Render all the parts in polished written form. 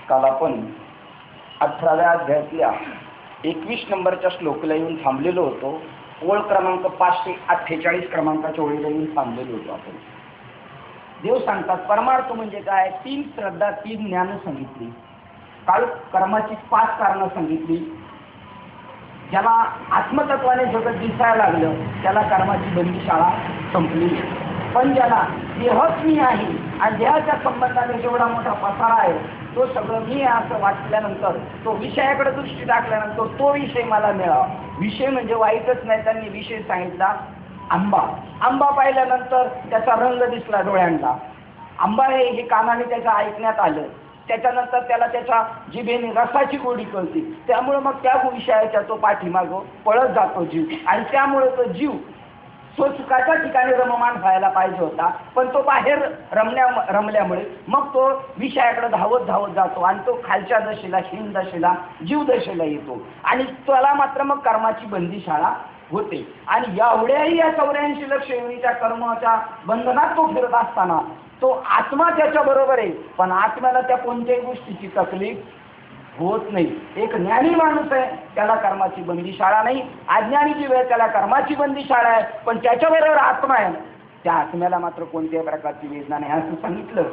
काल आपण 18व्या अध्यायातल्या 21 नंबरच्या श्लोकला येऊन थांबलेलो होतो. ओळ क्रमांक 548 क्रमांकाच्या ओळीला येऊन थांबलेलो होतो आपण. देव सांगतात परमार्थ म्हणजे काय, 3 श्रद्धा 3 ज्ञान सांगितली. काल कर्माची 5 कारणं सांगितली. ज्याला आत्मतत्वाने जगत दिसायला लागलं त्याला कर्माची बंदीशाळा संपली. पण ज्याला देहच मी आहे आणि देहाच्या संबंधाने जेवढा मोठा पसारा आहे तो सगळं मी असं वाटल्यानंतर, तो विषयाकडे दृष्टी टाकल्यानंतर तो विषय मला मिळावा. विषय म्हणजे वाईटच नाही, त्यांनी विषय सांगितला आंबा. आंबा पाहिल्यानंतर त्याचा रंग दिसला डोळ्यांना. आंबा हे कानाने त्याच्या ऐकण्यात आलं. त्याच्यानंतर त्याला त्याच्या जिभेने रसाची गोडी कळते. त्यामुळे मग त्या विषयाच्या तो पाठीमागं पळत जातो जीव. आणि त्यामुळे तो जीव सुखाच्या ठिकाणी रममान व्हायला पाहिजे होता, पण तो बाहेर रमल्यामुळे मग तो विषयाकडे धावत धावत जातो आणि तो खालच्या दशेला, हीन दशेला, जीव दशेला येतो. आणि त्याला मात्र मग कर्माची बंदीशाळा होते. आणि एवढ्याही या 84 लक्ष योनीच्या कर्माच्या बंधनात तो फिरत असताना तो आत्मा त्याच्या बरोबर आहे, पण आत्म्याला त्या कोणत्याही गोष्टीची तकलीफ होत नाही. एक ज्ञानी माणूस आहे त्याला कर्माची बंदीशाळा नाही. अज्ञानी जीव आहे त्याला कर्माची बंदीशाळा आहे, पण त्याच्याबरोबर आत्मा आहे, त्या आत्म्याला मात्र कोणत्याही प्रकारची वेदना नाही असं सांगितलं.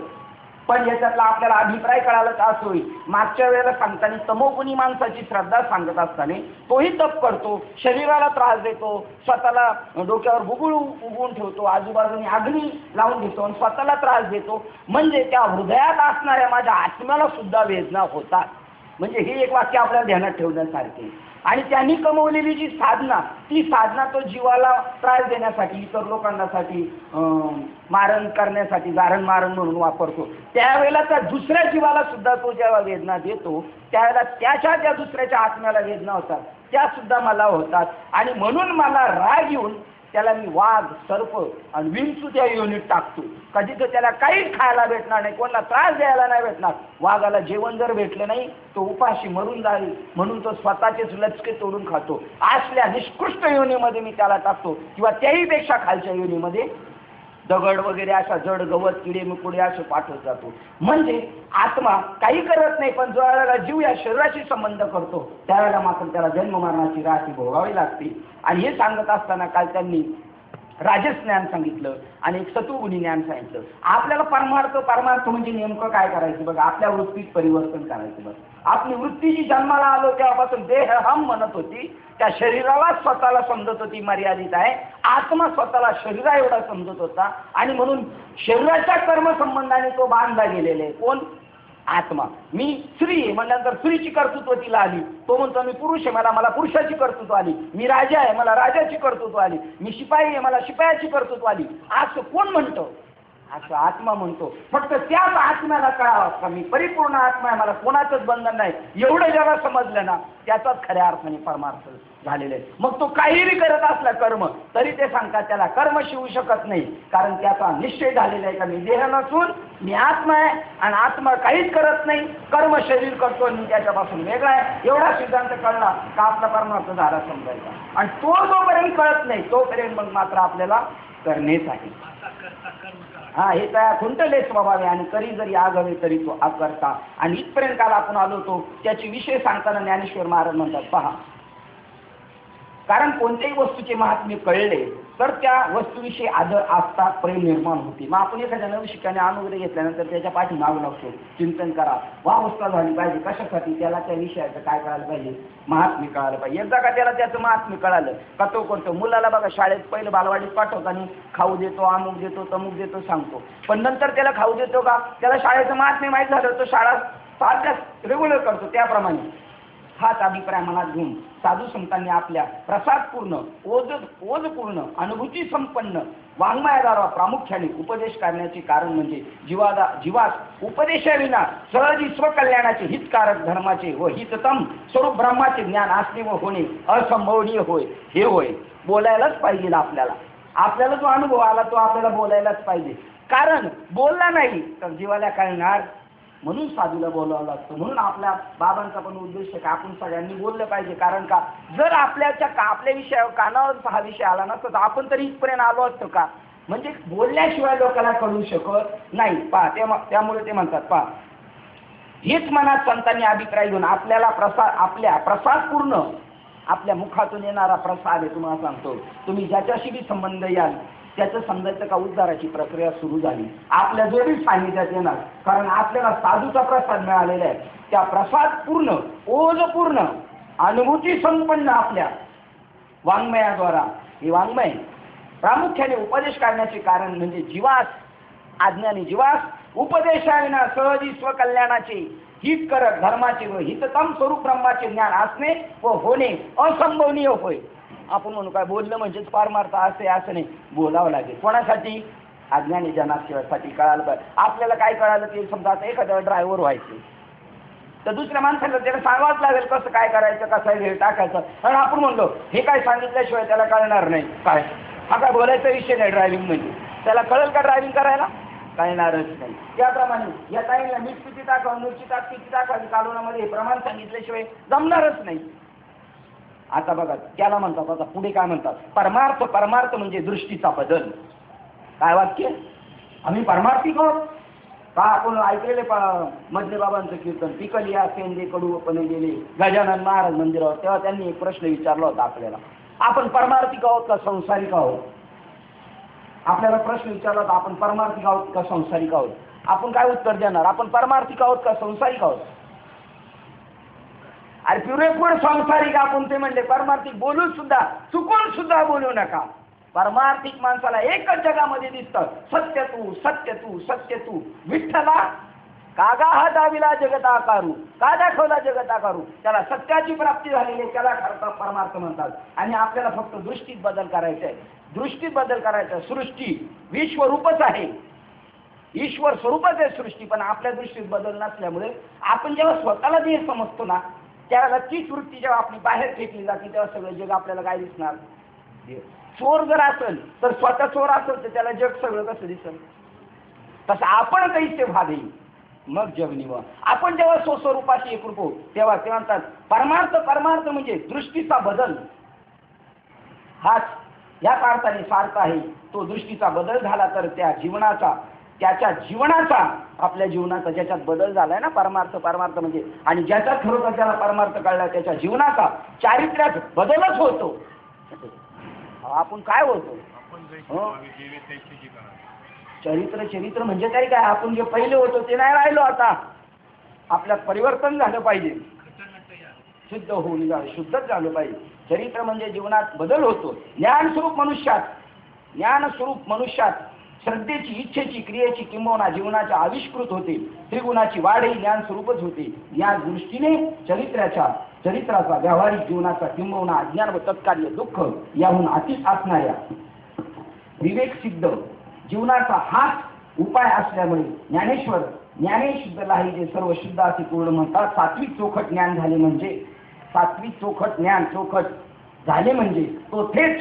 पण याच्यातला आपल्याला अभिप्राय कळाला का असं होईल. मागच्या वेळेला सांगताना तमोगुणी माणसाची श्रद्धा सांगत असताना तोही तप करतो, शरीराला त्रास देतो, स्वतःला डोक्यावर बुबुळ उगवून ठेवतो, आजूबाजूने अग्नी लावून घेतो आणि स्वतःला त्रास देतो. म्हणजे त्या हृदयात असणाऱ्या माझ्या आत्म्याला सुद्धा वेदना होतात. म्हणजे हे एक वाक्य आपल्याला ध्यानात ठेवण्यासारखे. आणि त्यांनी कमवलेली जी साधना, ती साधना तो जीवाला त्रास देण्यासाठी, इतर लोकांसाठी मारण करण्यासाठी, गारण मारण म्हणून वापरतो. त्यावेळेला त्या दुसऱ्या जीवाला सुद्धा तो जेव्हा वेदना देतो त्यावेळेला त्याच्या त्या दुसऱ्याच्या आत्म्याला वेदना होतात, त्या सुद्धा मला होतात. आणि म्हणून मला राग येऊन त्याला मी वाघ, सर्प आणि विंचू त्या योनीत टाकतो. कधी तर त्याला काहीच खायला भेटणार नाही, कोणाला त्रास द्यायला नाही भेटणार. वाघाला जेवण जर भेटलं नाही तो उपाशी मरून जाईल म्हणून तो स्वतःचेच लचके तोडून खातो. असल्या निष्कृष्ट योनीमध्ये मी त्याला टाकतो, किंवा त्याही पेक्षा खालच्या योनीमध्ये दगड वगैरे अशा जड गवत, किडे मुकुडे असे पाठवत जातो. म्हणजे आत्मा काही करत नाही, पण जो वेळेला जीव या शरीराशी संबंध करतो त्यावेळेला मात्र त्याला जन्म मरणाची राशी भोगावी लागते. आणि हे सांगत असताना काल त्यांनी राजस ज्ञान सांगितलं आणि एक सत्वगुणी ज्ञान सांगितलं. आपल्याला परमार्थ म्हणजे नेमकं काय करायचं बघा, आपल्या वृत्तीत परिवर्तन करायचं बघा. आपली वृत्ती जी जन्माला आलो तेव्हापासून देह हम म्हणत होती, त्या शरीराला स्वतःला समजत होती मर्यादित आहे. आत्मा स्वतःला शरीरा एवढा समजत होता आणि म्हणून शरीराच्या कर्मसंबंधाने तो बांधला गेलेला आहे. कोण? आत्मा. मी स्त्री आहे म्हणल्यानंतर स्त्रीची कर्तृत्व तिला आली. तो म्हणतो मी पुरुष आहे, मला पुरुषाची कर्तृत्व आली. मी राजा आहे, मला राजाची कर्तृत्व आली. मी शिपाई आहे, मला शिपायाची कर्तृत्व आली. असं कोण म्हणतो? असं आत्मा म्हणतो. फक्त त्याच आत्म्याला कळावं का मी परिपूर्ण आत्मा आहे, मला कोणाचंच बंधन नाही, एवढं जेव्हा समजलं ना त्याचाच खऱ्या अर्थाने परमार्थ झालेलं आहे. मग तो काहीही करत असला कर्म तरी ते सांगतात त्याला कर्म शिवू शकत नाही, कारण त्याचा निश्चय झालेला आहे का मी देह नसून मी आत्मा आहे आणि आत्मा काहीच करत नाही, कर्म शरीर करतो आणि त्याच्यापासून वेगळा आहे. एवढा सिद्धांत कळला का आपला परमार्थ झाला समजायचा. आणि तो जोपर्यंत कळत नाही तोपर्यंत मग मात्र आपल्याला करणेच आहे. हे त्या खुंटले स्वभाव आहे आणि करी जरी आगवे तरी तो अकर्ता. आणि इथपर्यंत काल आपण आलो होतो त्याची विषय सांगताना ज्ञानेश्वर महाराज म्हणतात पहा, कारण कोणत्याही वस्तूचे महात्म्य कळले तर त्या वस्तूविषयी आदर आस्था प्रेम निर्माण होते. मग आपण एखाद्या नवीन शिकाने अनुभव घेतल्यानंतर त्याच्या पाठी मागू लागतो, चिंतन करा, अवस्था झाली पाहिजे. कशासाठी? त्याला त्या विषयाचं काय कळायला पाहिजे, महात्म्य कळायला पाहिजे. एकदा का त्याला त्याचं महात्म्य कळालं का तो करतो. मुलाला बघा शाळेत पहिलं बालवाडीत पाठवताना खाऊ देतो, अमुक देतो, तमुक देतो सांगतो, पण नंतर त्याला खाऊ देतो का? त्याला शाळेचं महात्म्य माहीत झालं तो शाळा सारख्याच रेग्युलर करतो. त्याप्रमाणे हाच अभिप्राय मनात घेऊन साधू संतांनी आपल्या प्रसादपूर्ण, ओजपूर्ण, अनुभूती संपन्न वाङ्मयाद्वारा प्रामुख्याने उपदेश करण्याचे कारण म्हणजे जीवास उपदेशाविना सहज स्वकल्याणाचे हितकारक धर्माचे व हिततम स्वरूप ब्रह्माचे ज्ञान असणे व होणे असंभवनीय होय. हे होय बोलायलाच पाहिजे. आपल्याला जो अनुभव आला तो आपल्याला बोलायलाच पाहिजे, कारण बोलला नाही तर जीवाला कळणार. म्हणून साधूला बोलावं लागतं. म्हणून आपल्या बाबांचा पण उद्देश आहे का आपण सगळ्यांनी बोललं पाहिजे. कारण का जर आपल्या विषयावर कानावर हा विषय आला नसता तर आपण तरी इथपर्यंत आलो असतो का? म्हणजे बोलल्याशिवाय लोकांना कळू शकत नाही. त्यामुळे ते म्हणतात हेच मनात संतांनी अभिप्राय घेऊन आपल्याला आपल्या प्रसादपूर्ण आपल्या मुखातून येणारा प्रसाद आहे. तुम्हाला सांगतो, तुम्ही ज्याच्याशी बी संबंध याल त्याचं समजायचं का उद्धाराची प्रक्रिया सुरू झाली. आपल्या जो बी सान्निध्यात येणार, कारण आपल्याला साधूचा प्रसाद मिळालेला आहे. त्या प्रसाद पूर्ण, ओजपूर्ण, अनुभूती संपन्न आपल्या वाङ्मयाद्वारा, हे वाङ्मय प्रामुख्याने उपदेश करण्याचे कारण म्हणजे जीवास, अज्ञानी जीवास उपदेशाविना सहजी स्वकल्याणाचे हित करत धर्माचे व हिततम स्वरूप ब्रह्माचे ज्ञान असणे व होणे असंभवनीय होय. आपण म्हणू काय बोलणं म्हणजेच पारमार्थ असे, असं नाही, बोलावं लागेल. कोणासाठी? अज्ञानी जनासाठी कळालं पाहिजे. आपल्याला काय कळालं ते समजा आता एखाद्या ड्रायव्हर व्हायचं तर दुसऱ्या माणसाला त्याला सांगावंच लागेल कसं काय करायचं, कसं वेळ टाकायचं. कारण आपण म्हणलो हे काय सांगितल्याशिवाय त्याला कळणार नाही. काय हा काय बोलायचा विषय नाही. ड्रायव्हिंग म्हणजे त्याला कळेल का ड्रायव्हिंग करायला? कळणारच नाही. त्याप्रमाणे या ताईला मीठ किती टाकावं, मिरची किती टाकावी कालवणामध्ये हे प्रमाण सांगितल्याशिवाय जमणारच नाही. आता बघा त्याला म्हणतात, आता पुढे काय म्हणतात, परमार्थ. परमार्थ म्हणजे दृष्टीचा बदल. काय वाक्य? आम्ही परमार्थिक आहोत का? आपण ऐकलेले मधले बाबांचं कीर्तन, पिकलिया सेंदे कडूपणे गेले गजानन महाराज मंदिरावर, तेव्हा त्यांनी एक प्रश्न विचारला होता आपल्याला, आपण परमार्थिक आहोत का संसारिक आहोत? आपल्याला प्रश्न विचारला होता, आपण परमार्थिक आहोत का संसारिक आहोत? आपण काय उत्तर देणार? आपण परमार्थिक आहोत का संसारिक आहोत? अरे पुरेपूर संसारिक आपण. ते म्हणले परमार्थिक बोलू सुद्धा, चुकून सुद्धा बोलू नका. परमार्थिक माणसाला एकच जगामध्ये दिसतं, सत्य तू, सत्य तू, सत्य तू. विठ्ठला कागा हा दाविला जगत आकारू, का दाखवला जगत आकारू? त्याला सत्याची प्राप्ती झालेली आहे, त्याला खरं परमार्थ म्हणतात. आणि आपल्याला फक्त दृष्टीत बदल करायचा आहे. दृष्टीत बदल करायचा. सृष्टी विश्वरूपच आहे, ईश्वर स्वरूपच आहे सृष्टी, पण आपल्या दृष्टीत बदल नसल्यामुळे आपण जेव्हा स्वतःला देह समजतो ना, त्यावेळेला तीच वृत्ती जेव्हा आपली बाहेर फेकली जाते तेव्हा सगळं जग आपल्याला काय दिसणार? चोर जर असेल तर स्वतः चोर असेल तर त्याला जग सगळं कसं दिसेल? तसं आपण कैसे भावे मग जग निव. आपण जेव्हा स्वस्वरूपाशी एकरूप होऊ तेव्हा ते म्हणतात परमार्थ. परमार्थ म्हणजे दृष्टीचा बदल. हाच या अर्थाने सार्थ आहे. तो दृष्टीचा बदल झाला तर त्या जीवनाचा, त्याच्या जीवनाचा, आपल्या जीवनाचा ज्याच्यात बदल झालाय ना, परमार्थ. परमार्थ म्हणजे, आणि ज्याच्यात खरोखर त्याला परमार्थ कळला त्याच्या जीवनाचा, चारित्र्यात बदलच होतो. आपण काय होतो? चरित्र म्हणजे तरी काय? आपण जे पहिले होतो ते नाही राहिलो. आता आपल्यात परिवर्तन झालं पाहिजे, शुद्ध होऊन जावं, शुद्धच झालं पाहिजे. चरित्र म्हणजे जीवनात बदल होतो. ज्ञानस्वरूप मनुष्यात, ज्ञानस्वरूप मनुष्यात श्रद्धेची, इच्छेची, क्रियेची किंबहुना जीवनाच्या आविष्कृत होते. त्रिगुणाची वाढ ही ज्ञानस्वरूपच होते. या दृष्टीने चरित्राचा व्यावहारिक जीवनाचा किंबहुना अज्ञान व तत्कार्य दुःख याहून अतीत असणाऱ्या विवेक सिद्ध जीवनाचा हाच उपाय असल्यामुळे ज्ञानेशुद्धला हे जे सर्व शुद्ध असे पूर्ण म्हणतात. सात्विक चोखट ज्ञान झाले म्हणजे, सात्विक चोखट ज्ञान चोखट झाले म्हणजे तो थेट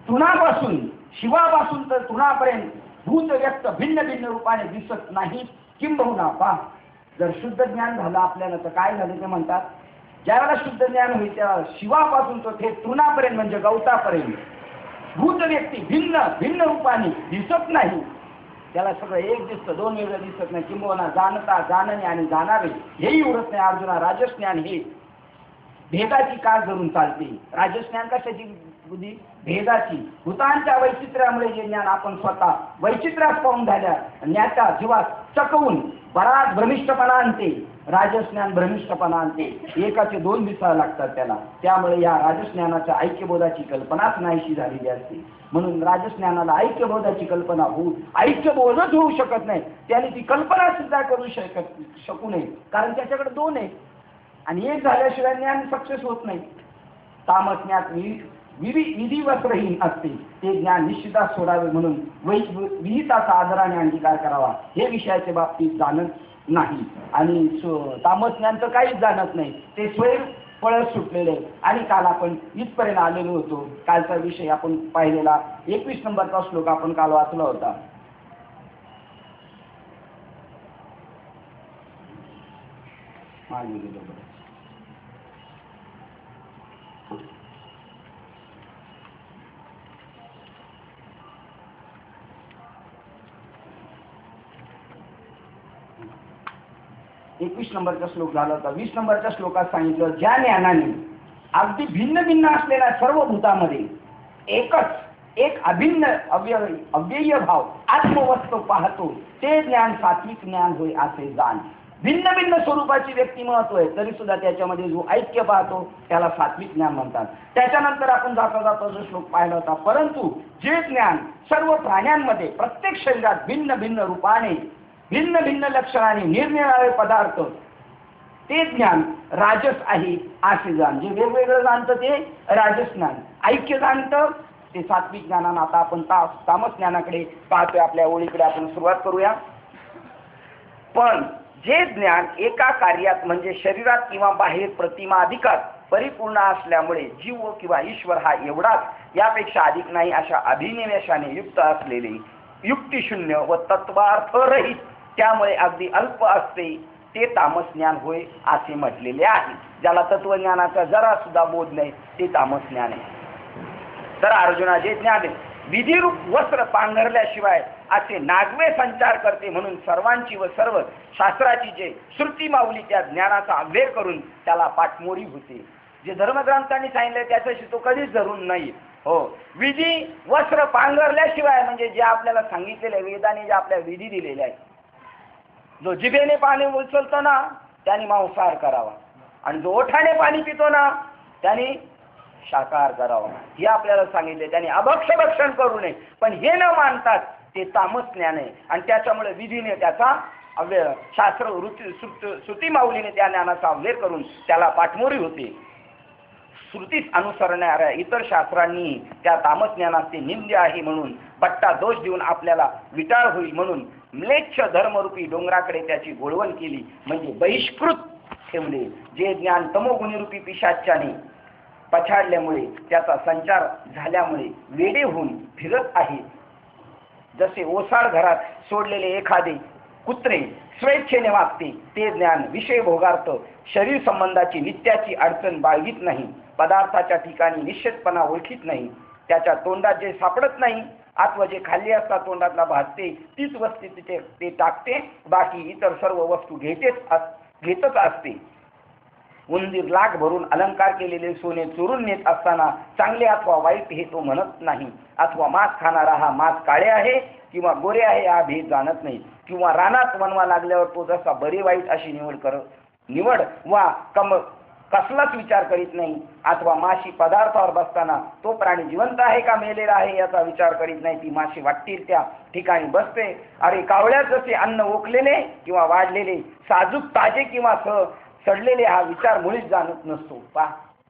तृणापासून, शिवापासून तर तृणापर्यंत भूत व्यक्त भिन्न भिन्न रूपाने दिसत नाही. किंबहुना पा जर शुद्ध ज्ञान झालं आपल्याला तर काय झाले ते म्हणतात, ज्यावेळेला शुद्ध ज्ञान होईल तेव्हा शिवापासून तो थेट तृणापर्यंत म्हणजे गवतापर्यंत भूत व्यक्ती भिन्न भिन्न रूपाने दिसत नाही. त्याला सगळं एक दिसतं, दोन वेगळं दिसत नाही. किंबहुना जाणता, जाणणे आणि जाणावे हेही उरत नाही. अर्जुना राजज्ञान हे भेदाची काळ धरून चालते. राजज्ञान कशाची बुद्धी? भेदाची. भूतांच्या वैचित्र्यामुळे जे ज्ञान आपण स्वतः वैचित्र्यात पाहून झाल्या ज्ञाता जीवात चकवून बराच भ्रमिष्टपणा आणते. राजज्ञान भ्रमिष्टपणा आणते. एकाचे दोन दिसायला लागतात त्याला. त्यामुळे या राजज्ञानाच्या ऐक्यबोधाची कल्पनाच नाहीशी झालेली असते. म्हणून राजज्ञानाला ऐक्यबोधाची कल्पना ऐक्यबोधच होऊ शकत नाही. त्याने ती कल्पना सुद्धा करू शकू नये, कारण त्याच्याकडे दोन आहे आणि एक झाल्याशिवाय ज्ञान सक्सेस होत नाही. तामज्ञात विधिवस्त्रहीन असते ते ज्ञान निश्चितच सोडावे. म्हणून विहिताचा आदराने अंगीकार करावा. हे विषयाच्या बाबतीत जाणत नाही आणि तामज्ञान तर काहीच जाणत नाही. ते स्वयं पळत सुटलेले. आणि काल आपण इथपर्यंत आलेलो होतो. कालचा विषय आपण पाहिलेला 21 नंबरचा श्लोक आपण काल वाचला होता. 21 नंबरचा श्लोक झाला होता. 20 नंबरच्या श्लोकात सांगितलं, ज्या ज्ञानाने अगदी भिन्न भिन्न असलेल्या सर्व भूतामध्ये एक अभिन्न अव्यय भाव आत्मवस्तू पाहतो ते ज्ञान सात्विक ज्ञान होय असे जाण. भिन्न भिन्न स्वरूपाची व्यक्तिमत्व आहे तरी सुद्धा त्याच्यामध्ये जो ऐक्य पाहतो त्याला सात्विक ज्ञान म्हणतात. त्याच्यानंतर आपण जाता जाता जो श्लोक पाहिला होता, परंतु जे ज्ञान सर्व प्राण्यांमध्ये प्रत्येक शरीरात भिन्न भिन्न रूपाने भिन्न भिन्न लक्षणाने निरनिराळे पदार्थ ते ज्ञान राजस आहे असे जाण. जे वेगवेगळं जाणतं ते राजस ज्ञान, ऐक्य जाणतं ते सात्विक ज्ञानानं. आता आपण तामस ज्ञानाकडे पाहतोय. आपल्या ओळीकडे आपण सुरुवात करूया. पण जे ज्ञान एका कार्यात म्हणजे शरीरात किंवा बाहेर प्रतिमाधिकात परिपूर्ण असल्यामुळे जीव किंवा ईश्वर हा एवढाच यापेक्षा अधिक नाही अशा अभिनिवेशाने युक्त असलेले युक्तिशून्य व तत्वार्थरहित त्यामुळे अगदी अल्प असते ते तामस ज्ञान होय असे म्हटलेले आहे. ज्याला तत्वज्ञानाचा जरा सुद्धा बोध नाही ते तामस ज्ञान आहे. तर अर्जुना, जे ज्ञान विधिरूप वस्त्र पांघरल्याशिवाय असे नागवे संचार करते म्हणून सर्वांची व सर्व शास्त्राची जे श्रुती माऊली त्या ज्ञानाचा अव्यय करून त्याला पाठमोरी होते. जे धर्मग्रंथांनी सांगितले त्याच्याशी तो कधीच धरून नाही. हो, विधी वस्त्र पांघरल्याशिवाय म्हणजे जे आपल्याला सांगितलेले वेदाने जे आपल्या विधी दिलेले आहेत, जो जिभेने पाणी उचलतो ना त्याने मांसाहार करावा आणि जो ओठाने पाणी पितो ना त्याने शाकाहार करावा हे आपल्याला सांगितले. त्याने अभक्षभक्षण करू नये. पण हे न मानतात ते तामस ज्ञान आहे आणि त्याच्यामुळे विधीने त्याचा अव्यय शास्त्र श्रुती माऊलीने त्या ज्ञानाचा अव्यय करून त्याला पाठमोरी होते. श्रुतीस अनुसरणाऱ्या इतर शास्त्रांनी त्या तामस ज्ञानात ते निंद्य आहे म्हणून बट्टा दोष देऊन आपल्याला विटाळ होईल म्हणून म्लेच्छ धर्मरूपी डोंगराकडे त्याची गोळवण केली म्हणजे बहिष्कृत ठेवले. जे ज्ञान तमोगुणीरूपी पिशाच्याने पछाडल्यामुळे त्याचा संचार झाल्यामुळे वेडे होऊन फिरत आहे. जसे ओसाड घरात सोडलेले एखादे कुत्रे स्वेच्छेने वागते ते ज्ञान विषय भोगार्थ शरीर संबंधाची नित्याची अडचण बाळगीत नाही. पदार्थाच्या ठिकाणी निश्चितपणा ओळखीत नाही. त्याच्या तोंडात जे सापडत नाही अथवा जे खाल्ली असता तोंडातला भासते तीच वस्तू तिथे ते टाकते. बाकी इतर सर्व वस्तू घेतच असते. उंदीर लाख भरून अलंकार केलेले सोने चोरून नेत असताना चांगले अथवा वाईट हे तो म्हणत नाही. अथवा मांस खाणारा हा मांस काळे आहे किंवा गोरे आहे हा भेद जाणत नाही. किंवा रानात वनवा लागल्यावर तो जसा बरे वाईट अशी निवड वा कसलाच विचार करीत नाही. अथवा माशी पदार्थावर बसताना तो प्राणी जिवंत आहे का मेलेला आहे याचा विचार करीत नाही. ती माशी वाटतील त्या ठिकाणी बसते. अरे कावळ्यात जसे अन्न ओकलेले किंवा वाढलेले साजूक ताजे किंवा सडलेले हा विचार मुळीच जाणत नसतो. पा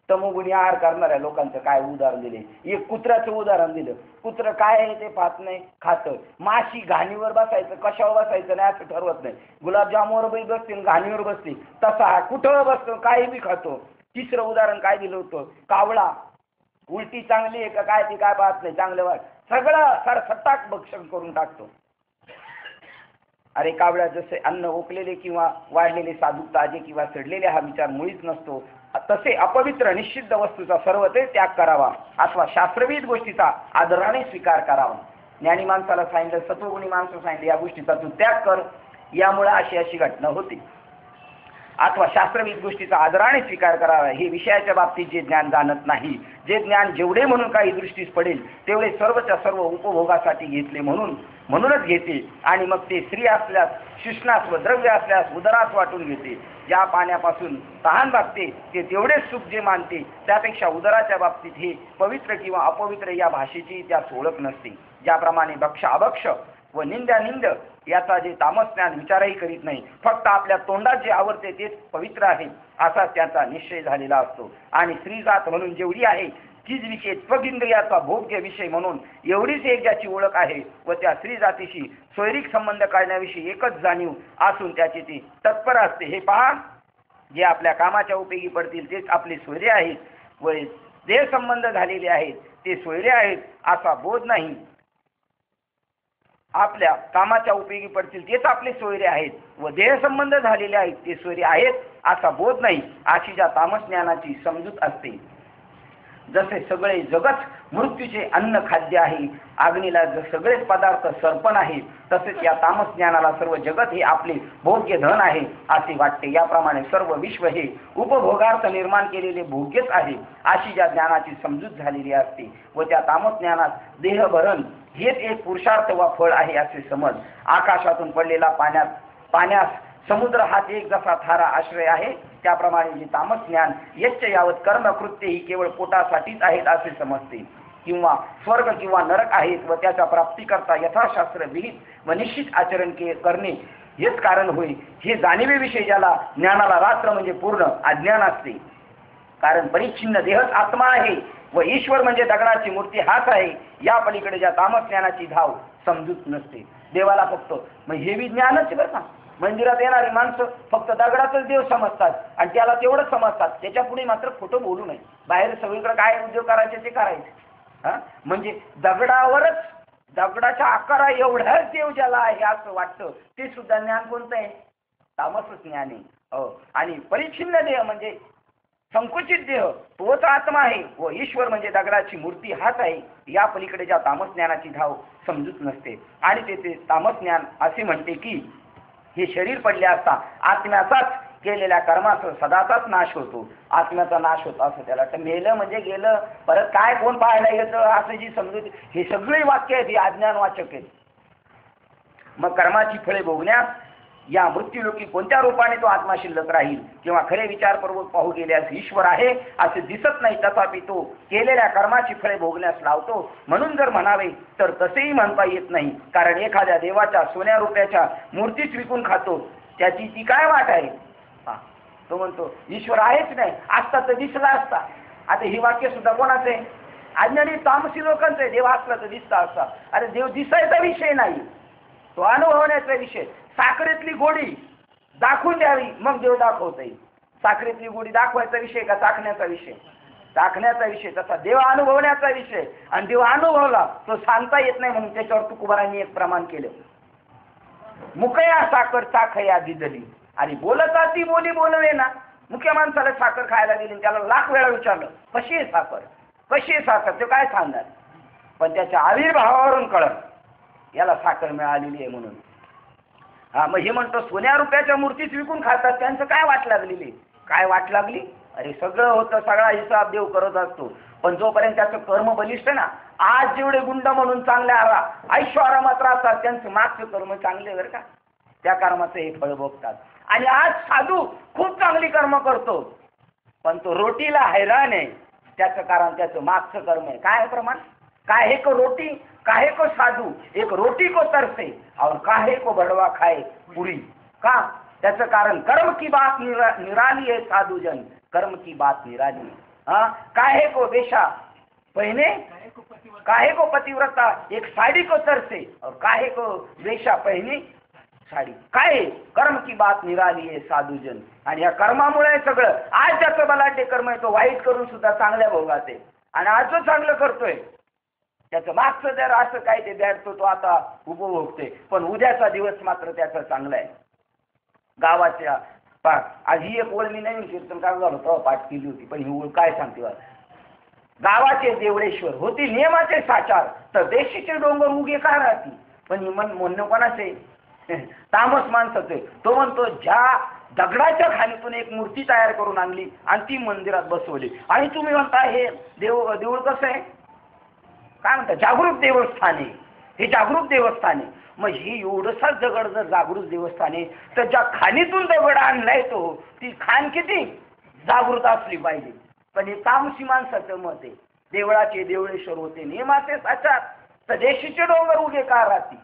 तमोगुणी आहार करणाऱ्या लोकांचं काय उदाहरण दिले. एक कुत्र्याचं उदाहरण दिलं. कुत्र काय आहे ते पाहत नाही, खातं. माशी घाणीवर बसायचं कशावर बसायचं नाही असं ठरवत नाही. गुलाबजामवर बसते घाणीवर बसते तसा कुठं बसतो काही बी खातो. तिसरं उदाहरण काय दिलं होतं, कावळा उलटी चांगली आहे का काय ती काय पाहत नाही, चांगलं वाट सगळं सरसट्टाक भक्षण करून टाकतो. अरे कावळ्या जसे अन्न ओकलेले किंवा वाढलेले साधूक ताजे किंवा सडलेले हा विचार मुळीच नसतो. तसे अपवित्र निषिद्ध वस्तूचा सर्व ते त्याग करावा अथवा शास्त्रविध गोष्टीचा आदराने स्वीकार करावा. ज्ञानी माणसाला सांगितलं, सत्वगुणी माणसाला सांगितलं या गोष्टीचा तू त्याग कर, यामुळे अशी घटना होती. अथवा शास्त्रविध गोष्टीचा आदराने स्वीकार करावा. हे विषयाच्या बाबतीत जे ज्ञान जाणत नाही. जे ज्ञान जेवढे म्हणून काही दृष्टीस पडेल तेवढे सर्वच्या सर्व उपभोगासाठी घेतले म्हणूनच घेते आणि मग ते स्त्री असल्यास शिष्णास व द्रव्य असल्यास उदरास वाटून घेते. ज्या पाण्यापासून तहान भागते ते तेवढेच सुख जे मानते त्यापेक्षा उदराच्या बाबतीत हे पवित्र किंवा अपवित्र या भाषेची त्यास ओळख नसते. ज्याप्रमाणे भक्ष अभक्ष व निंद याचा जे तामस ज्ञान विचारही करीत नाही, फक्त आपल्या तोंडात जे आवडते तेच पवित्र आहे असा त्याचा निश्चय झालेला असतो. आणि स्त्रीजात म्हणून जेवढी आहे तीच विषय त्वगिंद्रियाचा भोग्य विषय म्हणून एवढीच एक ज्याची ओळख आहे व त्या स्त्री जातीशी स्वैरिक संबंध काढण्याविषयी एकच जाणीव असून त्याची ती तत्पर असते. हे पहा, जे आपल्या कामाच्या उपयोगी पडतील तेच आपले सोयरे आहेत व देह संबंध झालेले आहेत ते सोयरे आहेत असा बोध नाही. आपल्या कामाच्या उपयोगी पडतील तेच आपले सोयरे आहेत व देहसंबंध झालेले आहेत ते सोयरे आहेत असा बोध नाही. अशी ज्या तामस ज्ञानाची समजूत असते. जसे सगळे जगत मृत्यूचे अन्न खाद्य आहे, अग्नीला सगळेच पदार्थ सर्पण आहे, तसेच या तामस ज्ञानाला सर्व जगत हे आपले भोग्य धन आहे असे वाटते. याप्रमाणे सर्व विश्व हे उपभोगार्थ निर्माण केलेले भोग्यच आहे अशी ज्या ज्ञानाची समजूत झालेली असते व त्या तामस ज्ञानात देहभरण हेच एक पुरुषार्थ वा फळ आहे असे समज. आकाशातून पडलेला पाण्यास समुद्र हाच एक जसा थारा आश्रय आहे, त्याप्रमाणे जे तामस ज्ञान यच्च यावत कर्मकृत्य ही केवळ पोटासाठीच आहेत असे समजते, किंवा स्वर्ग किंवा नरक आहेत व त्याच्या प्राप्तीकरता यथाशास्त्र विहित व निश्चित आचरण करणे हेच कारण होय. हे जाणीवेविषयी ज्याला ज्ञानाला रात्र म्हणजे पूर्ण अज्ञान असते, कारण परिच्छिन्न देहच आत्मा आहे व ईश्वर म्हणजे दगडाची मूर्ती हाच आहे. या पलीकडे ज्या तामस ज्ञानाची धाव समजूत नसते. देवाला फक्त मग हे विज्ञानच बरं ना, मंदिरात येणारी माणसं फक्त दगडातच देव समजतात आणि त्याला तेवढंच समजतात, त्याच्या पुढे मात्र खोटं बोलू नये. बाहेर सगळीकडे काय उद्योग करायचे ते करायचे. म्हणजे दगडावरच दगडाच्या आकारा एवढाच देव ज्याला आहे असं वाटतं, ते सुद्धा ज्ञान कोणतं आहे? तामसच ज्ञान आहे. आणि परिच्छिन्न देह म्हणजे संकुचित देह तोच आत्मा आहे व ईश्वर म्हणजे दगडाची मूर्ती हाच आहे. या पलीकडे ज्या तामस ज्ञानाची धाव समजूत नसते आणि ते तामस ज्ञान असे म्हणते की हे शरीर पडले असता आत्म्याचाच केलेल्या कर्माचा सदाचाच नाश होतो, आत्म्याचा नाश होतो असं त्याला. तर मेलं म्हणजे गेलं, परत काय कोण पाहायला येतं असं जी समजूत, हे सगळी वाक्य आहेत ही अज्ञानवाचक आहेत. मग कर्माची फळे भोगण्यास या मृत्यूलोकी कोणत्या रूपाने तो आत्मा शिल्लक राहील, किंवा खरे विचारपूर्वक पाहू गेल्यास ईश्वर आहे असे दिसत नाही, तथापि तो केलेल्या कर्माची फळे भोगण्यास लावतो. म्हणून जर म्हणावे तर तसेही म्हणता येत नाही, कारण एखाद्या देवाच्या सोन्या रुपयाच्या मूर्तीच विकून खातो, त्याची ती काय वाट आहे? तो म्हणतो ईश्वर आहेच नाही, असता तर दिसला असता. आता ही वाक्य सुद्धा कोणाचं आहे? अज्ञानी तामसी लोकांचं आहे. देव असला तर दिसता असता. अरे देव दिसायचा विषय नाही, तो अनुभवण्याचा विषय. साखरेतली गोडी दाखवून द्यावी मग देव दाखवता येईल. साखरेतली गोडी दाखवायचा विषय का चाखण्याचा विषय? चाखण्याचा विषय. तसा देव अनुभवण्याचा विषय, आणि देव अनुभवला तो सांगता येत नाही, म्हणून त्याच्यावर तुकोबारांनी एक प्रमाण केलं, मुकया साखर चाखया दिदली. अरे बोलता ती बोली बोलवे ना. मुख्य माणसाला साखर खायला दिली, त्याला लाख वेळा विचारलं कशी आहे साखर, कशी आहे साखर, ते काय सांगणार? पण त्याच्या आविर्भावावरून कळत याला साखर मिळालेली आहे म्हणून. मग हे म्हणतो सोन्या रुपयाच्या मूर्तीच विकून खातात, त्यांचं काय वाट लागलेली? काय वाट लागली? अरे सगळं होतं, सगळा हिसाब देव करत असतो, पण जोपर्यंत त्याचं कर्म बलिष्ठ ना, आज जेवढे गुंड म्हणून चांगल्या ऐश्वर्यात राहतात त्यांचं मागचं कर्म चांगले बरं का, त्या कर्माचं हे फळ भोगतात. आणि आज साधू खूप चांगली कर्म करतो, पण तो रोटीला हैराण आहे, त्याचं कारण त्याचं मागचं कर्म आहे. काय प्रमाण? काहे को रोटी काहे को साधू, एक रोटी को तरसे और काहे को बड़वा खाए पूरी. का? त्याचं कारण कर्म की बात निराली है साधुजन, कर्म की बात निराली है. काहे को वेशा पहने, काहे को पतिव्रता एक साड़ी को तरसे और काहे को वेशा पहने साडी. काय? कर्म की बात निराली आहे साधुजन. आणि या कर्मामुळे सगळं, आज ज्याचं बलाढ्य कर्म आहे तो वाईट करून सुद्धा चांगल्या भोगात आहे, आणि आज जो चांगलं करतोय त्याचं मागचं जर असं काय ते द्यायचं तो आता उपभोगते, पण उद्याचा दिवस मात्र त्याचा चांगला आहे. गावाच्या आज ही एक ओळ मी नवीन कीर्तन काय झालं तेव्हा पाठ केली होती, पण ही ओळ काय सांगते? गावाचे देवळेश्वर होती नियमाचे साचार, तर देशीचे डोंगर उगे का राहतील. पण ही म्हणणं कोणाचे? तामस माणसाचे. तो म्हणतो ज्या दगडाच्या खाणीतून एक मूर्ती तयार करून आणली आणि ती मंदिरात बसवली, आणि तुम्ही म्हणता हे देऊळ कसं आहे? काय म्हणतात? जागरूक देवस्थान आहे. हे जागरूक देवस्थान आहे. मग ही एवढंसाच दगड जर जागरूक देवस्थान आहे, तर ज्या खाणीतून दगड आणलाय तो, ती खाण किती जागृत असली पाहिजे. पण हे तामसी माणसाचं मत आहे. देवळाचे देवळेश्वर होते नियमाचे साचार, तर देशीचे डोंगर उगे का राहतील.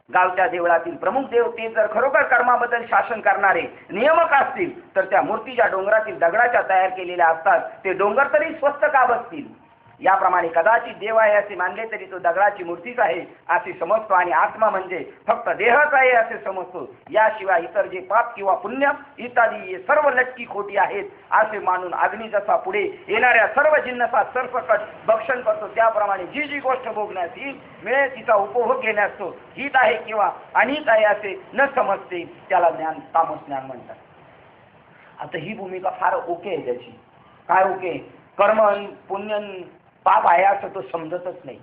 गावच्या देवळातील प्रमुख देव ते जर खरोखर कर्माबद्दल शासन करणारे नियमक असतील, तर त्या मूर्तीच्या डोंगरातील दगडाच्या तयार केलेल्या असतात, ते डोंगर तरी स्वस्त का बसतील. याप्रमाणे कदाचित देव आहे असे मानले तरी तो दगडाची मूर्तीच आहे असे समजतो, आणि आत्मा म्हणजे फक्त देहच आहे असे समजतो. याशिवाय इतर जे पाप किंवा पुण्य इत्यादी हे सर्व लटकी खोटी आहेत असे मानून अग्नी जसा पुढे येणाऱ्या सर्व जिन्नसात सरसकट भक्षण करतो, त्याप्रमाणे जी जी गोष्ट भोगण्यास ही मिळेल तिचा उपभोग घेण्यास तो हित आहे किंवा अनित आहे असे न समजते, त्याला ज्ञान तामस ज्ञान म्हणतात. आता ही भूमिका फार ओके आहे त्याची. काय ओके? कर्म पुण्य पाप आहे असं तो समजतच नाही.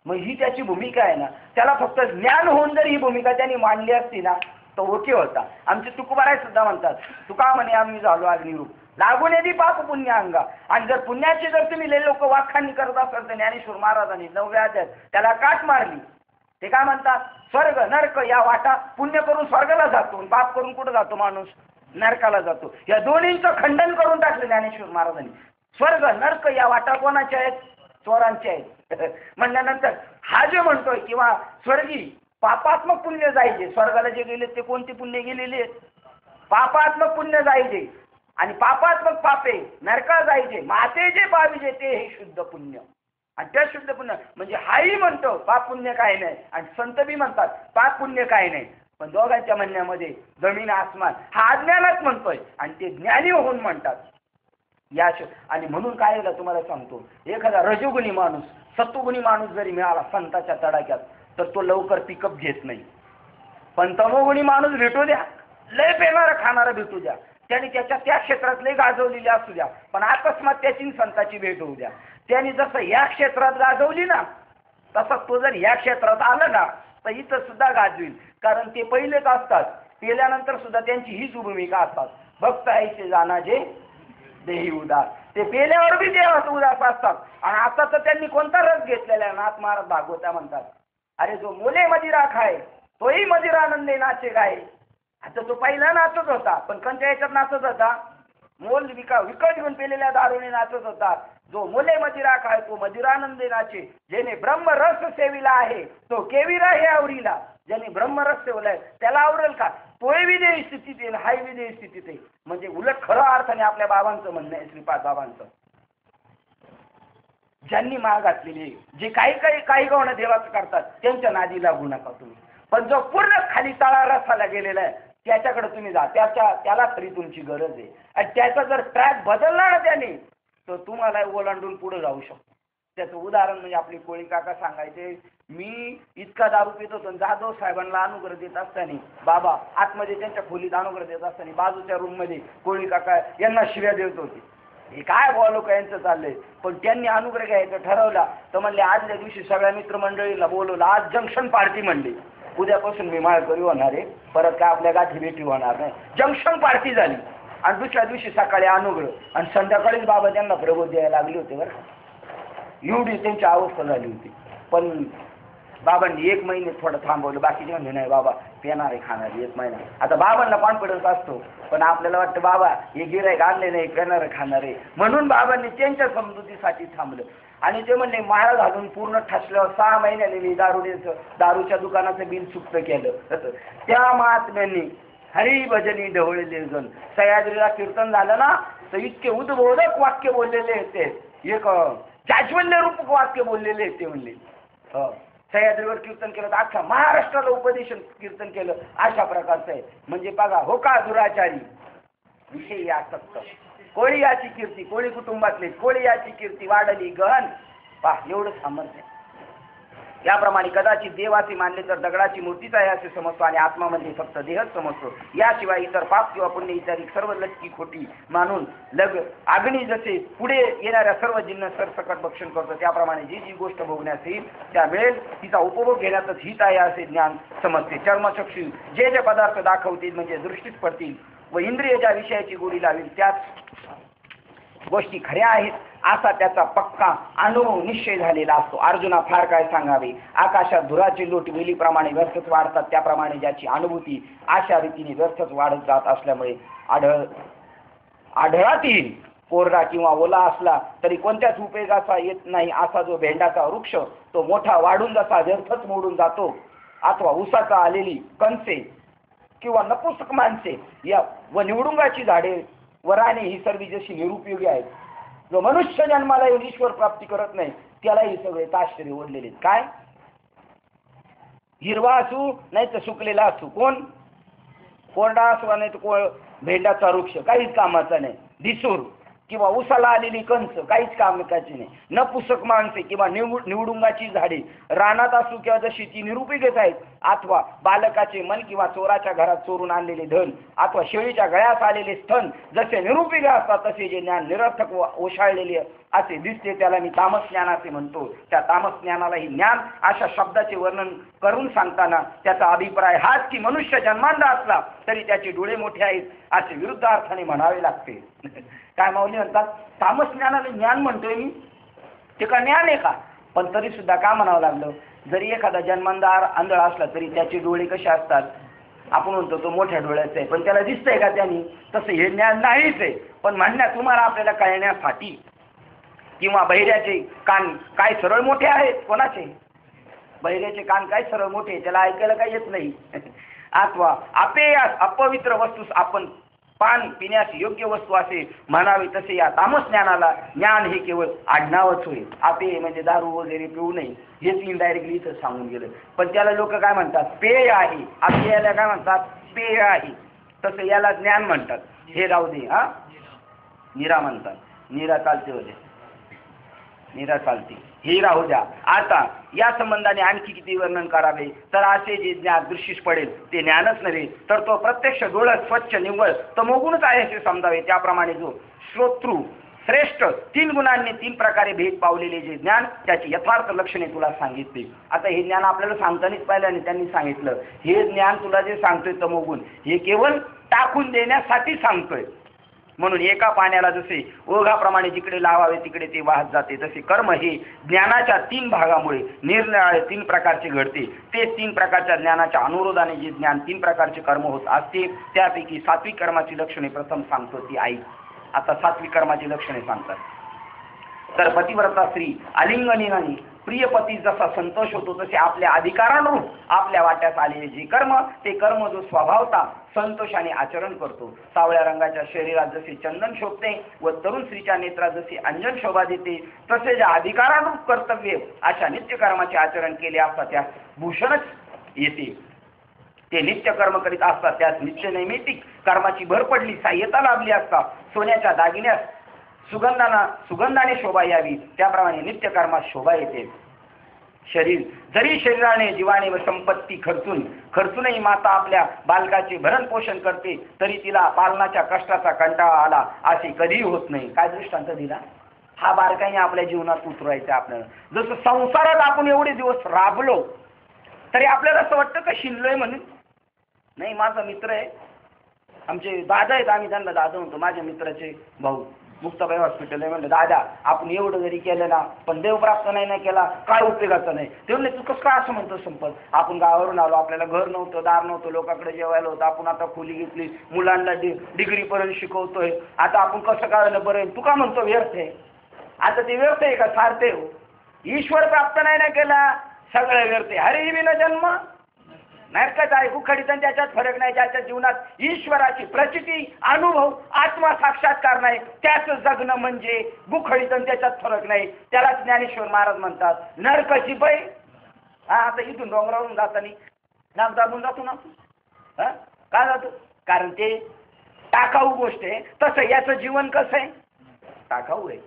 मग ही त्याची भूमिका आहे ना. त्याला फक्त ज्ञान होऊन जर ही भूमिका त्यांनी मांडली असती ना तो ओके होता. आमचे तुकोबाराय सुद्धा म्हणतात, तुका म्हणे आम्ही झालो अग्निरूप, लागून येते पाप पुण्य अंगा. आणि जर पुण्याची जर तुम्ही लय लोक वाखाणी करत असाल तर ज्ञानेश्वर महाराजांनी 9व्या अध्यायात त्याला काट मारली. ते काय म्हणतात, स्वर्ग नरक या वाटा, पुण्य करून स्वर्गाला जातो, पाप करून कुठं जातो माणूस, नरकाला जातो. या दोन्हींचं खंडन करून टाकलं ज्ञानेश्वर महाराजांनी. स्वर्ग नरक या वाटा कोणाच्या आहेत, चोरांचे आहेत. म्हणल्यानंतर हा जे म्हणतोय किंवा स्वर्गी पापात्मक पुण्य जायचे, स्वर्गाला जे गेले ते कोणते पुण्य गेलेले, पापात्मक पुण्य जायचे आणि पापात्मक पापे नरका जायचे, माते जे पाविजे ते हे शुद्ध पुण्य. आणि त्या शुद्ध पुण्य म्हणजे हाही म्हणतो पाप पुण्य काय नाही आणि संत बी म्हणतात पाप पुण्य काय नाही. पण दोघांच्या म्हणण्यामध्ये जमीन आसमान. हा अज्ञानात म्हणतोय आणि ते ज्ञानी होऊन म्हणतात. आणि म्हणून काय झालं तुम्हाला सांगतो, एखादा रजोगुणी माणूस सत्वगुणी माणूस जरी मिळाला संतांच्या तडाख्यात तर तो लवकर पिकअप घेत नाही. पण तमोगुणी माणूस भेटू द्या, लय पेणारा खाणारा भेटू द्या, त्याने त्याच्या त्या क्षेत्रात लय गाजवलेली असू द्या, पण अकस्मात त्याची संतांची भेट होऊ द्या, त्याने जसं या क्षेत्रात गाजवली ना तसं तो जर या क्षेत्रात आला ना तर इथं सुद्धा गाजवील. कारण ते पहिलेच असतात, पेल्यानंतर सुद्धा त्यांची हीच भूमिका असतात, भक्त ऐसे जाणाजे देही उदास. ते पेल्यावर बी देवाचा उदास असतात. आणि आता तर त्यांनी कोणता रस घेतलेला आहे, नाथ महाराज भागवता म्हणतात, अरे जो मोले मदिरा खाय तोही मदिरा आनंदे नाचे गाय. आता तो पहिला नाचत होता, पण कोणत्या याच्यात नाचत होता, विकत घेऊन पेलेल्या दारूने नाचत होता. जो मोले मदिरा खाय तो मदिरानंदे नाचे, जेने ब्रह्मरस सेविला आहे तो केविरा हे आवरीला. ज्याने ब्रह्मरस सेवलाय त्याला आवरेल का, तोही विदेही स्थितीत येईल, हाही विदेही स्थितीत आहे. म्हणजे उलट खरं अर्थाने आपल्या बाबांचं म्हणणं आहे, श्रीपाद बाबांचं, ज्यांनी माळ घातलेली, जे काही गवणं देवाचं करतात त्यांच्या नादी लागू नका तुम्ही. पण जो पूर्ण खाली तळा रस्त्याला गेलेला आहे त्याच्याकडे तुम्ही जा, त्याला तरी तुमची गरज आहे. आणि त्याचा जर ट्रॅक बदलला ना त्याने तर तुम्हाला ओलांडून पुढे जाऊ शकतो. त्याचं उदाहरण म्हणजे आपले कोळी काका सांगायचे, मी इतका दारू पित होतो, जाधव साहेबांना अनुग्रह देत असताना, बाबा आतमध्ये त्यांच्या खोलीत अनुग्रह देत असताना बाजूच्या रूममध्ये कोळी काका यांना शिव्या देत होते. हे काय बोला लोक यांचं चाललंय. पण त्यांनी अनुग्रह घ्यायचं ठरवला तर म्हणले आदल्या दिवशी सगळ्या मित्रमंडळीला बोलवलं, आज जंक्शन पार्टी म्हणली, उद्यापासून मी माळकरी होणार आहे, परत काय आपल्या गाठी भेटी होणार नाही. जंक्शन पार्टी झाली आणि दुसऱ्या दिवशी सकाळी अनुग्रह आणि संध्याकाळीच बाबा त्यांना प्रबोध द्यायला लागले होते बरं. एवढी त्यांची अवस्था झाली होती. पण बाबांनी 1 महिने थोडं थांबवलं, बाकीचे म्हणजे नाही बाबा पेणार आहे खाणार 1 महिना. आता बाबांना कॉन्फिडन्स असतो, पण आपल्याला वाटतं बाबा हे गिऱ्हाईक आणले नाही, पेणार खाणार आहे, म्हणून बाबांनी त्यांच्या समजुतीसाठी थांबलं. आणि ते म्हणले माळा घालून पूर्ण ठसल्यावर 6 महिन्याने मी दारूच्या दुकानाचं बिल चुकत केलं. त्या महात्म्यांनी हरी भजनी ढवळलेले जण, सह्याद्रीला कीर्तन झालं ना तर इतके उद्बोधक वाक्य बोललेले होते, एक जाज्वल्य रूपक वाक्य बोललेले होते. म्हणले सह्याद्रीवर कीर्तन केलं तर अख्खा महाराष्ट्राला उपदेशन कीर्तन केलं, अशा प्रकारचं आहे. म्हणजे बघा हो का दुराचारी विषयी आसक्त, कोळी याची कीर्ती, कोळी कुटुंबातले कोळी याची कीर्ती वाढली गहन. पहा एवढं सामर्थ्य. याप्रमाणे कदाचित देवाचे मानले तर दगडाची मूर्तीच आहे असे समजतो आणि आत्मा म्हणजे फक्त देहच समजतो. याशिवाय इतर पाप किंवा पुण्य इत्यादी सर्व लटकी खोटी मानून अग्नी जसे पुढे येणाऱ्या सर्व जिन्नस सरसकट भक्षण करतो, त्याप्रमाणे जी जी गोष्ट भोगण्यास येईल त्या मिळेल तिचा उपभोग घेण्यातच हित आहे असे ज्ञान समजते. चर्मचक्षु जे जे पदार्थ दाखवतील म्हणजे दृष्टीच पडतील व इंद्रिय ज्या विषयाची गोडी लावेल त्याच गोष्टी खऱ्या आहेत असा त्याचा पक्का अनुभव निश्चय झालेला असतो. अर्जुना फार काय सांगावे, आकाशात धुराची लोट वेलीप्रमाणे व्यर्थच वाढतात, त्याप्रमाणे ज्याची अनुभूती अशा रीतीने व्यर्थच वाढत जात असल्यामुळे आढळातील कोरडा किंवा ओला असला तरी कोणत्याच उपयोगाचा येत नाही असा जो भेंडाचा वृक्ष तो मोठा वाढून जसा व्यर्थच मोडून जातो, अथवा उसाचा आलेली कणसे किंवा नपुसक माणसे या व निवडुंगाची झाडे वराने ही सर्व जशी निरुपयोगी आहेत, जो मनुष्य जन्माला येऊन ईश्वर प्राप्ती करत नाही त्यालाही सगळे ताश्चर्य ओढलेले. काय हिरवा असू नाही तर सुकलेला असू, कोरडा असू नाही तर भेंडाचा वृक्ष काहीच कामाचा नाही, दिसूर किंवा उसाला आलेली कंस काहीच कामाची नाही, न पुसक माणसे किंवा निवडुंगाची झाडे रानात असू किंवा जशी ती निरुपयोगीच आहेत, अथवा बालकाचे मन किंवा चोराच्या घरात चोरून आणलेले धन अथवा शेळीच्या गळ्यात आलेले स्तन जसे निरुपयोगी असतात तसे जे ज्ञान निरर्थक व ओशाळलेले असे दिसते त्याला मी तामस ज्ञान असे म्हणतो. त्या तामस ज्ञानाला ही ज्ञान अशा शब्दाचे वर्णन करून सांगताना त्याचा अभिप्राय हाच की मनुष्य जन्मांधा असला तरी त्याचे डोळे मोठे आहेत असे विरुद्ध अर्थाने म्हणावे लागते. काय माऊली म्हणतात, तामस ज्ञानाला ज्ञान म्हणतोय मी, ते का ज्ञान आहे का? पण तरी सुद्धा का म्हणावं लागलं? जरी एखादा जन्मांधार आंधळा असला तरी त्याचे डोळे कसे असतात? आपण म्हणतो तो मोठ्या डोळ्याचा आहे, पण त्याला दिसतंय का त्यांनी? तसं हे ज्ञान नाहीच आहे. पण म्हणण्यात तुम्हाला आपल्याला कळण्यासाठी किंवा बहिऱ्याचे कान काय सरळ मोठे आहेत? कोणाचे? बहिऱ्याचे कान काय सरळ मोठे, त्याला ऐकायला काही येत नाही. अथवा अपेयास अपवित्र वस्तूस आपण पान पिण्यास योग्य वस्तू असे म्हणावे, तसे या तामस ज्ञानाला ज्ञान हे केवळ आडनावच होईल. अपेय म्हणजे दारू वगैरे पिऊ नये हेच इनडायरेक्टली इथं सांगून गेलं. पण त्याला लोक काय म्हणतात? पेय आहे. अपेयाला काय म्हणतात? पेय आहे. तसं याला ज्ञान म्हणतात. हे राहू दे. निरा म्हणतात. निरा चालते होते, निरा चालते, हे राहू द्या. आता या संबंधाने आणखी किती वर्णन करावे? तर असे जे ज्ञान दृष्टीस पडेल ते ज्ञानच नव्हे, तर तो प्रत्यक्ष डोळस स्वच्छ निव्वळ तमोगुणच आहे असे समजावे. त्याप्रमाणे जो श्रोतृ श्रेष्ठ 3 गुणांनी 3 प्रकारे भेद पावलेले जे ज्ञान त्याची यथार्थ लक्षणे तुला सांगितली. आता हे ज्ञान आपल्याला सांगतानाच पाहिल्याने त्यांनी सांगितलं, हे ज्ञान तुला जे सांगतोय तमोगुण हे केवळ टाकून देण्यासाठी सांगतोय. म्हणून एका पाण्याला जसे ओघाप्रमाणे जिकडे लावावे तिकडे ते वाहत जाते, तसे कर्म हे ज्ञानाच्या 3 भागामुळे निरनिराळे 3 प्रकारचे घडते. ते 3 प्रकारच्या ज्ञानाच्या अनुरोधाने जे ज्ञान 3 प्रकारचे कर्म होत असते त्यापैकी सात्विक कर्माची लक्षणे प्रथम सांगतो ती आई. आता सात्विक कर्माची लक्षणे सांगतात. तर पतिव्रता स्त्री आलिंगनाने प्रिय पती जसा संतोष होतो तसे आपल्या अधिकारानुरूप आपल्या वाट्यास आलेले जे कर्म ते कर्म जो स्वभावता संतोषाने आचरण करतो. सावळ्या रंगाच्या शरीरात जसे चंदन शोभते व तरुण स्त्रीच्या नेत्रात जसे अंजन शोभा देते तसे ज्या अधिकारानुरूप कर्तव्य अशा नित्यकर्माचे आचरण केले असता त्यास भूषणच येते. ते नित्य कर्म करीत असतात त्यास नित्य नैमित्तिक कर्माची भर पडली, सहाय्यता लाभली असता सोन्याच्या दागिन्यास सुगंधाने शोभा यावी त्याप्रमाणे नित्य कर्मात शोभा येते. शरीर जरी शरीराने जीवाने व संपत्ती खर्चूनही माता आपल्या बालकाचे भरण पोषण करते तरी तिला पालनाच्या कष्टाचा कंटाळा आला असे कधीही होत नाही. काय दृष्टांत दिला? हा बारकाईने आपल्या जीवनात उतरवायचा आपल्याला. जसं संसारात आपण एवढे दिवस राबलो तरी आपल्याला असं वाटतं का शिनलोय म्हणून? नाही, माझा मित्र आहे, आमचे दादा आहेत, आम्ही त्यांना दादा म्हणतो, माझ्या मित्राचे भाऊ मुक्ताबाई हॉस्पिटल आहे. म्हणलं दादा आपण एवढं जरी केलं ना पण देव प्राप्त नाही केला काय उपयोगाचं नाही. ते म्हणले तू कसं काय असं म्हणतो संपत? आपण गावावरून आलो, आपल्याला घर नव्हतं, दार नव्हतं, लोकांकडे जेवायला होतं, आपण आता खोली घेतली, मुलांना डिग्रीपर्यंत शिकवतोय, आता आपण कसं काय बरं? तू का म्हणतो व्यर्थ आहे? आता ते व्यर्थ आहे का? सार्थ आहे. ईश्वर प्राप्त नाही केला सगळं व्यर्थ आहे. हरी बिन जन्म नरकच आहे. गुखडीत त्याच्यात फरक नाही. ज्याच्या जीवनात ईश्वराची प्रचिती अनुभव आत्मा साक्षात्कार नाही त्याच जगणं म्हणजे गुखडीत त्याच्यात फरक नाही. त्यालाच ज्ञानेश्वर महाराज म्हणतात नरकाची पै. आता इथून डोंगरावरून जाताना नाक दाबून जातो ना, का जातो? कारण ते टाकाऊ गोष्ट आहे. तसं याचं जीवन कसं आहे? टाकाऊ आहे.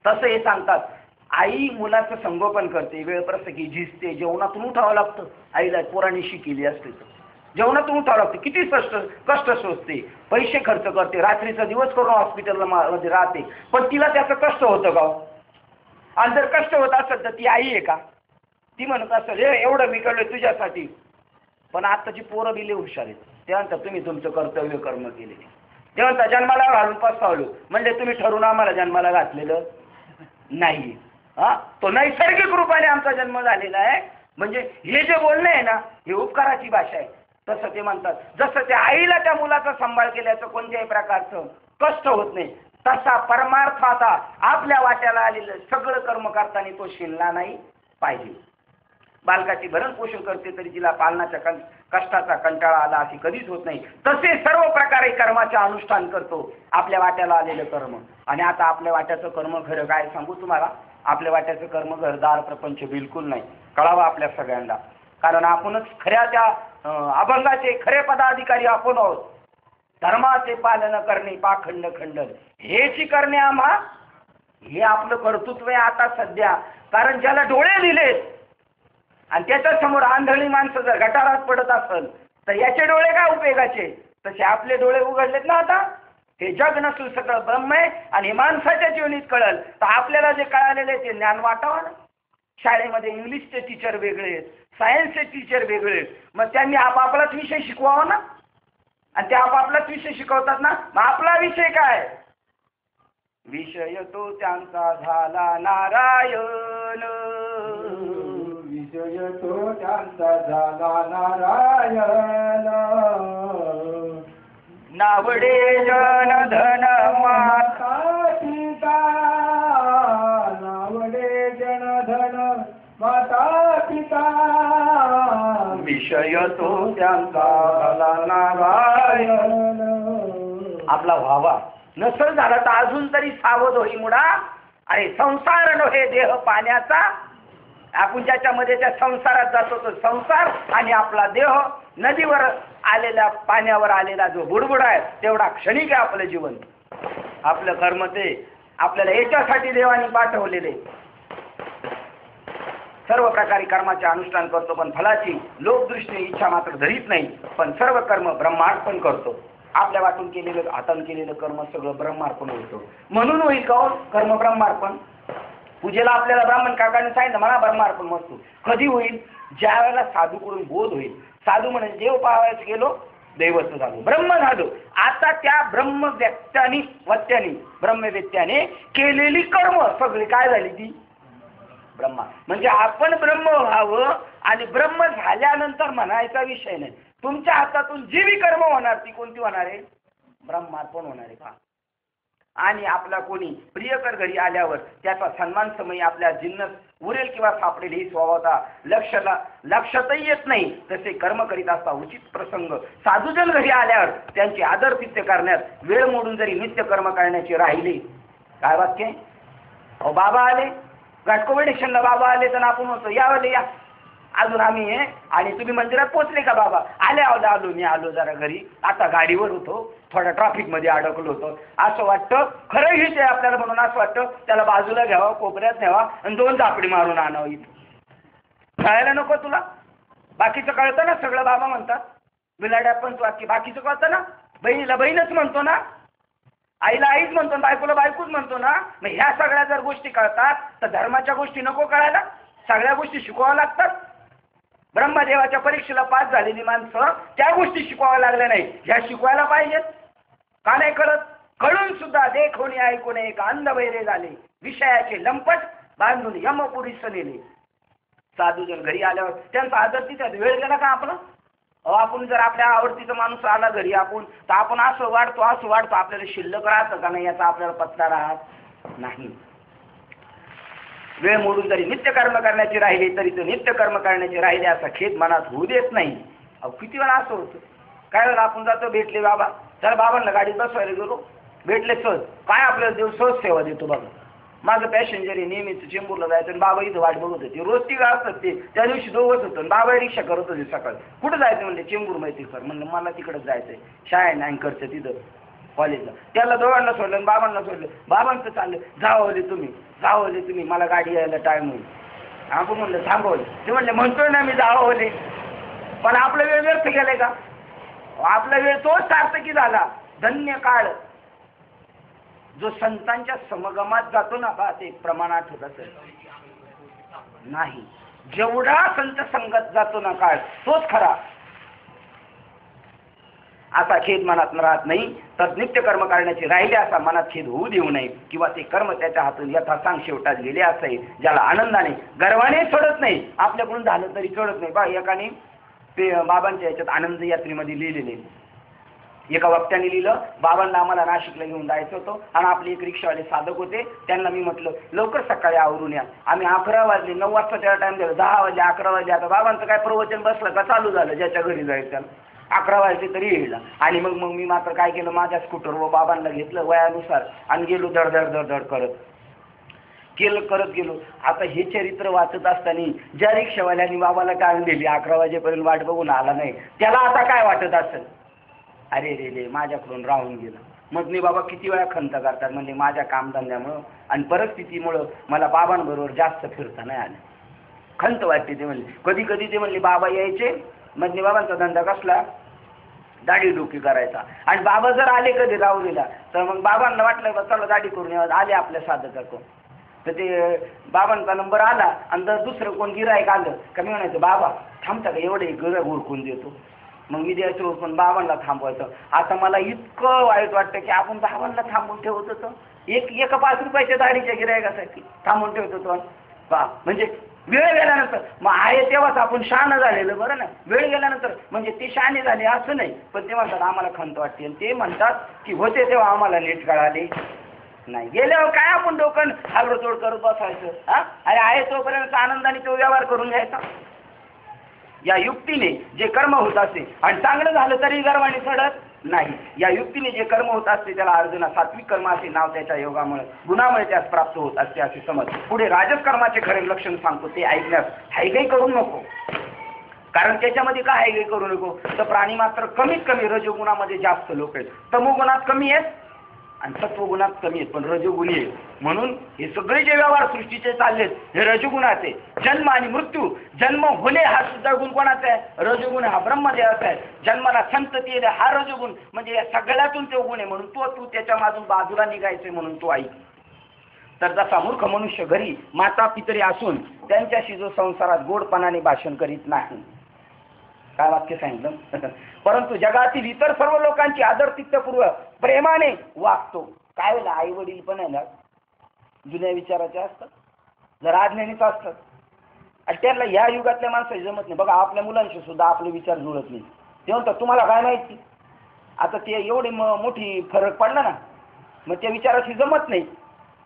तसं हे सांगतात आई मुलाचं संगोपन करते, वेळ प्रसंगी झिजते, जेवणातून उठावं लागतं. आईला पोरांनी शिकली असते तर जेवणातून उठावं लागतं. किती कष्ट सोसते, पैसे खर्च करते, रात्रीचा दिवस करून हॉस्पिटलला मध्ये राहते, पण तिला त्याचं कष्ट होतं का? आणि जर कष्ट होत असेल तर ती आई आहे का? ती म्हणत असेल हे एवढं मी केलंय तुझ्यासाठी. पण आत्ताची पोरं बिले हुशार आहेत. ते म्हणतात तुम्ही तुमचं कर्तव्य कर्म केले. ते म्हणतात जन्माला घालून पस्तावलो. म्हणजे तुम्ही ठरवून आम्हाला जन्माला घातलेलं नाही. तो नैसर्गिक रूपाने आमचा जन्म झालेला आहे. म्हणजे हे जे बोलणं आहे ना हे उपकाराची भाषा आहे. तसं ते म्हणतात जसं त्या आईला त्या मुलाचा सांभाळ केल्याचं कोणत्याही प्रकारचं कष्ट होत नाही तसा परमार्थ आता आपल्या वाट्याला आलेलं सगळं कर्म करताना तो शिनला नाही पाहिजे. बालकाची भरण पोषण करते तरी तिला पालनाच्या कष्टाचा कंटाळा आला अशी कधीच होत नाही. तसे सर्व प्रकारे कर्माचे अनुष्ठान करतो आपल्या वाट्याला आलेलं कर्म. आणि आता आपल्या वाट्याचं कर्म खरं काय सांगू तुम्हाला? आपल्या वाट्याचं कर्म घरदार प्रपंच बिलकुल नाही. कळावं आपल्या सगळ्यांना. कारण आपणच खऱ्या त्या अभंगाचे खरे पदाधिकारी आपण आहोत. धर्माचे पालन करणे पाखंड खंडन हेची करणे आम्हा हे आपलं कर्तृत्व आहे आता सध्या. कारण ज्याला डोळे दिलेत आणि त्याच्या समोर आंधळी माणसं जर गटारात पडत असेल तर याचे डोळे काय उपयोगाचे. तसे आपले डोळे उघडलेत ना आता. हे जग नसून सगळं ब्रह्म आहे आणि हे माणसाच्या जीवनीत कळल तर आपल्याला जे कळालेले ते ज्ञान वाटावं ना. शाळेमध्ये इंग्लिशचे टीचर वेगळे आहेत, सायन्सचे टीचर वेगळे आहेत, मग त्यांनी आपापलाच विषय शिकवावा ना. आणि ते आपापलाच विषय शिकवतात ना. मग आपला विषय काय. विषय तो त्यांचा झाला नारायण, विषय तो त्यांचा झाला नारायण. नावडे जन धन माता पिता, नावडे जन धन माता पिता, विषय तो त्यांचा झाला नारायण. आपला व्हावा नसल झाला तर अजून तरी सावध होई मुडा. अरे संसार नव्हे देह पाण्याचा. आपण ज्याच्यामध्ये त्या संसारात जातो तो संसार आणि आपला देह नदीवर आलेल्या पाण्यावर आलेला जो बुडबुड आहे तेवढा क्षणिक आहे आपलं जीवन. आपलं कर्म ते आपल्याला याच्यासाठी देवाने पाठवलेले. सर्व प्रकारे कर्माचे अनुष्ठान करतो पण फलाची लोकदृष्टीने इच्छा मात्र धरीत नाही. पण सर्व कर्म ब्रह्मार्पण करतो. आपल्या वाटून केलेलं हाताने केलेलं कर्म सगळं ब्रह्मार्पण होतं. म्हणून होईल का कर्म ब्रह्मार्पण. पूजेला आपल्याला ब्राह्मण काकाने सांगितलं मला ब्रह्मार्पण वस्तू कधी होईल. ज्या वेळेला साधूकडून बोध होईल. साधू म्हणजे देव पाहायचं गेलो दैवत झालो ब्रह्म झालो. आता त्या ब्रह्म व्यक्त्याने ब्रह्मवेत्याने केलेली कर्म सगळी काय झाली ती ब्रह्मा. म्हणजे आपण ब्रह्म व्हावं आणि ब्रह्म झाल्यानंतर म्हणायचा विषय नाही. तुमच्या हातातून जी बी कर्म होणार ती कोणती होणार आहे ब्रह्मार्पण होणार आहे का. आणि आपला कोणी प्रियकर घरी आल्यावर त्याचा सन्मान समयी आपल्या जिन्नस उरेल किंवा सापडेल ही स्वभावता लक्षातही येत नाही. तसे कर्म करीत असता उचित प्रसंग साधूजन घरी आल्यावर त्यांची आदरातिथ्य करण्यात वेळ मोडून जरी नित्य कर्म करण्याची राहिली. काय वाक्य. अहो बाबा आले घाटकोबेडेशनला बाबा आले तर आपण होतो यावले या अजून आम्ही आणि तुम्ही मंदिरात पोचले का बाबा. आलो मी आलो जरा घरी आता गाडीवर होतो थोडा ट्रॅफिक मध्ये अडकलो होतो. असं वाटतं खरं हेच आहे आपल्याला म्हणून असं वाटतं त्याला बाजूला घ्यावं कोपऱ्यात न्यावा आणि 2 झापडी मारून आणावं. इथं कळायला नको तुला. बाकीचं कळतं ना सगळं बाबा म्हणतात. बिलाड्या पण तू वाक्य बाकीचं कळतं ना. बहिणीला बहीणच म्हणतो ना. आईला आईच म्हणतो बायकोला बायकोच म्हणतो ना. मग ह्या सगळ्या जर गोष्टी कळतात तर धर्माच्या गोष्टी नको कळायला. सगळ्या गोष्टी शिकवाव्या लागतात. ब्रह्मदेवाच्या परीक्षेला पास झालेली माणसं त्या गोष्टी शिकवाव्या लागल्या नाही ह्या शिकवायला पाहिजेत. का नाही कळत. कळून सुद्धा देखोनी ऐकून एक अंध बहिरे झाले. विषयाचे लंपट बांधून यमपुरीस नेले. साधूजन घरी आल्यावर त्यांचा आदर तिथे वेळ गेला का आपला. आपण जर आपल्या आवडतीचा माणूस आला घरी आपण तर आपण असं वाढतो आपल्याला शिल्लक राहतं का नाही याचा आपल्याला पत्ता राहत नाही. वेळ मोडून जरी नित्य कर्म करण्याची राहिली तरी तो नित्य कर्म करण्याची राहिली असा खेद मनात होऊ देत नाही. अहो किती वेळा असं होतं. काय वेळा आपण जातो भेटले बाबा चला बाबांना गाडीत बसवायला गेलो भेटले सहज काय आपल्याला देव सहज सेवा देतो बाबा. माझं पॅसेंजर आहे नेहमीच चेंबूरला जायचं आणि बाबा इथं वाट बघत होते. रोज ती असतात ते त्या दिवशी दोघंच होतं बाबा रिक्षा करत होते सकाळी. कुठं जायचं म्हणले चेंबूर माहिती सर म्हणलं मला तिकडंच जायचंय शाळेने अँकरचं तिथं कॉलेजला. त्याला दोघांना सोडलं आणि बाबांना सोडलं. बाबांचं चाललं जावले तुम्ही मला गाडी यायला टाईम होईल. आपण म्हणलं थांबवले. ते म्हणले म्हणतोय ना मी जावले पण आपला वेळ व्यर्थ गेलाय का. आपला वेळ तोच सार्थकी झाला. धन्य काळ जो संतांच्या समगमात जातो ना बा ते प्रमाणात होत असेल नाही. जेवढा संत संगत जातो ना काळ तोच खरा. असा खेद मनात राहत नाही तर नित्य कर्म करण्याची राहिले असा मनात खेद होऊ देऊ नये किंवा ते कर्म त्याच्या हातून यथासांग शेवटात गेले असे ज्याला आनंदाने गर्वाने सोडत नाही. आपल्याकडून झालं तरी सोडत नाही. बा एकाने ते बाबांच्या याच्यात आनंद यात्रेमध्ये लिहिलेले एका वक्त्याने लिहिलं. बाबांना आम्हाला नाशिकला घेऊन जायचं होतं आणि आपले एक रिक्षावाले साधक होते. त्यांना मी म्हटलं लवकर सकाळी आवरून या. आम्ही 11 वाजले 9 वाजता त्याला टाइम दिला 10 वाजले 11 वाजले. आता बाबांचं काय प्रवचन बसलं का चालू झालं ज्याच्या घरी जायचं त्याला 11 वाजले तरी येईल. आणि मग मी मात्र काय केलं माझ्या स्कूटरवर बाबांना घेतलं वयानुसार आणि गेलो धड करत गेलो. आता हे चरित्र वाचत असताना ज्या रिक्षावाल्यांनी बाबाला टाळून दिली 11 वाजेपर्यंत वाट बघून आला नाही त्याला आता काय वाटत असेल. अरे रे रे माझ्याकडून राहून गेलं. मग मी बाबा किती वेळा खंत करतात म्हणजे माझ्या कामधंद्यामुळं आणि परिस्थितीमुळं मला बाबांबरोबर जास्त फिरता नाही आलं. खंत वाटते ते म्हणले. कधी कधी ते म्हणले बाबा यायचे, म्हणजे बाबांचा धंदा कसला, दाढी डोकी करायचा, आणि बाबा जर आले कधी राहुरीला तर मग बाबांना वाटलं बा चला दाढी करून यावं, आले आपल्या साधका कोण, तर ते बाबांचा नंबर आला आणि जर दुसरं कोण गिरायक आलं का मी म्हणायचं बाबा थांबता का एवढे गिरायक उरकून देतो, मग मी द्यायचं पण बाबांना थांबवायचं. आता मला इतकं वाईट वाटतं की आपण बाबांना थांबून ठेवत होतो, एका 5 रुपयाच्या दाढीच्या गिरायकासाठी थांबून ठेवत होतो बा. म्हणजे वेळ गेल्यानंतर मग आहे तेव्हाच आपण शहाणं झालेलं बरं ना, वेळ गेल्यानंतर म्हणजे ते शहाणे झाले असं नाही, पण ते म्हणतात आम्हाला खंत वाटते, आणि ते म्हणतात की होते तेव्हा आम्हाला नीट कळाले नाही, गेल्यावर काय आपण डोकं हालरोतोड करत बसायचं. हा अरे आहे तोपर्यंत आनंदाने तो व्यवहार करून घ्यायचा. या युक्तीने जे कर्म होत असते आणि चांगलं झालं तरी गर्वाने चढत नाही, या युक्तीने जे कर्म होत असते त्याला अर्जुना सात्विक कर्म असे नाव त्याच्या योगामुळे गुणामुळे त्यास प्राप्त होत असते असे समज. पुढे राजस कर्माचे खरे लक्षण सांगतो, ते ऐकण्यास हायगई करू नको, कारण त्याच्यामध्ये काय हायगई करू नको तर प्राणी मात्र कमीत कमी रजोगुणामध्ये जास्त लोक आहेत, तमोगुणात कमी आहेत आणि सत्वगुणात कमी आहेत, पण रजोगुणी आहे. म्हणून हे सगळे जे व्यवहार सृष्टीचे चाललेत हे रजोगुणाचे. जन्म आणि मृत्यू, जन्म होणे हा सुद्धा गुण कोणाचा आहे, रजोगुण हा ब्रह्मदेवाचा आहे. जन्माला संतती येणे हा रजोगुण, म्हणजे या सगळ्यातून तो गुण आहे, म्हणून तू त्याच्या मागून बाजूला निघायचे म्हणून तो ऐक. तर जसा मूर्ख मनुष्य घरी माता पितरी असून त्यांच्याशी जो संसारात गोडपणाने भाषण करीत नाही, काय वाक्य सांगितलं, परंतु जगातील इतर सर्व लोकांची आदरतित्यपूर्वक प्रेमाने वागतो. काय वेळेला आई वडील पण आहे ना जुन्या विचाराचे असतात, जर अज्ञानीच असतात, आणि त्यांना या युगातल्या माणसाची जमत नाही. बघा आपल्या मुलांशी सुद्धा आपले विचार जुळत नाही, ते म्हणतात तुम्हाला काय माहिती. आता ते एवढी मोठी फरक पडला ना, मग त्या विचाराशी जमत नाही.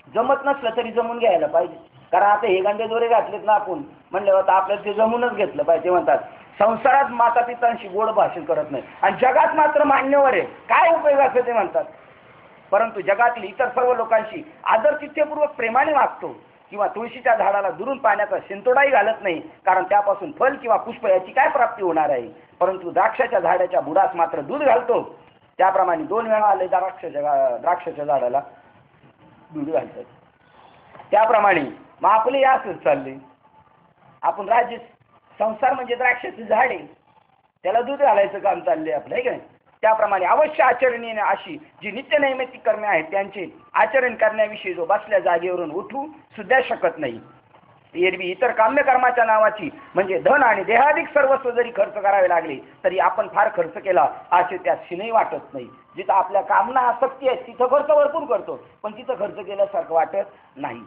जमत नसलं तरी जमून घ्यायला पाहिजे, कारण आता हे गांडे दोरे घातलेत ना आपण म्हणलं होतं आपल्याला ते जमूनच घेतलं पाहिजे. म्हणतात संसारात माता पितांशी गोड भाषण करत नाही आणि जगात मात्र मान्यवर आहे, काय उपयोगाचं ते म्हणतात. परंतु जगातील इतर सर्व लोकांशी आदरतिथ्यपूर्वक प्रेमाने वागतो, किंवा तुळशीच्या झाडाला दुरून पाण्याचा शिंतोडाही घालत नाही, कारण त्यापासून फल किंवा पुष्प याची काय प्राप्ती होणार आहे. परंतु द्राक्षाच्या झाडाच्या बुडास मात्र दूध घालतो, त्याप्रमाणे 2 वेळा आले द्राक्षाच्या झाडाला दूध घालतात. त्याप्रमाणे मग आपले असंच चालले, आपण राज्य संसार म्हणजे द्राक्षाचे झाड आहे, त्याला दूध घालायचं काम चालले आपलं, आहे का नाही. त्याप्रमाणे अवश्य आचरणीय अशी जी नित्य नैमित्तिक कर्मे आहेत त्यांचे आचरण करण्याविषयी जो बसल्या जागेवरून उठू सुद्धा शकत नाही. एरवी इतर काम्य कर्माच्या नावाची म्हणजे धन आणि देहाधिक सर्वस्व जरी खर्च करावे लागले तरी आपण फार खर्च केला असे त्यात शिनही वाटत नाही. जिथं आपल्या कामना आसक्ती आहे तिथं खर्च भरपूर करतो, पण तिथं खर्च केल्यासारखं वाटत नाही.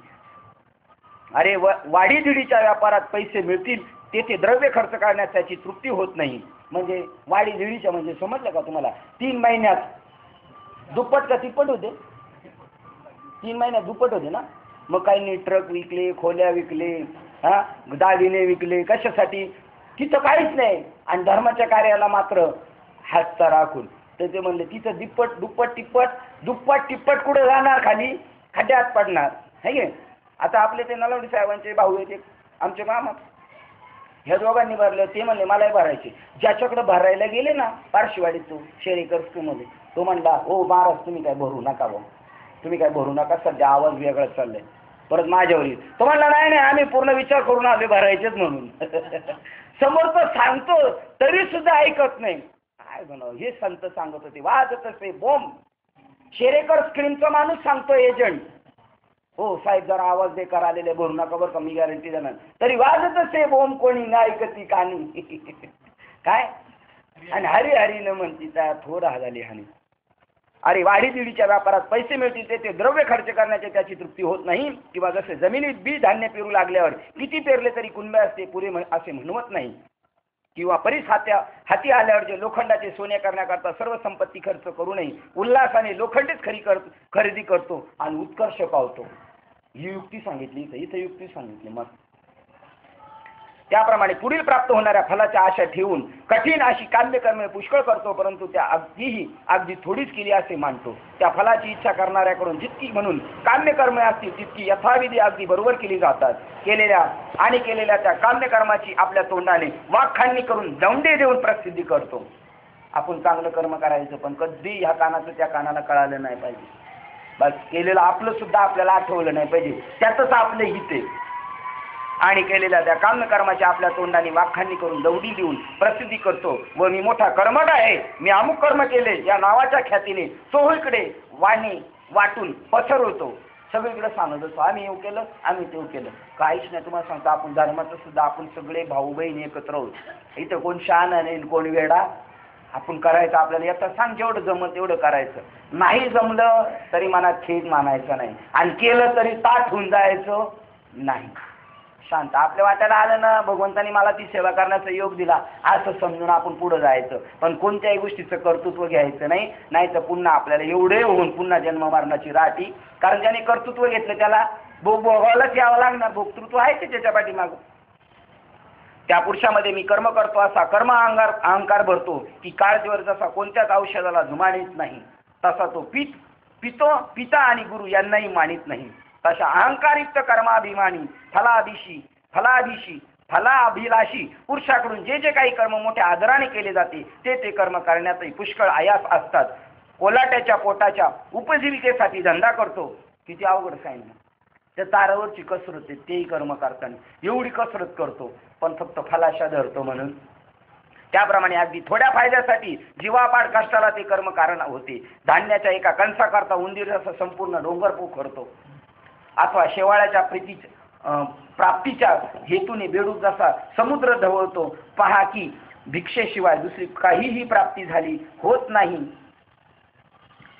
अरे वाढीदिडीच्या व्यापारात पैसे मिळतील तेथे द्रव्य खर्च करण्यात त्याची तृप्ती होत नाही. म्हणजे वाढीदिडीच्या म्हणजे समजलं का तुम्हाला, 3 महिन्यात दुप्पट का तिप्पट होते, 3 महिन्यात दुप्पट होते ना. मग काही ट्रक विकले, खोल्या विकले, दागिने विकले, कशासाठी, तिथं काहीच नाही. आणि धर्माच्या कार्याला मात्र हातचा राखून तर ते म्हणले तिथं दुप्पट तिप्पट कुठे जाणार, खाली खड्ड्यात पडणार, है की. आता आपले ते नलावडी साहेबांचे भाऊ आहेत आमचे मामा, ह्या दोघांनी भरले, ते म्हणले मलाही भरायचे. ज्याच्याकडे भरायला गेले ना पारशीवाडीत तो शेरेकर स्कूलमध्ये, तो म्हणला हो महाराज तुम्ही काय भरू नका भाऊ, तुम्ही काय भरू नका, सध्या आवाज वेगळाच चाललाय. परत माझ्यावर येईल, तो म्हणला नाही आम्ही पूर्ण विचार करून आले भरायचेच म्हणून. समोर तो सांगतो तरी सुद्धा ऐकत नाही. काय म्हणावं, हे संत सांगत होते, वाजत असे बोंब. शेरेकर स्क्रीनचा माणूस सांगतो एजंट, हो साहेब जरा आवाज बेकार आलेले भरू नका बरं का, मी गॅरंटी देणार. तरी वाजत असे बोंब, कोणी नाही ऐकती कानी. काय आणि हरी हरी न म्हणती त्या थोर झाली हानी. अरे वाढीदिडीच्या व्यापारात पैसे मिळतील ते द्रव्य खर्च करण्याची त्याची तृप्ती होत नाही. किंवा जसे जमिनीत बी धान्य पेरू लागल्यावर किती पेरले तरी कुंभे असते पुरे असे म्हणवत नाही. किंवा परीस हाती आल्यावर जे लोखंडाचे सोने करण्याकरता सर्व संपत्ती खर्च करूनही उल्हासाने लोखंडीच खरेदी करतो आणि उत्कर्ष पावतो. ही युक्ती सांगितली इथं युक्ती सांगितली. मग त्याप्रमाणे पुढील प्राप्त होणाऱ्या फलाच्या आशा ठेवून कठीण अशी काम्यकर्मे पुष्कळ करतो, परंतु त्या अगदी थोडीच केली असे मानतो. त्या फलाची इच्छा करणाऱ्याकडून जितकी म्हणून काम्यकर्मे असतील तितकी यथाविधी अगदी बरोबर केली जातात. केलेल्या त्या काम्यकर्माची आपल्या तोंडाने वाकखाणणी करून दौंडे देऊन प्रसिद्धी करतो. आपण चांगलं कर्म करायचं, पण कधी ह्या कानाचं त्या कानाला कळालं नाही पाहिजे. बस केलेलं आपलं सुद्धा आपल्याला आठवलं नाही पाहिजे, त्यातच आपलं हित आहे. आणि केलेल्या त्या कामकर्माची आपल्या तोंडाने वाखाणणी करून दौडी देऊन प्रसिद्धी करतो व मी मोठा कर्मठ आहे, मी अमुक कर्म केले या नावाच्या ख्यातीने चोहीकडे वाणी वाटून पसरवतो. सगळीकडे सांगत असतो आम्ही येऊ केलं, आम्ही तेव केलं. काहीच नाही. तुम्हाला सांगतो आपण धर्माचं सुद्धा आपण सगळे भाऊ बहीण एकत्र आहोत. इथं कोण शहाणा नाही, कोण वेडा. आपण करायचं आपल्याला येतं, सांग जेवढं जमत तेवढं करायचं. नाही जमलं तरी मनात खेद मानायचा नाही, आणि केलं तरी ताठ होऊन जायचं नाही. शांत आपल्या वाट्याला आलं ना, भगवंतानी मला ती सेवा करण्याचा योग दिला असं समजून आपण पुढे जायचं. पण कोणत्याही गोष्टीचं कर्तृत्व घ्यायचं नाही, नाही तर पुन्हा आपल्याला एवढे होऊन पुन्हा जन्म मरणाची राटी. कारण ज्याने कर्तृत्व घेतलं त्याला भोगायलाच यावं लागणार. भोक्तृत्व आहे ते त्याच्या पाठीमागं. त्या पुरुषामध्ये मी कर्म करतो असा कर्म अहंकार भरतो की काळजीवर जसा कोणत्याच औषधाला जुमानीत नाही, तसा तो पिता आणि गुरु यांनाही मानित नाही. तशा अहंकारयुक्त कर्माभिमानी फलाभिलाषी पुरुषाकडून जे जे काही कर्म मोठ्या आदराने केले जाते ते कर्म करण्यातही पुष्कळ आयास असतात. कोलाट्याच्या पोटाच्या उपजीविकेसाठी धंदा करतो. किती अवघड सांगितलं. त्या तारावरची कसरत आहे, तेही कर्म करताना एवढी कसरत करतो, पण फक्त फलाशा धरतो म्हणून. त्याप्रमाणे अगदी थोड्या फायद्यासाठी जीवापाड कष्टाला ते कर्म कारण होते. धान्याच्या एका कणसाकरता उंदीर जसा संपूर्ण डोंगर पोखरतो, अथवा शेवाळ्याच्या प्राप्तीच्या हेतूने बेडूक जसा समुद्र धवळतो. पहा की भिक्षेशिवाय दुसरी काहीही प्राप्ती झाली होत नाही,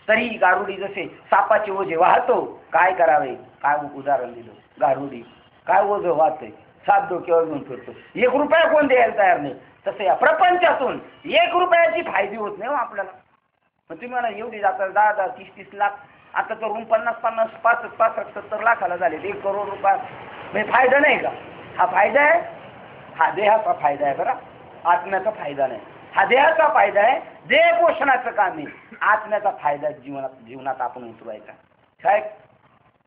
तरी गारुडी जसे सापाचे ओझे वाहतो. काय करावे? काय उदाहरण दिलं. गारुडी काय ओझं वाहतोय, साप डोक्यावर घेऊन फिरतो, 1 रुपया कोण द्यायला तयार नाही. तसं या प्रपंचातून 1 रुपयाची फायदी होत नाही हो आपल्याला. मग तुम्ही मला एवढी जातात 10-10, 30-30 लाख, आता तर 50-50, 65, 70 लाखाला झाले, 1 करोड रुपये. म्हणजे फायदा नाही का? हा फायदा आहे, हा देहाचा फायदा आहे बरं, आत्म्याचा फायदा नाही. हा देहाचा फायदा आहे, देह पोषणाचं काम आहे. आत्म्याचा फायदा जीवनात आपण उतरवायचा. काय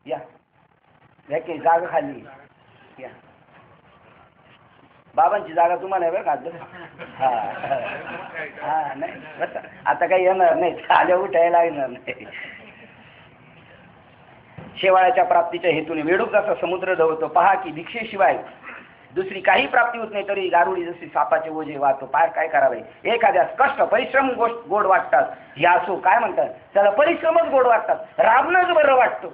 या की जागा खाली या, बाबांची जागा तुम्हाला आहे बरं का. हा नाही आता काही येणार नाही, आल्या उठायला लागणार नाही. शेवाळ्याच्या प्राप्तीच्या हेतूने वेडूक जसा समुद्र धवतो. पहा की भिक्षेशिवाय दुसरी काही प्राप्ती होत नाही, तरी गारुडी जशी सापाचे ओझे वाहतो. पाय काय करावे? एखाद्यास कष्ट परिश्रम गोड वाटतात, हे असो काय म्हणतात त्याला, परिश्रमच गोड वाटतात, राबणंच बरं वाटतं.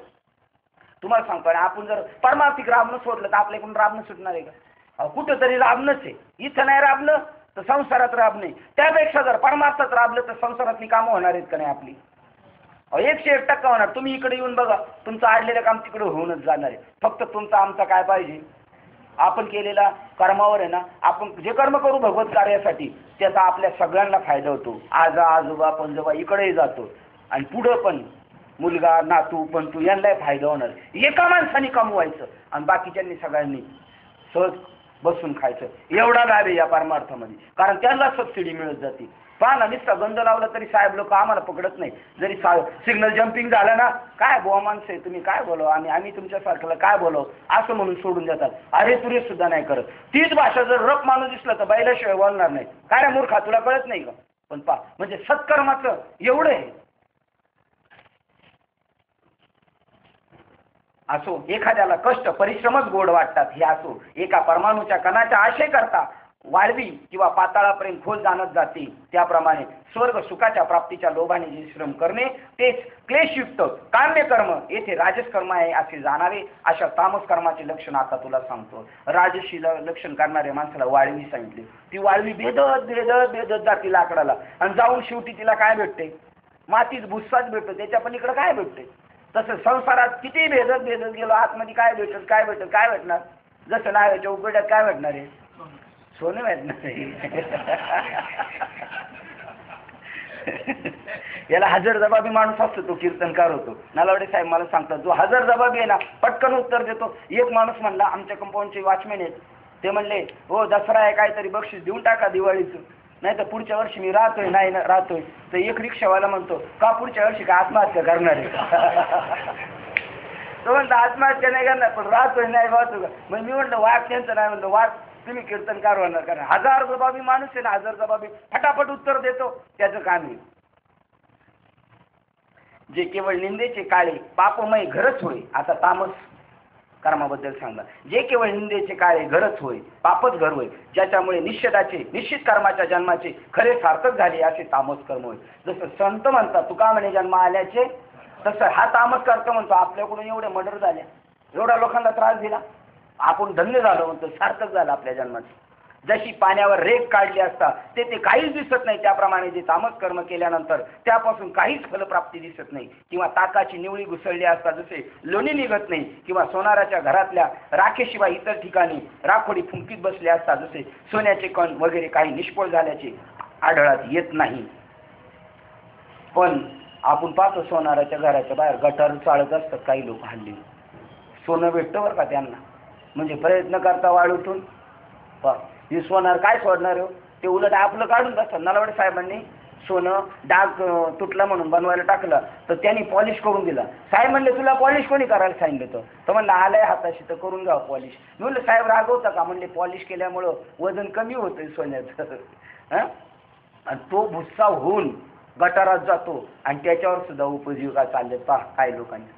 तुम्हाला सांगतो, आपण जर परमार्थिक राबणं सोडलं तर आपल्याकडून राबणं सुटणार आहे का? कुठं तरी राबणंच आहे. इथं नाही राबलं तर संसारात राबणे. त्यापेक्षा जर परमार्थात राबलं तर संसारातली कामं होणार आहेत का नाही आपली? 101% होणार. तुम्ही इकडे येऊन बघा, तुमचं आडलेलं काम तिकडे होऊनच जाणार आहे. फक्त तुमचा आमचा काय पाहिजे? आपण केलेला कर्मावर आहे ना, आपण जे कर्म करू भगवत कार्यासाठी त्याचा आपल्या सगळ्यांना फायदा होतो. आजोबा पंजोबा इकडेही जातो, आणि पुढं पण मुलगा नातू पंतू यांनाही फायदा होणार. एका माणसाने कमवायचं आणि बाकीच्यांनी सगळ्यांनी सहज बसून खायचं. एवढा लाभ आहे या परमार्थामध्ये, कारण त्यांना सबसिडी मिळत जाते. पहा ना, नुसता गंध लावला तरी साहेब लोक आम्हाला पकडत नाही. जरी सिग्नल जम्पिंग झालं ना, काय बुवा माणसं आहे तुम्ही, काय बोलावं आम्ही तुमच्यासारख्याला काय बोलावं असं म्हणून सोडून देतात. अरे तुरे सुद्धा नाही करत. तीच भाषा जर रफ माणूस दिसला तर बैलाशिवाय बोलणार नाही. काय रे मूर्खा, तुला कळत नाही का? पण पहा, म्हणजे सत्कर्माचं एवढं आहे. असो, एखाद्याला कष्ट परिश्रमच गोड वाटतात, हे असो. एका परमाणूच्या कणाच्या आशय करता वाळवी किंवा पाताळापर्यंत खोल जाणत जाते. त्याप्रमाणे स्वर्ग सुखाच्या प्राप्तीच्या लोभाने जे श्रम करणे तेच क्लेशयुक्त काम्य कर्म, येथे राजस कर्म आहे असे जाणारे. अशा तामस कर्माचे लक्षण आता तुला सांगतो. राजशी लक्षण करणाऱ्या माणसाला वाळवी सांगितली. ती वाळवी भेदत जाते लाकडाला, आणि जाऊन शेवटी तिला काय भेटते? मातीच भुस्साच भेटतो. त्याच्या पण इकडे काय भेटते? तसं संसारात किती भेदत गेलो, आतमध्ये काय भेटणार? जसं नाव्याच्या उघड्यात काय भेटणार आहे? सोनं भेटणार आहे. याला हजर जबाबी माणूस असतो, तो कीर्तनकार होतो. नलावडे साहेब मला सांगतात, जो हजर जबाबी आहे ना, पटकन उत्तर देतो. एक माणूस म्हणला, आमच्या कंपाऊंडचे वॉचमॅन आहेत, ते म्हणले हो दसरा आहे, काहीतरी बक्षीस देऊन टाका दिवाळीचं, नाही तर पुढच्या वर्षी मी नाही राहतोय. तर एक रिक्षावाला म्हणतो, का पुढच्या वर्षी का आत्महत्या करणार आहे? तो म्हणतो आत्महत्या नाही करणार, पण राहतोय नाही राहतो का? मग मी म्हणलं वाघ त्यांचं नाही, म्हणलं वाघ तुम्ही कीर्तनकार होणार, कारण 1000 जबाबी माणूस आहे ना, 1000 जबाबी फटाफट उत्तर देतो, त्याचं काम आहे. जे केवळ निंदेचे काळे पापमय घरच होय. आता तामस कर्माबद्दल सांगा. जे केवळ निंदेचे काळे घरच होय, पापच घर होय, ज्याच्यामुळे निश्चित कर्माच्या जन्माचे खरे सार्थक झाले, असे तामस कर्म होय. जसं संत म्हणतात, तुका म्हणे जन्म आल्याचे, तसं हा तामस कर्म म्हणतो. आपल्याकडून एवढे मर्डर झाले, एवढ्या लोकांना त्रास दिला, आपण धन्य झालो म्हणतो, सार्थक झालं आपल्या जन्माचे. जशी पाण्यावर रेग काढली असता ते काहीच दिसत नाही, त्याप्रमाणे जे तामस कर्म केल्यानंतर त्यापासून काहीच फलप्राप्ती दिसत नाही. किंवा ताकाची निवळी घुसळली असता जसे लोणी निघत नाही, किंवा सोनाराच्या घरातल्या राखेशिवाय इतर ठिकाणी राखोडी फुंकीत बसले असता जसे सोन्याचे कण वगैरे काही निष्फळ झाल्याचे आढळात येत नाही. पण आपण पाहतो सोनाराच्या घराच्या बाहेर गटार चाळत असतात काही लोक. हल्ली सोनं भेटतं बरं का त्यांना, म्हणजे प्रयत्न करता वाळूतून हे सोनार काय सोडणार हो, ते उलट आपलं काढून बसतात. नलावडे साहेबांनी सोनं डाग तुटला म्हणून बनवायला टाकलं, तर त्यांनी पॉलिश करून दिला. साहेब म्हणले तुला पॉलिश कोणी करायला सांगितलं? तर म्हणलं आलंय हाताशी तर करून घ्या पॉलिश. मी म्हणलं साहेब रागवता का? म्हणले पॉलिश केल्यामुळं वजन कमी होतंय सोन्याचं. आणि तो भुस्सा होऊन गटारात जातो आणि त्याच्यावर सुद्धा उपजीविका चालले. पहा काय लोकांनी.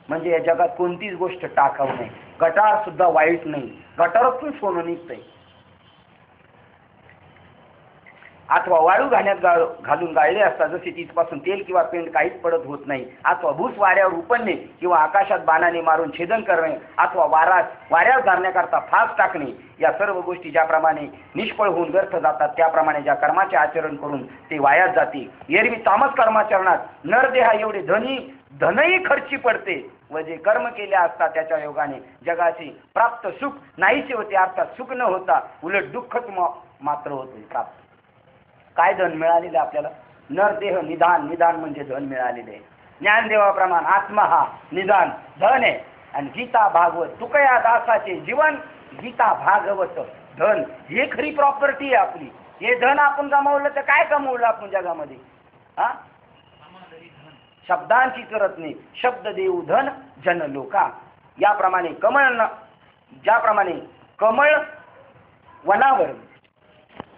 म्हणजे या जगात कोणतीच गोष्ट टाकाऊ नाही. गटार सुद्धा वाईट नाही, गटारातून सोनं निघतंय. अथवा वाळू घालून गाळले असता जसे तिथपासून तेल किंवा पेंट काहीच पडत होत नाही. अथवा भूस वाऱ्यावर उपडणे किंवा आकाशात बाणाने मारून छेदन करणे, अथवा वाऱ्यावर धरण्याकरता फास टाकणे, या सर्व गोष्टी ज्याप्रमाणे निष्फळ होऊन व्यर्थ जातात, त्याप्रमाणे ज्या कर्माचे आचरण करून ते वायात जाते. एरवी तामस कर्माचरणात नरदेहा एवढे धनही खर्ची पडते, व जे कर्म केले असता त्याच्या योगाने जगाचे प्राप्त सुख नाहीसे होते. अर्थात सुख न होता उलट दुःखच मात्र होते प्राप्त. काय धन मिळालेलं आपल्याला? नरदेह निदान म्हणजे धन मिळालेले आहे. ज्ञानदेवाप्रमाण आत्मा हा निदान धन आहे. आणि गीता भागवत तुकया दासाचे जीवन, गीता भागवत धन हे खरी प्रॉपर्टी आहे आपली. हे धन आपण गमावलं तर काय गमावलं आपण जगामध्ये? शब्दांची करत नाही, शब्द देऊ धन जन लोका. याप्रमाणे ज्याप्रमाणे कमळ वनावर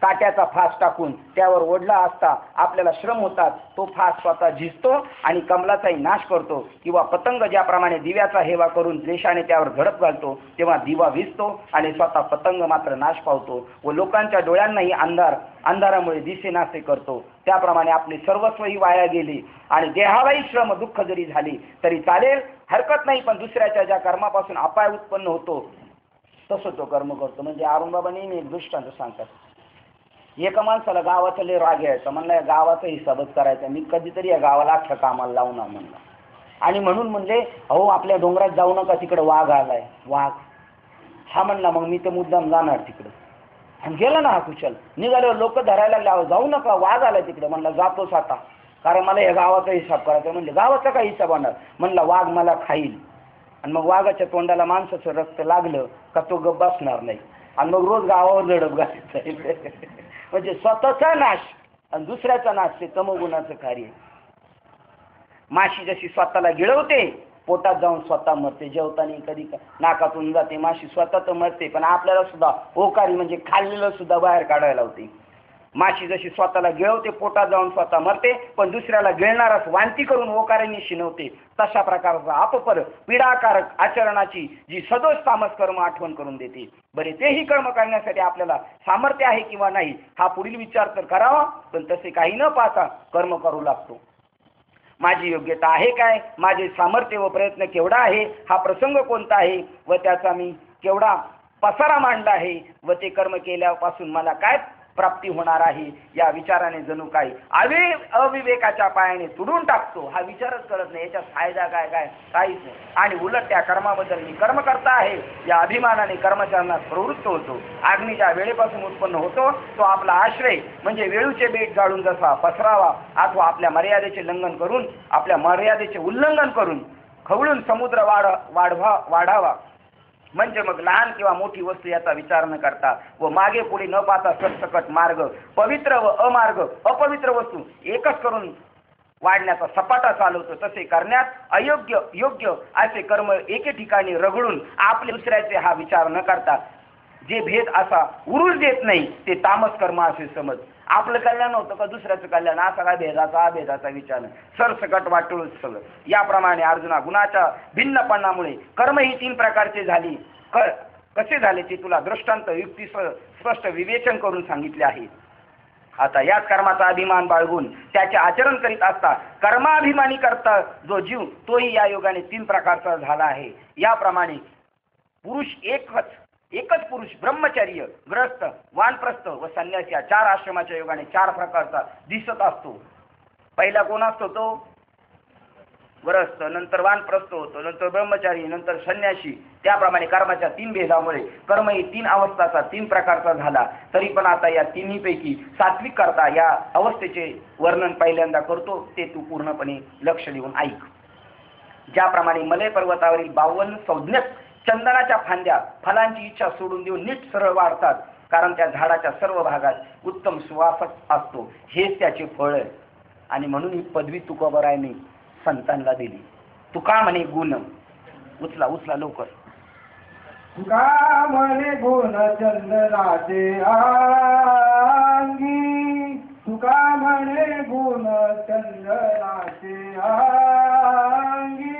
काट्याचा फास टाकून त्यावर ओढला असता आपल्याला श्रम होतात, तो फास स्वतः झिजतो आणि कमलाचाही नाश करतो. किंवा पतंग ज्याप्रमाणे दिव्याचा हेवा करून देशाने त्यावर झडप घालतो, तेव्हा दिवा विझतो आणि स्वतः पतंग मात्र नाश पावतो व लोकांच्या डोळ्यांनाही अंधारामुळे दिसेनासे करतो. त्याप्रमाणे आपले सर्वस्वही वाया गेले आणि देहालाही श्रम दुःख जरी झाली तरी चालेल, हरकत नाही. पण दुसऱ्याच्या ज्या कर्मापासून अपाय उत्पन्न होतो तसं तो कर्म करतो. म्हणजे अरुणबाबा नेहमी एक दृष्टांत सांगतात. एका माणसाला गावाचा लय राग यायचा, म्हणला या गावाचा हिसाबच करायचा, मी कधीतरी या गावाला अख्ख्या कामाला लावणार म्हणला. आणि म्हणून म्हणले अहो आपल्या डोंगरात जाऊ नका, तिकडे वाघ आलाय. वाघ हा म्हणला मग मी तर मुद्दाम जाणार तिकडे. आणि गेला ना हा कुशल. निघाल्यावर लोक धरायला लागले, जाऊ नका वाघ आलाय तिकडे. म्हणला जातोच आता, कारण मला या गावाचा हिसाब करायचा. म्हणजे गावाचा काय हिसाब होणार? म्हणला वाघ मला खाईल. आणि मग वाघाच्या तोंडाला माणसाचं रक्त लागलं का तो गप्प बसणार नाही आणि मग रोज गावावर झडप घालायचं. म्हणजे स्वतःचा नाश आणि दुसऱ्याचा नाश ते तमोगुणाचं कार्य. माशी जशी स्वतःला गिळवते, पोटात जाऊन स्वतः मरते. जेवताना कधी नाकातून जाते माशी, स्वतः तर मरते पण आपल्याला सुद्धा ओकारी म्हणजे खाल्लेलं सुद्धा बाहेर काढायला होते. माशी जशी स्वतःला गिळवते, पोटात जाऊन स्वतः मरते, पण दुसऱ्याला गिळणारच वांती करून ओकाऱ्याने शिनवते. तशा प्रकारचा अपपर पीडाकारक आचरणाची जी सदोष तामस कर्म आठवण करून देते. बरे तेही कर्म करण्यासाठी आपल्याला सामर्थ्य आहे किंवा नाही हा पुढील विचार तर करावा, पण तसे काही न पाहता कर्म करू लागतो. माझी योग्यता आहे काय, माझे सामर्थ्य व प्रयत्न केवढा आहे, हा प्रसंग कोणता आहे व त्याचा मी केवढा पसारा मांडला आहे व ते कर्म केल्यापासून मला काय प्राप्ती होणार आहे, या विचाराने जणू काही अविवेकाच्या पायाने तुडून टाकतो. हा विचारच करत नाही याच्यात फायदा काय काहीच नाही. आणि उलट त्या कर्माबद्दल मी कर्म करता आहे या अभिमानाने कर्मचरणात प्रवृत्त होतो. अग्नीच्या वेळेपासून उत्पन्न होतो तो आपला आश्रय म्हणजे वेळूचे बेट जाळून जसा पसरावा अथवा आपल्या मर्यादेचे उल्लंघन करून खवळून समुद्र वाढावा. म्हणजे मग लहान किंवा मोठी वस्तू याचा विचार न करता व मागे पुढे न पाहता सरसकट मार्ग, पवित्र व अपवित्र वस्तू एकच करून वाढण्याचा सपाटा चालवतो. तसे करण्यात योग्य असे कर्म एके ठिकाणी रगडून आपले दुसऱ्याचे हा विचार न करता जे भेद असा उरूच देत नाही ते तामस कर्म असे समज. आपलं कल्याण होतं का दुसऱ्याचं कल्याण असा काय भेदाचा अभेदाचा विचार सरसकट वाटूळच सगळं. याप्रमाणे अर्जुना गुणाच्या भिन्नपणामुळे कर्म ही 3 प्रकारचे झाली. कसे झाले ते तुला दृष्टांत युक्ती स्पष्ट विवेचन करून सांगितले आहे. आता याच कर्माचा अभिमान बाळगून त्याचे आचरण करीत असता कर्माभिमानी करता जो जीव तोही या योगाने 3 प्रकारचा झाला आहे. याप्रमाणे पुरुष एकच पुरुष ब्रह्मचर्य, ग्रस्त, वानप्रस्थ व संन्यास या 4 आश्रमाच्या योगाने 4 प्रकारचा दिसत असतो. पहिला कोण असतो तो ग्रस्त, नंतर वानप्रस्थ होतो, नंतर ब्रह्मचारी, नंतर संन्यासी. त्याप्रमाणे कर्माच्या 3 भेदामुळे कर्म ही 3 अवस्थाचा 3 प्रकारचा झाला. तरी पण आता या तिन्हीपैकी सात्विक करता या अवस्थेचे वर्णन पहिल्यांदा करतो ते तू पूर्णपणे लक्ष देऊन ऐक. ज्याप्रमाणे मलय पर्वतावरील 52 संज्ञक चंदनाच्या फांद्या फलांची इच्छा सोडून देऊन नीट सरळ वाढतात, कारण त्या झाडाच्या सर्व भागात उत्तम सुवास असतो. हेच त्याचे फळ आहे. आणि म्हणून ही पदवी तुकोबरायने संतांना दिली. तुका म्हणे गुण उचला लवकर. तुका म्हणे गुण चंदनाचे अंगी, तुका म्हणे गुण चंदनाचे अंगी,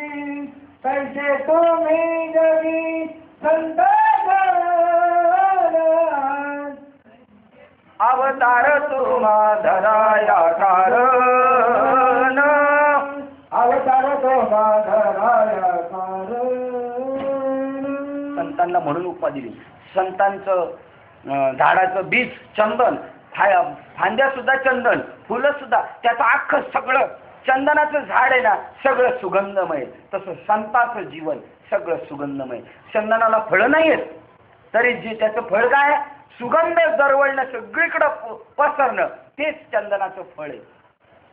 तैसे तुम्ही जगी संत अवतार तुम्हा धराया कारण, अवतार तुम्हा धराया कारण. संतांना म्हणून उपमा दिली. संतांचं झाडाचं बीज चंदन, फांद्या सुद्धा चंदन, फुलं सुद्धा, त्याचं अख्खं सगळं चंदनाचं झाड आहे ना, सगळं सुगंधमय. तसं संतांचं जीवन सगळं सुगंधमय. चंदनाला फळं नाही आहेत तरी जे त्याचं फळ काय, सुगंध दरवळणं, सगळीकडं पसरणं, तेच चंदनाचं फळ आहे.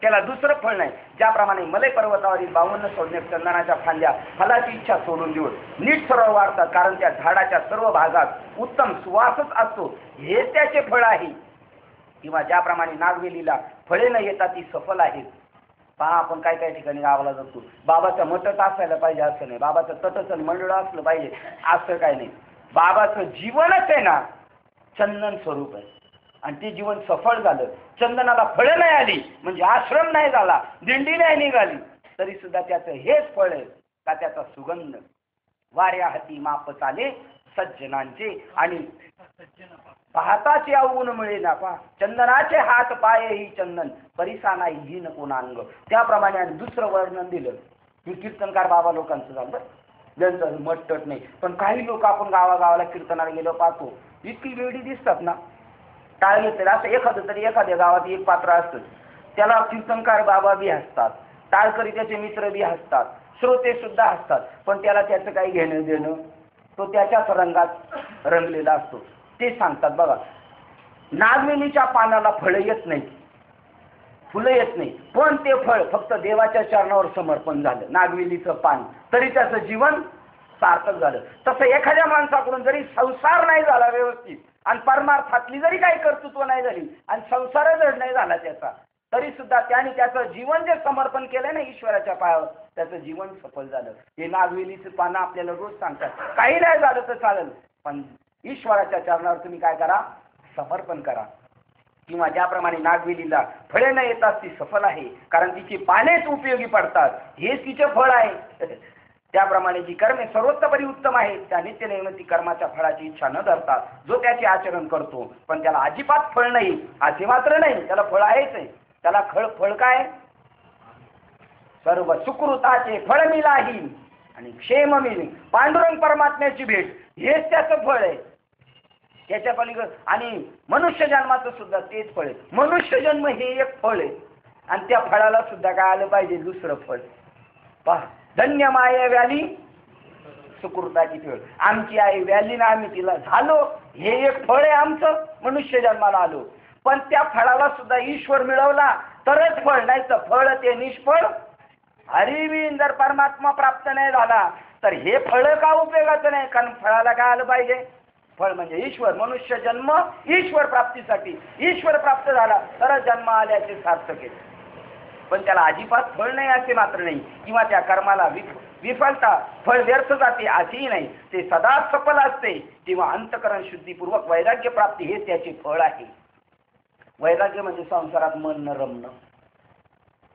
त्याला दुसरं फळ नाही. ज्याप्रमाणे मलय पर्वतावरील 52 संज्ञक चंदनाच्या फांद्या फलाची इच्छा सोडून देऊन नीट सरळ वाढतात, कारण त्या झाडाच्या सर्व भागात उत्तम सुवासच असतो, हे त्याचे फळ आहे. किंवा ज्याप्रमाणे नागवेलीला फळे न येतात ती सफल आहेत. पहा, आपण काय काय ठिकाणी गावाला जातो, बाबाचं मठच असायला पाहिजे असं नाही, बाबाचं तटच मंडळ असलं पाहिजे असं काय नाही. बाबाचं जीवनच आहे ना चंदन स्वरूप आहे, आणि ते जीवन सफळ झालं. चंदनाला फळं नाही आली म्हणजे आश्रम नाही झाला, दिंडी नाही निघाली, तरी सुद्धा त्याचं हेच फळ आहे का त्याचा सुगंध. वाऱ्या हाती माप चाले सज्जनांचे, आणि पाहताचे अवगुण मिळे ना. पहा, चंदनाचे हात पाय ही चंदन, परिसा नाही ही नको नांग. त्याप्रमाणे आणि दुसरं वर्णन दिलं की कीर्तनकार बाबा लोकांचं झालं, ज्यांचं मटट नाही. पण काही लोक आपण गावागावाला कीर्तनाला गेलो पाहतो, इतकी वेळी दिसतात ना, टाळ घेतलेलं असं एखादं तरी एखाद्या गावात एक पात्र असतं, त्याला कीर्तनकार बाबा बी हसतात, टाळकरी त्याचे मित्र बी हसतात, श्रोते सुद्धा हसतात, पण त्याला त्याचं काही घेणं देणं, तो त्याच्याच रंगात रंगलेला असतो. ते सांगतात बघा, नागवेलीच्या पानाला फळं येत नाही, फुलं येत नाही, पण ते फळ फक्त देवाच्या चरणावर समर्पण झालं, नागवेलीचं पान, तरी त्याचं जीवन सार्थक झालं. तसं एखाद्या माणसाकडून जरी संसार नाही झाला व्यवस्थित, आणि परमार्थातली जरी काही कर्तृत्व नाही झाली, आणि संसार जर नाही झाला त्याचा, तरी सुद्धा त्याने त्याचं जीवन जे समर्पण केलं ना ईश्वराच्या पायावर, त्याचं जीवन सफल झालं. हे नागवेलीचं पानं आपल्याला रोज सांगतात, काही नाही झालं तर चालेल, पण ईश्वराच्या चरणावर तुम्ही काय करा, समर्पण करा. किंवा ज्याप्रमाणे नागवेलीला फळे न येतात ती सफल आहे, कारण तिची पानेच उपयोगी पडतात, हेच तिचे फळ आहे. त्याप्रमाणे जी कर्मे सर्वोत्तपरी उत्तम आहेत त्या नित्यनैमित्तिक कर्माच्या फळाची इच्छा न धरता जो त्याचे आचरण करतो, पण त्याला अजिबात फळ नाही असे मात्र नाही, त्याला फळ आहेच आहे. त्याला फळ काय, सर्व सुकृताचे फळ मिलाही आणि क्षेम मिळी, पांडुरंग परमात्म्याची भेट, हेच त्याचं फळ आहे. त्याच्या पलीकडे आणि मनुष्य जन्माचं सुद्धा तेच फळ आहे. मनुष्य जन्म हे एक फळ आहे, आणि त्या फळाला सुद्धा काय आलं पाहिजे, दुसरं फळ. पहा, धन्य माया व्याली सुकृताची फळ, आमची आई व्याली ना, आम्ही तिला झालो, हे एक फळ आहे आमचं, मनुष्य जन्माला आलो. पण त्या फळाला सुद्धा ईश्वर मिळवला तरच फळ, नाही तर फळ ते निष्फळ. हरिविन जर परमात्मा प्राप्त नाही झाला तर हे फळ का उपयोगाचं नाही, कारण फळाला काय आलं पाहिजे, फळ म्हणजे ईश्वर. मनुष्य जन्म ईश्वर प्राप्तीसाठी, ईश्वर प्राप्त झाला तर जन्म आल्याचे सार्थक आहे. पण त्याला अजिबात फळ नाही असे मात्र नाही, किंवा त्या कर्माला विफलता फळ व्यर्थ जाते असेही नाही. ते सदा सफल असते. तेव्हा अंतकरण शुद्धीपूर्वक वैराग्य प्राप्ती हे त्याचे फळ आहे. वैराग्य म्हणजे संसारात मन न रमणं.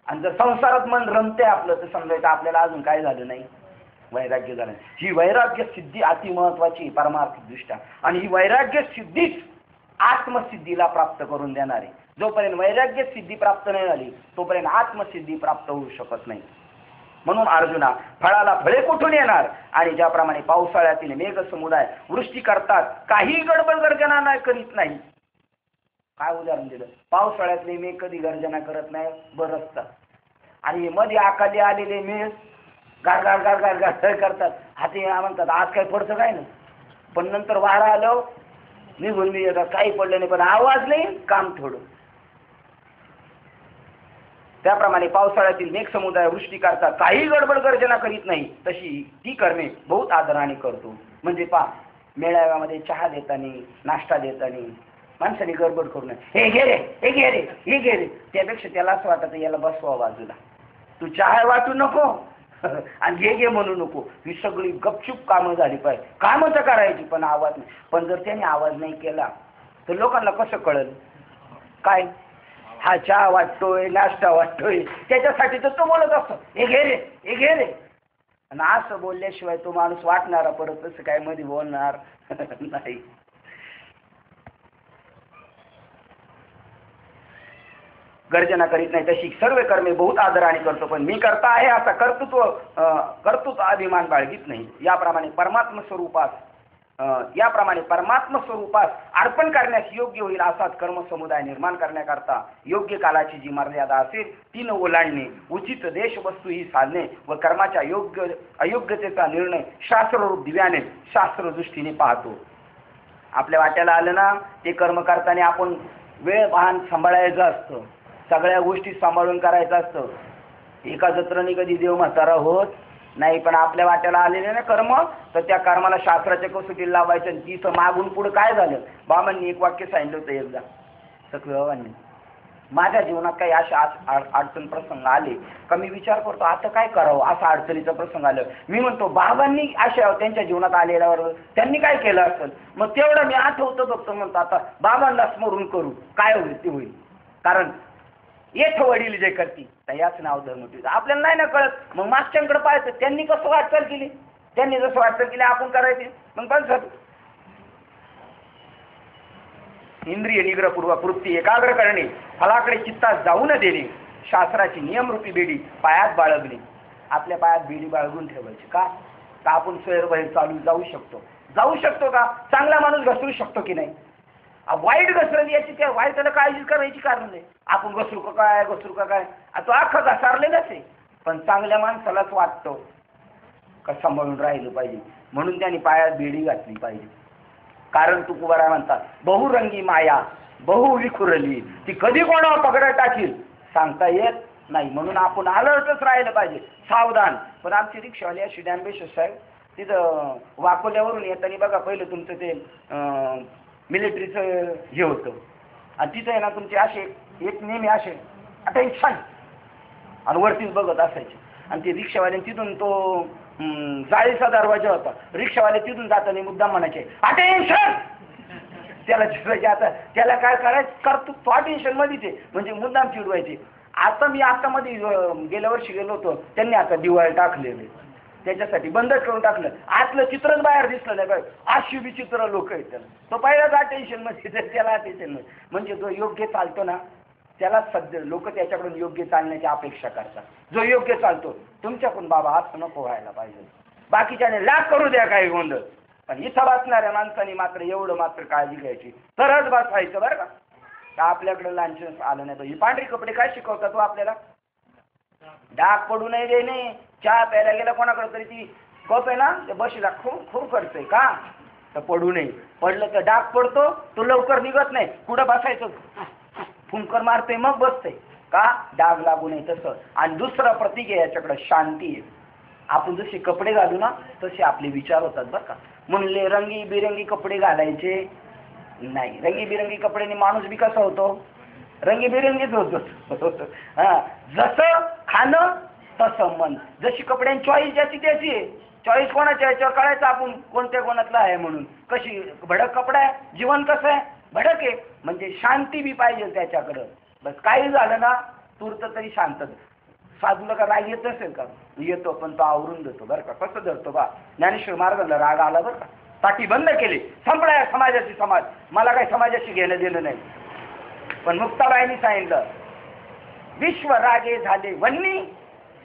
आणि जर संसारात मन रमते आपलं, तर समजायचं आपल्याला अजून काय झालं नाही, वैराग्य झालं. ही वैराग्य सिद्धी अति महत्वाची परमार्थिक दृष्ट्या, आणि ही वैराग्य सिद्धीच आत्मसिद्धीला प्राप्त करून देणार आहे. जोपर्यंत वैराग्य सिद्धी प्राप्त नाही झाली तोपर्यंत आत्मसिद्धी प्राप्त होऊ शकत नाही. म्हणून अर्जुना, फळाला फळे कुठून येणार? आणि ज्याप्रमाणे पावसाळ्यातील मेघ समुदाय वृष्टी करतात, काही गडबड गर्जना नाही करीत नाही. काय उदाहरण दिलं? पावसाळ्यातले मेघ कधी गर्जना करत नाही, बरसतात. आणि मध्ये आखाली आलेले मेघ गार गार गार गार गार करतात. हाती म्हणतात आज काय पडतं काय ना, पण नंतर वारा आलं निघून मी येतात, काही पडलं नाही, पण आवाज नाही, काम थोडं. त्याप्रमाणे पावसाळ्यातील मेघ समुदाय वृष्टी करतात, काही गडबड गर्जना करीत नाही, तशी ती कर्मे बहुत आदराने करतो. म्हणजे मेळाव्यामध्ये चहा देताना, नाश्ता देताना माणसाने गडबड करू नये. हे घे रे, हे घे रे, हे घे रे. त्यापेक्षा त्याला असं वाटतं याला बसवा बाजूला, तू चहा वाटू नको आणि घे घे म्हणू नको. ही सगळी गपचूप कामं झाली पाहिजे. कामं तर करायची पण आवाज नाही. पण जर त्याने आवाज नाही केला तर लोकांना कसं कळेल काय हा चहा वाटतोय, नाश्ता वाटतोय? त्याच्यासाठी तर तो बोलत असतो, हे घे रे, हे घे रे. आणि असं बोलल्याशिवाय तो माणूस वाटणारा परत तसं काय मध्ये बोलणार नाही. गर्जना करीत नाही, तशी सर्व कर्मे बहुत आदराने करतो, पण मी करता आहे असा कर्तृत्व अभिमान बाळगीत नाही. याप्रमाणे परमात्म स्वरूपास अर्पण करण्यास योग्य होईल असाच कर्म समुदाय निर्माण करण्याकरता योग्य कालाची जी मर्यादा असेल ती न ओलांडणे, उचित देश वस्तू ही साधणे व कर्माच्या योग्य अयोग्यतेचा निर्णय शास्त्ररूप दिव्याने शास्त्रदृष्टीने पाहतो. आपल्या वाट्याला आलं ना ते कर्म करताना आपण वेळ वाहन सांभाळायचं असतं, सगळ्या गोष्टी सांभाळून करायचं असतं. एका जत्राने कधी देव म्हातारा होत नाही, पण आपल्या वाट्याला आलेले ना कर्म, तर त्या कर्माला शास्त्राच्या कसोटीला लावायचं. आणि तिथं मागून पुढं काय झालं? बाबांनी एक वाक्य सांगितलं होतं एकदा सखबाबांनी, माझ्या जीवनात काही अशा अडचण प्रसंग आले का मी विचार करतो आता काय करावं. असा अडचणीचा प्रसंग आलं, मी म्हणतो बाबांनी अशा त्यांच्या जीवनात आलेल्यावर त्यांनी काय केलं असेल, मग तेवढं मी आठवतो फक्त. म्हणतो आता बाबांना स्मरून करू, काय होईल ते होईल. कारण येथ वडील जे करतील याच नाव धर्म ठेवतो. आपल्याला नाही ना कळत, मग मागच्यांकडे पाहायचं त्यांनी कसं वाटचाल केली, त्यांनी जसं वाटचाल केली आपण करायची. मग पण इंद्रिय निग्रहपूर्वक वृत्ती एकाग्र करणे, फलाकडे चित्तात जाऊ न देणे, शास्त्राची नियमरूपी बेडी पायात बाळगणे. आपल्या पायात बेडी बाळगून ठेवायची. का? आपण सैर बाहेर चालू जाऊ शकतो का? चांगला माणूस घसरू शकतो की नाही? वाईट घसरली याची त्या वाईटाला काळजी करायची कारण नाही. आपण घसरू का काय तो अख्खा घसारलेलाच आहे. पण चांगल्या माणसालाच वाटतो का सांभाळून राहिलं पाहिजे, म्हणून त्यांनी पायात बेडी घातली पाहिजे. कारण तुकोबाराय म्हणतात, बहुरंगी माया बहु विखुरली, ती कधी कोणावर पगडा टाकील सांगता येत नाही. म्हणून आपण अलर्टच राहिलं पाहिजे, सावधान. पण आमची रिक्षावाली अशी डॅम्बेशस साहेब, तिथं वाकोल्यावरून येताना बघा पहिलं तुमचं ते मिलिटरीचं हे होतं, आणि तिथं आहे ना तुमचे असे एक नेहमी असे अटेन्शन आणि वरतीच बघत असायचे. आणि ते रिक्षावाले तिथून तो जाळीचा दरवाजा होता, रिक्षावाले तिथून जाताना मुद्दाम म्हणायचे अटेन्शन. त्याला काय करायचं करतो तो अटेन्शन मध्ये ते म्हणजे मुद्दाम चिडवायचे. आता मी मध्ये गेल्या वर्षी गेलो होतो, त्यांनी आता दिवाळी टाकलेले त्याच्यासाठी बंदच करून टाकलं. आतलं चित्रच बाहेर दिसलं नाही पाहिजे, अशी विचित्र लोक आहेत. त्याला तो पहिलाच अटेन्शन मध्ये, त्याला अटेन्शन मध्ये. म्हणजे जो योग्य चालतो ना त्याला सध्या लोक त्याच्याकडून योग्य चालण्याची अपेक्षा करतात. जो योग्य चालतो तुमच्याकडून बाबा असं नको व्हायला पाहिजे. बाकीच्याने लाख करू द्या काही गोंधळ, पण इथं बसणाऱ्या माणसाने मात्र एवढं मात्र काळजी घ्यायची, तरच बसवायचं बरं का. आपल्याकडे लांछन आलं नाही पाहिजे. पांढरे कपडे काय शिकवतात तो आपल्याला? डाग पडू नाही देणे. चहा प्यायला गेला कोणाकडे तरी ती कप आहे ना ते बशीला खूप करतोय का तर पडू नये. पडलं तर डाग पडतो, तो लवकर निघत नाही. कुठं बसायचं, फुंकर मारतोय मग बसतंय का, डाग लागू नये तसं. आणि दुसरं प्रतीक आहे याच्याकडे, शांती आहे. आपण जसे कपडे घालू ना तसे आपले विचार होतात बरं का. म्हणले रंगीबिरंगी कपडे घालायचे नाही. रंगीबिरंगी कपड्याने माणूस बी कसा होतो, रंगीबिरंगीच होतो. हा, जसं खाणं तसं मन. जशी कपड्यांची चॉईस ज्याची त्याची आहे. चॉईस कोणाच्या याच्यावर कळायचं आपण कोणत्या कोणातला आहे म्हणून. कशी भडक कपडा आहे, जीवन कसं आहे भडक आहे. म्हणजे शांती बी पाहिजे त्याच्याकडं. बस काही झालं ना तूर्त तरी शांत. साधूला का राग येत असेल का? येतो, पण तो आवरून देतो बरं का. कसं धरतो बा ज्ञानेश्वर महाराजांना राग आला बरं का. पाठी बंद केली, संपला समाजाची समाज, मला काही समाजाशी घेणं देणं नाही. पण मुक्ताबाईंनी सांगितलं, विश्व रागे झाले वन्नी,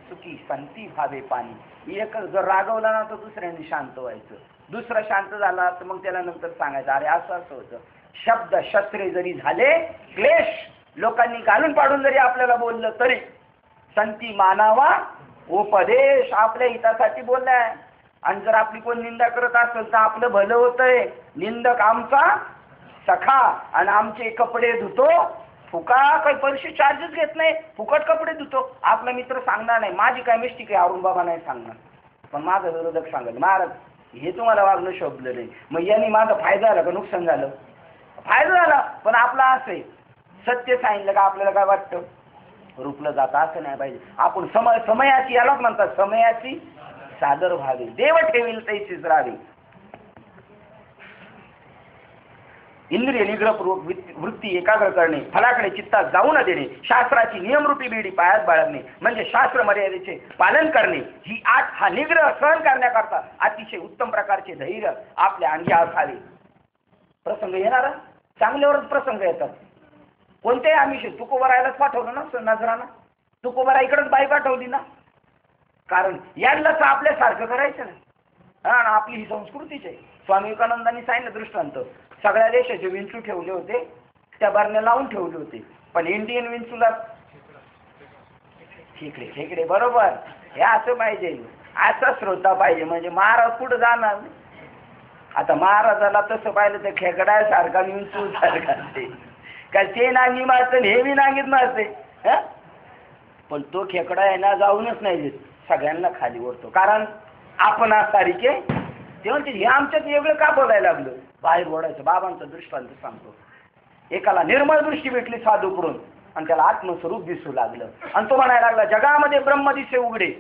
सुखी संती भावे पाणी. एक जर रागवला ना तर दुसऱ्यांनी शांत व्हायचं. दुसरा शांत झाला तर मग त्याला नंतर सांगायचं, अरे असं असं होतं. शब्द शस्त्रे जरी झाले क्लेश, लोकांनी घालून पाडून जरी आपल्याला बोललं तरी संती मानावा उपदेश, आपल्या हितासाठी बोललाय. आणि जर आपली कोण निंदा करत असेल तर आपलं भलं होतंय. निंदक आमचा सखा आणि आमचे कपडे धुतो फुका, काही पैसे चार्जेस घेत नाही, फुकट कपडे धुतो. आपला मित्र सांगणार नाही, माझी काय मिस्टेक आहे अरुण बाबा नाही सांगणार, पण माझा विरोधक सांगेल महाराज हे तुम्हाला वागणं शोभलं नाही. मग यांनी माझा फायदा झाला का नुकसान झालं? फायदा झाला. पण आपला असे सत्य सांगितलं का आपल्याला काय वाटतं? रुपलं जातं असं नाही पाहिजे. आपण समयाची, यालाच म्हणतात समयाची सादर व्हावी. देव ठेवील तैसीच राहावी. इंद्रिय निग्रहपूर्वक वृत्ती एकाग्र करणे, फलाकडे चित्तात जाऊ न देणे, शास्त्राची नियमरूपी बीडी पायात बाळगणे म्हणजे शास्त्र मर्यादेचे पालन करणे. ही 8 हा निग्रह सहन करण्याकरता अतिशय उत्तम प्रकारचे धैर्य आपल्या अंगी असावे. प्रसंग येणार, चांगल्यावरच प्रसंग येतात. कोणत्याही आमिष तुकोबरायलाच पाठवलं ना नजराना, तुकोबरा इकडंच बाई पाठवली ना, कारण यांनाच आपल्यासारखं करायचं ना. हा, आपली ही संस्कृतीच आहे. स्वामी विवेकानंदांनी सांगितलं दृष्टांत, सगळ्या देशाचे विंचू ठेवले होते, त्या बरण्या लावून ठेवले होते, पण इंडियन विंचूला खेकडे खेकडे. बरोबर, हे असं पाहिजे, असं श्रोता पाहिजे. म्हणजे महाराज कुठं जाणार? आता महाराजाला तसं पाहिलं तर खेकड्यासारखा विंचू सारखा असते का, ते नांगी मारतं हे बी नांगीत मारते. पण तो खेकडा आहे ना जाऊनच नाही देत, सगळ्यांना खाली ओढतो. कारण आपण सारखे ते म्हणते हे आमच्यात वेगळं का बोलायला लागलं, बाहेर ओढायचं. बाबांचा दृष्टांत सांगतो, एकाला निर्मळ दृष्टी भेटली साधूकडून आणि त्याला आत्मस्वरूप दिसू लागलं आणि तो म्हणायला लागला जगामध्ये ब्रह्म दिसे उघडे.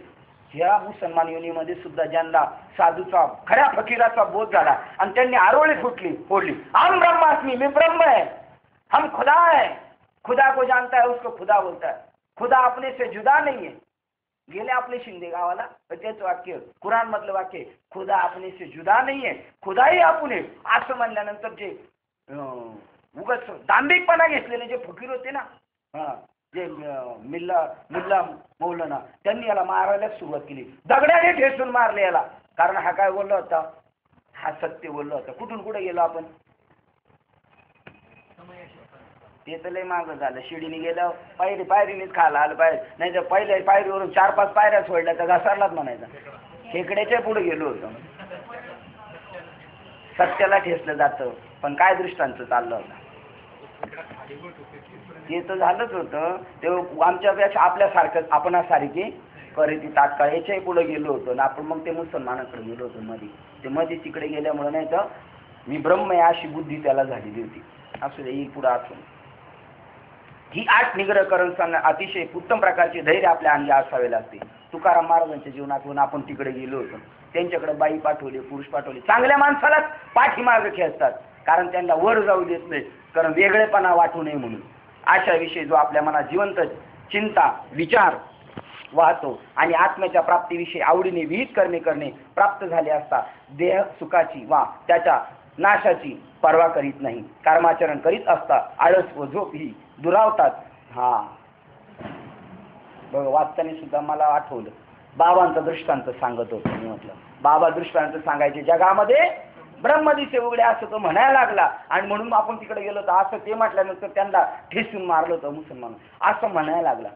ह्या मुसलमान योनीमध्ये सुद्धा ज्यांना साधूचा खऱ्या फकीराचा बोध झाला आणि त्यांनी आरोळी फोडली, हम ब्रह्मास्मी, मी ब्रह्म है, हम खुदा है, खुदा को जानता है उसको खुदा बोलता है, खुदा अपने से जुदा नहीं है. गेले आपले शिंदे गावाला, त्याच वाक्य कुराण मधलं वाक्य, खुदा अपने से जुदा नहीं है, खुदाही आपण आहे. असं म्हणल्यानंतर जे उगाच दांभिकपणा घेतलेले जे फकीर होते ना, जे मुल्ला मौलाना, त्यांनी याला मारायला सुरुवात केली, दगडाने ठेचून मारले याला. कारण हा काय बोलला होता? हा सत्य बोलला होता. कुठून कुठे गेलो आपण? ते तर लय मागं झालं. शिडीने गेलं, पायरीनेच खायला आलं पाहिजे, नाही तर पहिल्या पायरीवरून 4-5 पायऱ्या सोडल्या तर घसरलाच म्हणायचा. खेकड्याच्या पुढे गेलो होतो. सत्याला ठेचलं जातं, पण काय दृष्टांत चाललं होतं ते तर झालंच होतं. ते आमच्यापेक्षा आपल्यासारखं आपणासारखे खरेदी तात्काळ याच्याही पुढे गेलो होतो ना आपण. मग ते मुसलमानाकडे गेलो होतो मध्ये. ते मध्ये तिकडे गेल्यामुळे नाही तर मी ब्रह्म आहे अशी बुद्धी त्याला झालेली होती. असू दे, येईल पुढे असून. ही 8 निग्रहकरण अतिशय उत्तम प्रकारचे धैर्य आपल्या अंगी असावे लागते. तुकाराम महाराजांच्या जीवनातून आपण तिकडे गेलो होतो. त्यांच्याकडे बाई पाठवली, पुरुष पाठवले. चांगल्या माणसालाच पाठीमागे खेळतात, कारण त्यांना वर जाऊ देत नाही, कारण वेगळेपणा वाटू नये म्हणून. अशाविषयी जो आपल्या मनात जिवंत चिंता विचार वाहतो आणि आत्म्याच्या प्राप्तीविषयी आवडीने विहित करणे प्राप्त झाले असता देह सुखाची वा त्याच्या नाशाची पर्वा करीत नाही. कर्माचरण करीत असता आळस व झोप ही दुरावतात. बघ, वाचताना सुद्धा मला आठवलं बाबांचा दृष्टांत सांगत होतो. मी म्हटलं बाबा दृष्टांत सांगायचे, जगामध्ये ब्रह्मदिसे उघडे असं तो म्हणायला लागला आणि म्हणून आपण तिकडे गेलो होतो. असं ते म्हटल्यानंतर त्यांना ठेसून मारलं होतं मुसलमान, असं म्हणायला लागला.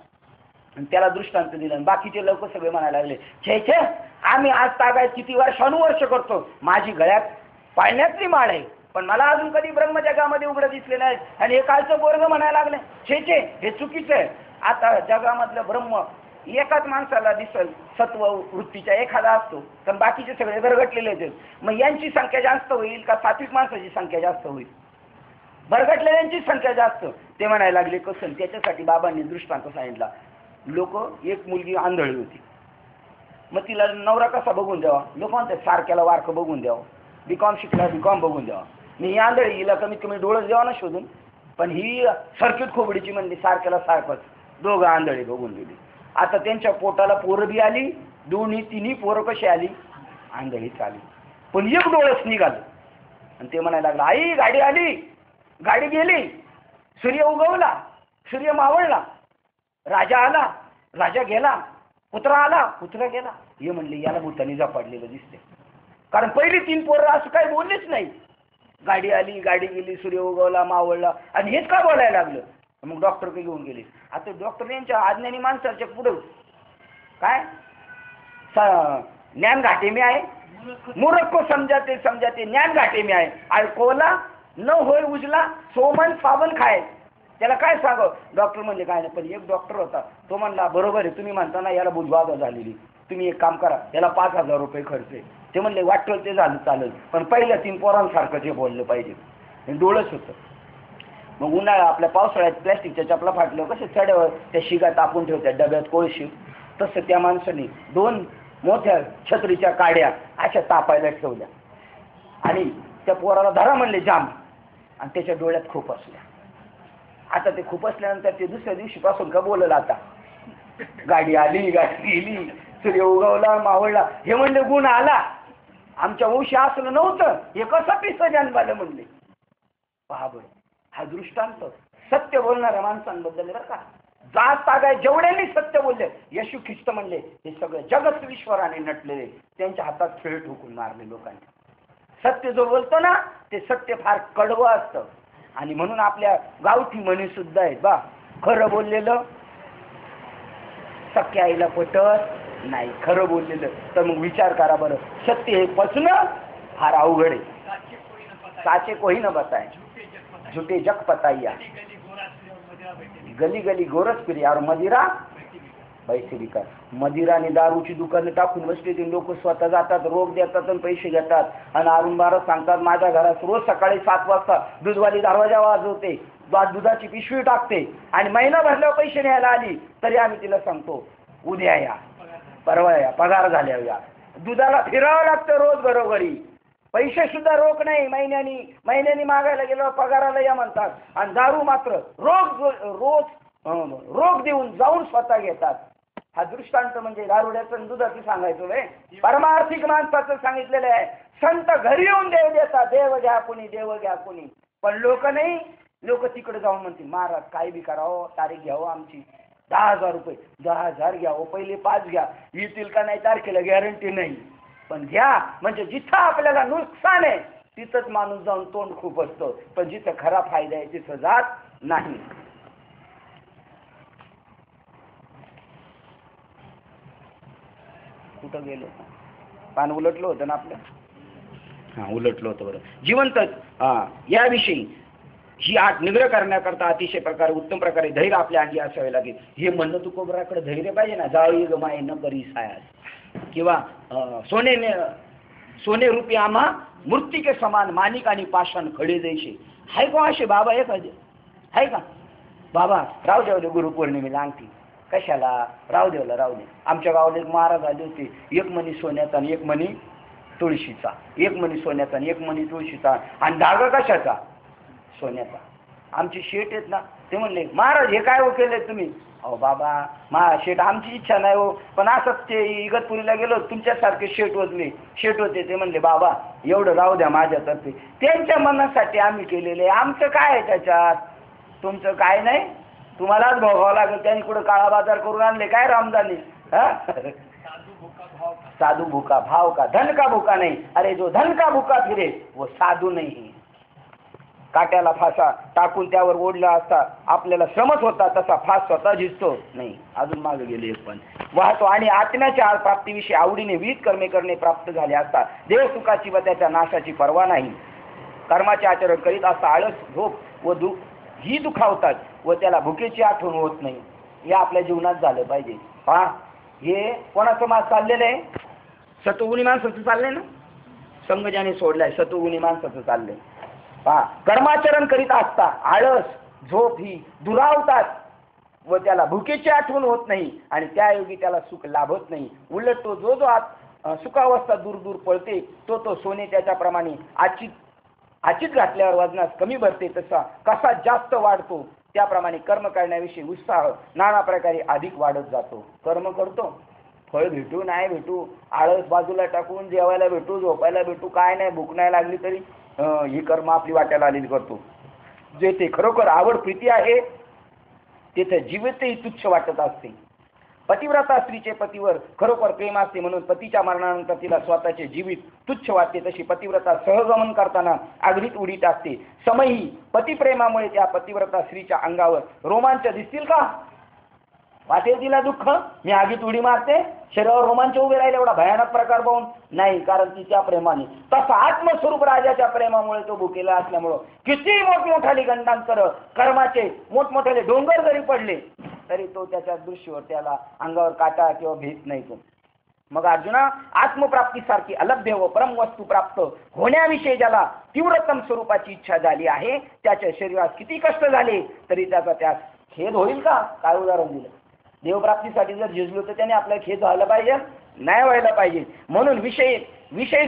आणि त्याला दृष्टांत दिलं. बाकीचे लोक सगळे म्हणायला लागले, छे आम्ही आज तागायत किती वर्षानुवर्ष करतो, माझी गळ्यात पाळण्यातली माळ आहे, पण मला अजून कधी ब्रह्म जगामध्ये उघडं दिसले नाही. आणि हे कालचं बोर्ग म्हणायला लागले, छे हे चुकीचं आहे. आता जगामधलं ब्रह्म एकाच माणसाला दिसल, सत्व वृत्तीचा एखादा असतो, पण बाकीचे सगळे भरगटलेले आहेत. मग यांची संख्या जास्त होईल का सात्विक माणसाची संख्या जास्त होईल? भरगटलेल्यांची संख्या जास्त. ते म्हणायला लागले कसं. त्याच्यासाठी बाबांनी दृष्टांत सांगितला. एक मुलगी आंधळी होती, मग तिला नवरा कसा बघून द्यावा. लोक म्हणतात सारख्याला वारकं बघून द्यावं, बीकॉम शिकला बीकॉम बघून द्यावा. मी ही आंधळी, हिला कमीत कमी डोळस द्यावा ना शोधून. पण ही सर्किट खोबडीची म्हणली सारख्याला सारखंच. दोघं आंधळी बघून गेली. आता त्यांच्या पोटाला पोरं बी आली, दोन्ही तिन्ही पोरं कशी आली, आंधळीच आली. पण एक डोळस निघालं. आणि ते म्हणायला लागलं आई गाडी आली, गाडी गेली, सूर्य उगवला, सूर्य मावळला, राजा आला, राजा गेला, कुत्रा आला, कुत्रा गेला. हे म्हणले याला भूतानी झपाडलेलं दिसते. कारण पहिली 3 पोरं असं काही बोललेच नाही. गाडी आली, गाडी गेली, सूर्य उगवला, मावळला, आणि हेच का बोलायला लागलं. मग डॉक्टरकडे घेऊन गेले. आता डॉक्टर यांच्या अज्ञानी माणसाच्या पुढं काय ज्ञान घाटे में आहे, मूर्ख को समजाते समजाते ज्ञान घाटे में आहे. अळकोला न होय उजला, सोमन साबण खाय. त्याला काय सांग. डॉक्टर म्हणले काय नाही. पण एक डॉक्टर होता, तो म्हणला बरोबर आहे तुम्ही म्हणता ना याला बुजबाधा झालेली, तुम्ही एक काम करा, याला 5,000 रुपये खर्च आहे. ते म्हणले वाटलं ते झालं चालेल, पण पहिल्या 3 पोरांसारखं जे बोललं पाहिजे. डोळंच होतं. मग उन्हाळा आपल्या पावसाळ्यात प्लॅस्टिकच्या चपला फाटलं कसं चढ्यावर त्या शिगा टाकून ठेवत्या डब्यात कोळशी, तसं त्या माणसाने 2 मोठ्या छत्रीच्या काड्या अशा तापायला ठेवल्या आणि त्या पोराला धरा म्हणले जाम, आणि त्याच्या डोळ्यात खूप असल्या. आता ते खूप असल्यानंतर ते दुसऱ्या दिवशीपासून का बोललं. आता गाडी आली, गाडी गेली, सूर्य उगवला, मावळला. हे म्हणले गुण आला, आमच्या वंशी असलं नव्हतं, हे कसं पिसं जन्माला म्हणले. पहा बरं, हा दृष्टांत सत्य बोलणाऱ्या माणसांबद्दल बरं का. जात तागाय जेवढ्यांनी सत्य बोलले, येशू ख्रिस्त म्हणले हे सगळं जगत ईश्वराने नटलेले, त्यांच्या हातात खेळ ठोकून मारले लोकांनी. सत्य जो बोलतो ना ते सत्य फार कडवं असतं. आणि म्हणून आपल्या गावठी म्हणी सुद्धा आहेत बा, खरं बोललेलं सख्या आईला पटत नाही. खरं बोललेलं तर मग विचार करा बरं, सत्य हे पचणं फार अवघड आहे. साचे कोही न बताय, झुटे जग पताइया, गली गली गोरस फिरी और मदिरा पैसे विकार. मदिरा आणि दारूची दुकानं टाकून बसले ते लोक स्वतः जातात, रोग देतात आणि पैसे घेतात. आणि अरुण महाराज सांगतात माझ्या घरात रोज सकाळी 7 वाजता दूधवाली दरवाजा वाजवते, दुधाची पिशवी टाकते, आणि महिना भरल्यावर पैसे न्यायला आली तरी आम्ही तिला सांगतो उद्या या, परवा या, पगार झाल्यावर या. दुधाला फिरावं लागतं रोज घरोघरी, पैसे सुद्धा रोख नाही. महिन्यानी मागायला गेल्यावर पगाराला या म्हणतात. आणि दारू मात्र रोग देऊन जाऊन स्वतः घेतात. हा दृष्टांत म्हणजे दारुड्याचं आणि दुधाचं सांगायचो रे. परमार्थिक माणसाचं सांगितलेलं आहे. संत घरी येऊन देव देतात, देव घ्या कुणी, देव घ्या कुणी. पण लोक नाही, लोक तिकडे जाऊन म्हणतील महाराज काय बी करावं, तारीख घ्यावं आमची 10,000 रुपये. 10,000 घ्यावं, पहिले 5 घ्या, येतील का नाही तारखेला गॅरंटी नाही, पण घ्या. म्हणजे जिथं आपल्याला नुकसान आहे तिथंच माणूस जाऊन तोंड खूप असतो, पण जिथं खरा फायदा आहे तिथं जात नाही. कुठं गेलो, पान उलटलं होतं ना आपलं. उलटलं होतं बरं. जिवंत याविषयी ही आठ निग्रह करण्याकरता अतिशय प्रकारे उत्तम प्रकारे धैर्य आपल्या अंगी असावे लागेल. हे म्हणणं तुकोबराकडे धैर्य पाहिजे ना. जाळी गमाय न करी सायास, किंवा सोने रुपये आम्हा मूर्तिके समान माणिक आणि पाषाण खडे जैसे. हाय का असे बाबा एक आहे का बाबा. रावदेवले गुरुपौर्णिमेला अंगठी कशाला, रावदेवला राहू दे. आमच्या गावाला एक महाराज आले होते, एक मणी सोन्याचा आणि एक मणी तुळशीचा, एक मणी सोन्याचा आणि एक मणी तुळशीचा, आणि धागा कशाचा, सोन्याचा. आमची शेट आहेत ना, ते म्हणले महाराज हे काय हो केले तुम्ही. अहो बाबा शेट आमची इच्छा नाही हो, पण असंच ते इगतपुरीला गेलो तुमच्यासारखे शेट होते. ते म्हणले बाबा एवढं राहू द्या माझ्यातर्फे. त्यांच्या मनासाठी आम्ही केलेले, आमचं काय आहे त्याच्यात, तुमचं काय नाही, तुम्हालाच भोगावं लागेल. त्यांनी कुठं काळा बाजार करून आणले काय रामदानी. साधू भूका भाव का, धन का भूका नाही. अरे जो धन का भूका फिरे वो साधू नाही. काट्याला फासा टाकून त्यावर ओढला असता आपल्याला श्रमच होता, तसा फास स्वतः झिजतो नाही. अजून मागे गेले एक पण वाहतो. आणि आत्म्याच्या प्राप्तीविषयी आवडीने विविध कर्मे करणे प्राप्त झाले असता देव सुखाची व त्याच्या नाशाची पर्वा नाही. कर्माचे आचरण करीत असता आळस, झोप व ही दुखावतात व त्याला भुकेची आठवण होत नाही. हे आपल्या जीवनात झालं पाहिजे. पहा हे कोणाचं मात चाललेलं आहे, सतोगुणी माणसाचं चाललंय ना. संघ ज्याने सोडलाय सतोगुणी माणसाचं चाललंय. पहा कर्माचरण करीत असता आळस, झोप ही दुरावतात व त्याला भुकेची आठवण होत नाही आणि त्यायोगी त्याला सुख लाभत नाही. उलट तो जो सुखावस्था दूर दूर पळते तो सोने त्याच्याप्रमाणे आचीत घातल्यावर वजनास कमी भरते तसा कसा जास्त वाढतो त्याप्रमाणे कर्म करण्याविषयी उत्साह नाना प्रकारे अधिक वाढत जातो. कर्म करतो, फळ भेटू नाही भेटू, आळस बाजूला टाकून जेवायला भेटू, झोपायला भेटू, काय नाही, भूक नाही लागली तरी ही कर्म आपली वाट्याला आलेली करतो. जेथे खरोखर आवड प्रीती आहे तेथे जीवितही तुच्छ वाटत असते. पतिव्रता स्त्रीचे पतीवर खरोखर प्रेम असते म्हणून पतीच्या मरणानंतर तिला स्वतःचे जीवित तुच्छ वाटते. तशी पतिव्रता सहगमन करताना आगीत उडी टाकते. समयी पतिप्रेमामुळे त्या पतिव्रता स्त्रीच्या अंगावर रोमांच दिसतील का? वाटेल तिला दुःख, मी आगीत उडी मारते, शरीरावर रोमांच उभे राहिले एवढा भयानक प्रकार पाहून? नाही, कारण ती त्या प्रेमाने तसा आत्मस्वरूप राजाच्या प्रेमामुळे तो भुकेला असल्यामुळं किती मोठमोठाली गंडांतर कर्माचे मोठमोठाले डोंगर जरी पडले तरी तो त्याच्या दृष्टीवर त्याला अंगावर काटा किंवा भीत नाही. तो मग अर्जुना, आत्मप्राप्तीसारखी अलभ्य व परम वस्तू प्राप्त होण्याविषयी ज्याला तीव्रतम स्वरूपाची इच्छा झाली आहे त्याच्या शरीरात किती कष्ट झाले तरी त्याचा त्यास खेद होईल का? काय उदाहरण दिलं? देवप्राप्तीसाठी जर झिजलो तर त्याने आपल्याला खेद व्हायला पाहिजे? नाही व्हायला पाहिजे. म्हणून विषय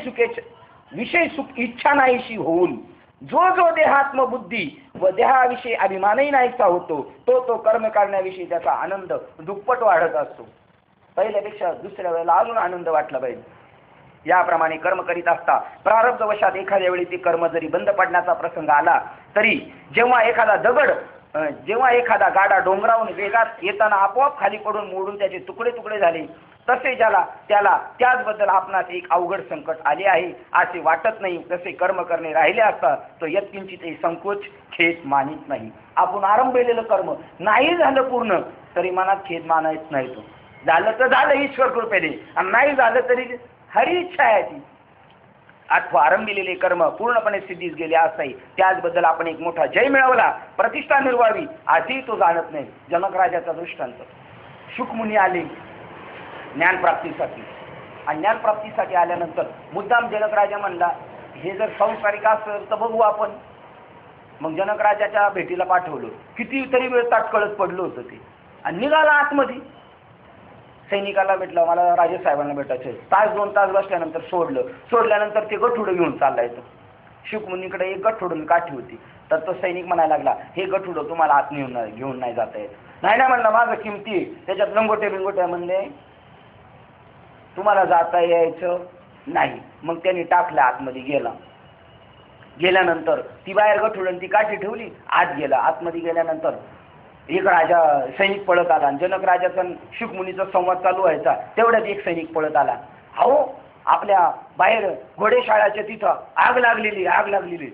सुख इच्छा नाहीशी होऊन जो देहात्मबुद्धी व देहाविषयी अभिमानही नाहीसा होतो तो कर्म करण्याविषयी त्याचा आनंद दुप्पट वाढत असतो. पहिल्यापेक्षा दुसऱ्या वेळेला अजून आनंद वाटला पाहिजे. याप्रमाणे कर्म करीत असता प्रारब्ध वशात एखाद्या वेळी ते कर्म जरी बंद पडण्याचा प्रसंग आला तरी जेव्हा एखादा गाडा डोंगरावून वेगात येताना आपोआप खाली पडून मोडून त्याचे तुकडे तुकडे झाले तसे त्याला त्याचबद्दल आपणास एक अवघड संकट आले आहे असे वाटत नाही. तसे कर्म करणे राहिले असता तो यत्किंचितही संकोच खेद मानित नाही. आपण आरंभलेलं कर्म नाही झालं पूर्ण तरी मनात खेद मानायच नाही. तो झालं तर झालं ईश्वर कृपेने, आणि नाही झालं तरी हरी इच्छा आहे ती. अथवा आरंभिलेले कर्म पूर्णपणे सिद्धीस गेले असताही त्याचबद्दल आपण एक मोठा जय मिळवला, प्रतिष्ठा मिळवावी असेही तो जाणत नाही. जनक राजाचा दृष्टांत. शुकमुनी आले ज्ञानप्राप्तीसाठी, आणि ज्ञानप्राप्तीसाठी आल्यानंतर मुद्दाम जनक राजा म्हणला, हे जर संसारिक असेल तर बघू आपण. मग जनक राजाच्या भेटीला पाठवलं. कितीतरी वेळ ताटकळत पडलं होतं ते, आणि निघाला आतमध्ये. सैनिकाला भेटलं, मला राजेसाहेबांना भेटायचं. तास 2 तास बसल्यानंतर सोडल्यानंतर ते गठुडं घेऊन चाललाय. तो शुकमुनीकडे एक गठुडं काठी होती. तर तो सैनिक म्हणायला लागला, हे गठुडं तुम्हाला आत घेऊन नाही जाता येत. नाही म्हणलं, माझं किमती त्याच्यात लंगोटे म्हणले, तुम्हाला जाता यायचं नाही. मग त्यांनी टाकलं, आतमध्ये गेल्यानंतर ती बाहेर गठुडं ती काठी ठेवली, आत गेला. आतमध्ये गेल्यानंतर एक सैनिक पळत आला, आणि जनक राजाचा शुकमुनीचा संवाद चालू व्हायचा. तेवढ्यात एक सैनिक पळत आला. अहो, आपल्या बाहेर घोडेशाळाच्या तिथं आग लागलेली.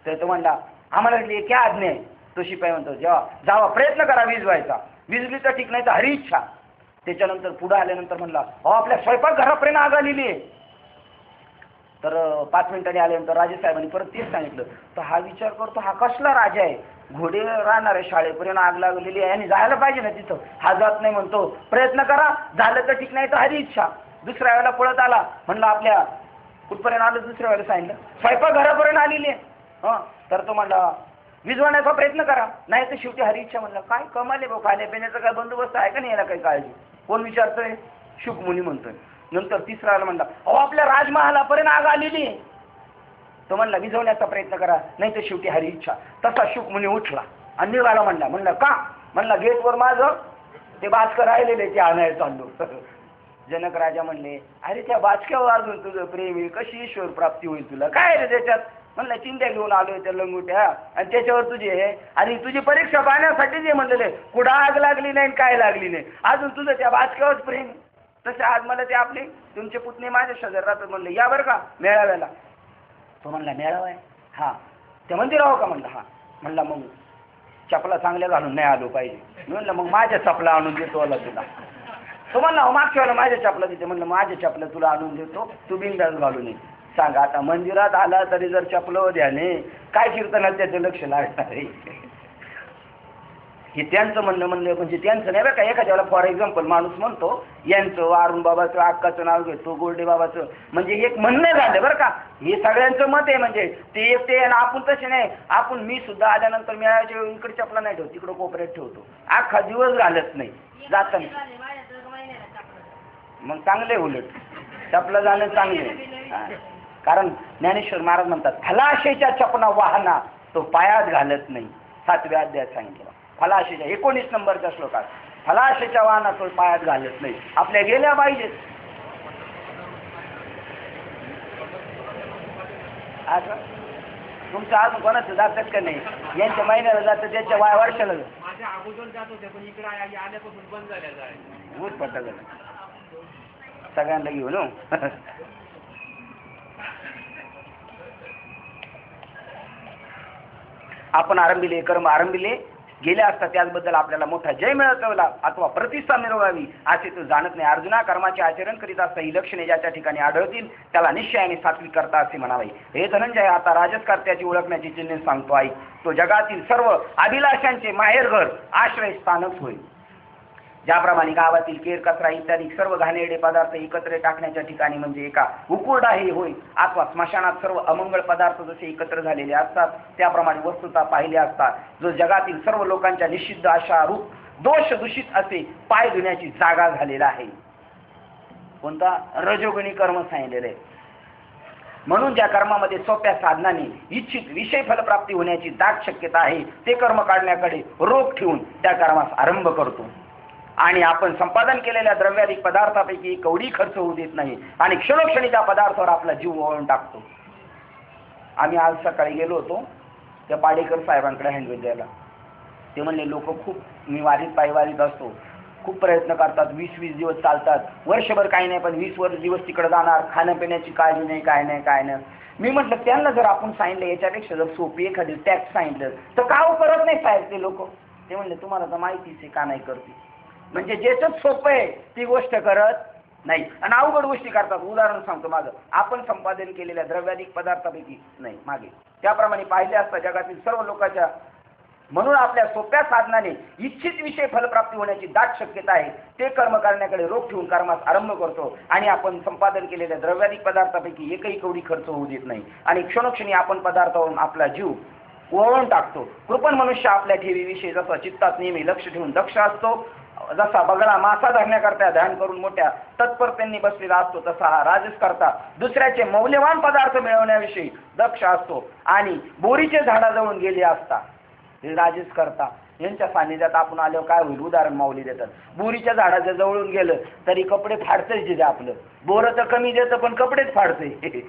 तर तो म्हणला, आम्हाला क्या आज्ञा आहे? तो शिपाई म्हणतो, जावा प्रयत्न करा विजवायचा. विजली तर ठीक, नाही तर हरी इच्छा. त्याच्यानंतर पुढे आल्यानंतर म्हणला, अहो, आपल्या स्वयंपाक घरापर्यंत आग आलेली आहे. तर 5 मिनिटांनी आल्यानंतर राजेसाहेबांनी परत तेच सांगितलं. तर हा विचार करतो, हा कसला राजा आहे? घोडे राहणार आहे, शाळेपर्यंत आग लागलेली आहे आणि जायला पाहिजे ना तिथं, हा जात नाही. म्हणतो प्रयत्न करा, झालं तर ठीक, नाही तर हरी इच्छा. दुसऱ्या वेळेला पळत आला. म्हणलं, आपल्या कुठपर्यंत आलं? दुसऱ्या वेळेला सांगितलं, स्वयंपाक घरापर्यंत आलेली आहे. तर तो म्हणला, विजवण्याचा प्रयत्न करा, नाही तर शेवटी हरी इच्छा. म्हणलं, काय कमाल आहे भाऊ, खाण्यापिण्याचा काय बंदोबस्त आहे का नाही? याला काही काळजी? कोण विचारतोय? शुकमुनी म्हणतोय. नंतर तिसरा म्हणला, अहो, आपल्या राजमहालापर्यंत आग आलेली आहे. तो म्हणला, विझवण्याचा प्रयत्न करा, नाही तर शेवटी हरी इच्छा. तसा शुकमुनी उठला आणि निघाला. म्हणला का? म्हणला, गेटवर माझं ते बाचकं राहिलेले ते आणायला चाललो. जनक राजा म्हणले, अरे त्या बाचक्यावर अजून तुझं प्रेम आहे, कशी ईश्वर प्राप्ती होईल तुला? काय रे त्याच्यात? म्हणलं, चिंध्या घेऊन आलोय त्या लंगुट्या, आणि त्याच्यावर तुझे हे, आणि तुझी परीक्षा पाहण्यासाठी जे म्हणलेले, कुठं आग लागली नाही काय लागली नाही, अजून तुझं त्या बाचक्यावर प्रेम. तसे आज मला ते आपले तुमचे पुतणे माझ्या शेजारी राहतात. म्हणले, या बरं का मेळाव्याला. तो म्हणला, मेळावा आहे? हा. त्या मंदिरावर का? म्हणलं, हा. म्हणला, मग चपला चांगल्या घालून नाही आलो पाहिजे. म्हणलं, मग माझ्या चपला आणून देतो तुला. तो म्हणला, मागच्या वेळेला माझ्या चपला देते. म्हणलं, माझ्या चपला तुला आणून देतो, तू बिंदास घालून ये. सांगा आता, मंदिरात आला तरी जर चपलं द्याने काय कीर्तनात त्याचं लक्ष लागणार आहे? हे त्यांचं म्हणणं म्हणजे त्यांचं नाही बरं का. एखाद्याला फॉर एक्झाम्पल माणूस म्हणतो यांचं अरुण बाबाचं अक्काचं नाव घेतो गोल्डे बाबाचं, म्हणजे एक म्हणणं झालं बरं का. हे सगळ्यांचं मत आहे, म्हणजे ते एकटे आणि आपण तसे नाही. आपण मी सुद्धा आल्यानंतर मी इकडे चपला नाही ठेवतो, तिकडं कोपऱ्यात ठेवतो, अख्खा दिवस घालत नाही जाताना. मग चांगले उलट चपला जाणं चांगले. कारण ज्ञानेश्वर महाराज म्हणतात फलाशेच्या चपना वाहना तो पायात घालत नाही. 7व्या अध्यायात सांगितलं फलाशेच्या 19 नंबरच्या श्लोकात फलाशेच्या वाहना तो पायात घालत नाही. आपल्या गेल्या पाहिजेत. असं तुमचं अजून कोणाचं जातात का नाही? यांच्या महिन्याला जातं, त्याच्या वर्षाला माझ्या अगोदर जात होते पण इकडे आल्यापासून बंद झाल्या भूत पट्टा झालं सगळ्यांना घेऊन. आपण आरंभिले कर्म आरंभिले गेले असता त्याचबद्दल आपल्याला मोठा जय मिळवला अथवा प्रतिष्ठा मिळवावी असे तो जाणत नाही. अर्जुना कर्माचे आचरण करीत असता ही लक्षणे ज्याच्या ठिकाणी आढळतील त्याला निश्चयाने सात्विक करता असे म्हणावे. हे धनंजय आता राजसकर्त्याची ओळखण्याची चिन्हे सांगतो ऐक. तो जगातील सर्व अभिलाषांचे माहेरघर आश्रय स्थानच होईल. ज्याप्रमाणे गावातील केर कचरा इत्यादी सर्व घाणेरडे पदार्थ एकत्र टाकण्याच्या ठिकाणी म्हणजे एका उकुरडा हे होईल अथवा स्मशानात सर्व अमंगळ पदार्थ जसे एकत्र झालेले असतात त्याप्रमाणे वस्तुता पाहिले असतात जो जगातील सर्व लोकांच्या निषिद्ध अशा रूप दोष दूषित असे पाय धुण्याची जागा झालेला आहे. कोणता? रजोगुणी कर्म सांगितलेले आहे. म्हणून ज्या कर्मामध्ये सोप्या साधनाने इच्छित विषय फलप्राप्ती होण्याची दाट शक्यता आहे ते कर्म काढण्याकडे रोख ठेवून त्या कर्मास आरंभ करतो आणि आपण संपादन केलेल्या द्रव्याधिक पदार्थापैकी कवडी खर्च होऊ देत नाही आणि क्षणोक्षणी त्या पदार्थावर आपला जीव ओवाळून टाकतो. आम्ही आज सकाळी गेलो होतो त्या पाडेकर साहेबांकडे हँडवेल द्यायला. ते म्हणले लोक खूप मी वारीत पायवारीत असतो खूप प्रयत्न करतात 20-20 दिवस चालतात वर्षभर काही नाही पण 20 दिवस तिकडे जाणार खाण्यापिण्याची काळजी नाही काय नाही. मी म्हटलं त्यांना जर आपण सांगितलं याच्यापेक्षा जर सोपी एखादी टॅक्स सांगितलं तर का करत नाही साहेब ते लोक. ते म्हणले तुम्हाला तर माहितीच आहे का नाही करते. म्हणजे ज्याच्यात सोपं आहे ती गोष्ट करत नाही आणि अवघड गोष्टी करतात. उदाहरण सांगतो माझं आपण संपादन केलेल्या द्रव्याधिक पदार्थापैकी नाही मागे त्याप्रमाणे पाहिले असता जगातील सर्व लोकांच्या म्हणून आपल्या सोप्या साधनाने इच्छित विषय फलप्राप्ती होण्याची दाट शक्यता आहे ते कर्म करण्याकडे रोख ठेवून कर्मास आरंभ करतो आणि आपण संपादन केलेल्या द्रव्याधिक पदार्थापैकी एकही कवडी खर्च होऊ देत नाही आणि क्षणोक्षणी आपण पदार्थावरून आपला जीव ओवाळून टाकतो. कृपण मनुष्य आपल्या ठेवीविषयी जसा चित्तात नेहमी लक्ष ठेवून दक्ष असतो जसा बगळा मासा धरण्याकरता ध्यान करून मोठ्या तत्परतेने बसलेला असतो तसा हा राजस करता दुसऱ्याचे मौल्यवान पदार्थ मिळवण्याविषयी दक्ष असतो आणि बोरीचे झाडाजवळून गेले असता हे राजस करता यांच्या सान्निध्यात आपण आल्यावर काय होईल. उदाहरण माऊली देतात बोरीच्या झाडाच्या जवळून गेलं तरी कपडे फाडतंच जिथे आपलं बोरं तर कमी देतं पण कपडेच फाडते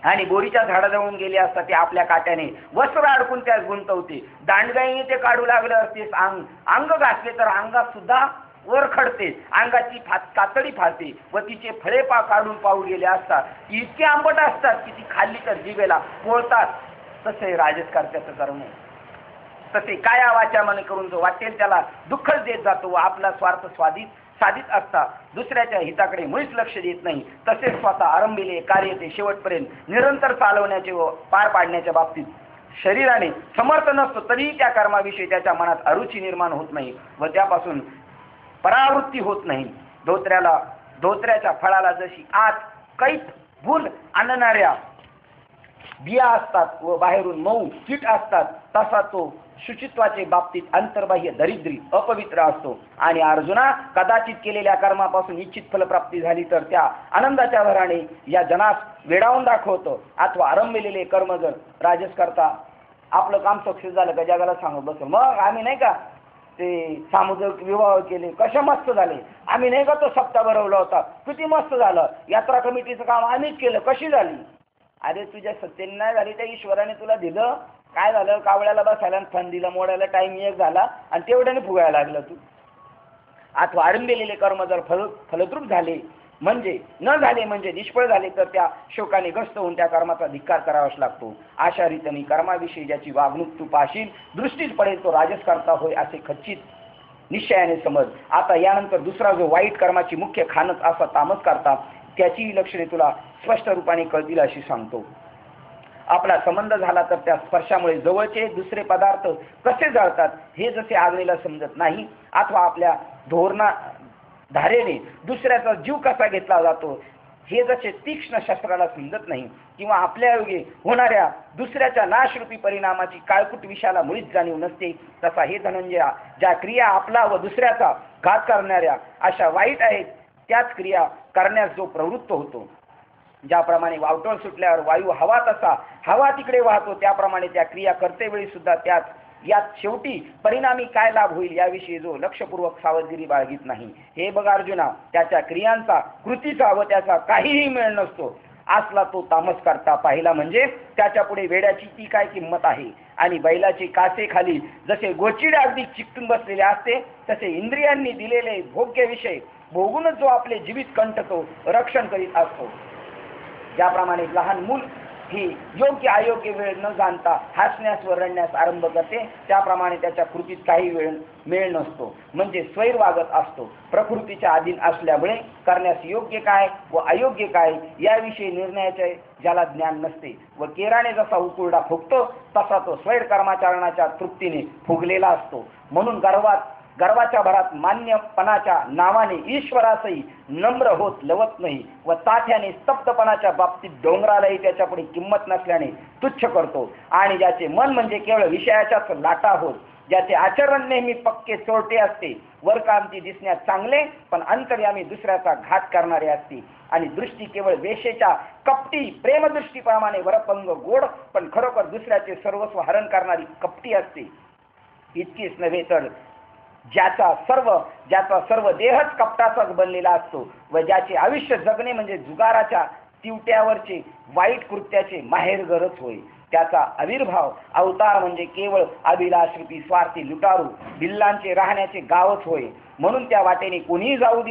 आणि बोरीच्या झाडाजवळून गेले असता ते आपल्या काट्याने वस्त्र अडकून त्यास गुंतवते. दांडगाईने ते काढू लागलं असते अंग घासले तर अंगात सुद्धा वर खडते अंगाची कातडी फाडते व तिचे फळे काढून पाहू गेले असतात इतके आंबट असतात की ती खाल्ली तर जिभेला पोळतात. तसे राजसकर्त्याचं कर्म तसे काया वाचा मन करून जो वाटेल त्याला दुःखच देत जातो व आपला स्वार्थ साधित असता दुसऱ्याच्या हिताकडे मुळीच लक्ष देत नाही. तसेच स्वतः आरंभिले कार्य ते शेवटपर्यंत निरंतर चालवण्याचे व पार पाडण्याच्या बाबतीत शरीराने समर्थ नसतो तरी त्या कर्माविषयी त्याच्या मनात अरुची निर्माण होत नाही व त्यापासून परावृत्ती होत नाही. धोत्र्याच्या फळाला जशी आत कैत भूल आणणाऱ्या बिया असतात व बाहेरून मऊ कीट असतात तसा तो शुचित्वाचे बाबतीत अंतर्बाह्य दरिद्री अपवित्र असतो. आणि अर्जुना कदाचित केलेल्या कर्मापासून इच्छित फलप्राप्ती झाली तर त्या आनंदाच्या भराने या जनास वेडावून दाखवतो अथवा आरंभलेले कर्म जर राजस करता आपलं काम सक्सेस झालं का जगाला सांगत बस मग आम्ही नाही का ते सामुदायिक विवाह केले कशा मस्त झाले आम्ही नाही का तो सप्ताह भरवला होता किती मस्त झालं यात्रा कमिटीचं काम आम्हीच केलं कशी झाली. अरे तुझ्या सत्तेने नाही झाली त्या ईश्वराने तुला दिलं काय झालं कावळ्याला बसायला थंडीला मोडायला टाइम एक झाला आणि तेवढ्याने फुगायला लागलं तू. अथवा आरंभलेले कर्म जर फलद्रूप झाले म्हणजे न झाले म्हणजे निष्फळ झाले तर त्या शोकाने ग्रस्त होऊन त्या कर्माचा धिक्कार करावाच लागतो. अशा रीतीने कर्माविषयी ज्याची वागणूक तू पाशील दृष्टीच पडेल तो राजस करता होय असे खच्चित निश्चयाने समज. आता यानंतर दुसरा जो वाईट कर्माची मुख्य खानच असा तामस करता त्याची लक्षणे तुला स्पष्ट रूपाने कळतील अशी सांगतो. आपला संबंध झाला तर त्या स्पर्शामुळे जवळचे दुसरे पदार्थ कसे जळतात हे जसे आग्नेला समजत नाही, अथवा आपल्या धारेने दुसऱ्याचा जीव कसा घेतला जातो हे जसे तीक्ष्ण शस्त्राला समजत नाही, किंवा आपल्या योगे होणाऱ्या दुसऱ्याच्या नाशरूपी परिणामाची काळकूट विषयाला मुळीच जाणीव नसते, तसा हे धनंजया ज्या क्रिया आपला व दुसऱ्याचा घात करणाऱ्या अशा वाईट आहेत त्याच क्रिया करण्यास जो प्रवृत्त होतो, ज्याप्रमाणे वावटळ सुटल्यावर वायू हवा तसा हवा तिकडे वाहतो, त्याप्रमाणे त्या क्रिया करतेवेळी सुद्धा यात शेवटी परिणामी काय लाभ होईल याविषयी जो लक्षपूर्वक सावधगिरी बाळगीत नाही, हे बघ अर्जुना, त्याच्या क्रियांचा कृतीचा व त्याचा काहीही मेळ नसतो असला तो तामस करता पाहिला म्हणजे त्याच्या पुढे वेड्याची ती काय किंमत आहे. आणि बैलाचे कासे खाली जसे गोचिडे अगदी चिकटून बसलेले असते, तसे इंद्रियांनी दिलेले भोग्य विषय भोगूनच जो आपले जीवित कंठतो रक्षण करीत असतो, ज्याप्रमाणे लहान मूल ही योग्य अयोग्य वेळ न जाणता हसण्यास व रडण्यास आरंभ करते, त्याप्रमाणे त्याच्या कृतीत काही मेळ नसतो, म्हणजे स्वैर वागत असतो. प्रकृतीच्या अधीन असल्यामुळे करण्यास योग्य काय व अयोग्य काय याविषयी निर्णयाचे ज्याला ज्ञान नसते व केराने जसा उकुरडा फुगतो तसा तो स्वैर कर्माचरणाच्या तृप्तीने फुगलेला असतो. म्हणून गर्वाच्या भरात मान्यपणाच्या नावाने ईश्वरासही नम्र होत लवत नाही व ताठ्याने स्तब्धपणाच्या बाबतीत डोंगरालाही त्याच्यापुढे किंमत नसल्याने तुच्छ करतो. आणि ज्याचे मन म्हणजे केवळ विषयाच्याच लाटा होत, ज्याचे आचरण नेहमी पक्के चोरटे असते, वरकांती दिसण्यात चांगले पण अंतर्यामी दुसऱ्याचा घात करणारे असते, आणि दृष्टी केवळ वेशेच्या कपटी प्रेमदृष्टीप्रमाणे वरपंग गोड पण खरोखर दुसऱ्याचे सर्वस्व हरण करणारी कपटी असते. इतकीच नव्हे तर ज्याचा सर्व देहच कपटाचाच बनलेला असतो व ज्याचे आयुष्य जगणे म्हणजे जुगाराच्या तिवट्यावरचे वाईट कृत्याचे माहेरघरच होय, त्याचा आविर्भाव अवतार म्हणजे केवळ अभिलाषरूपी स्वार्थी लुटारू भिल्लांचे राहण्याचे गावच होय. म्हणून त्या वाटेने कोणीही जाऊ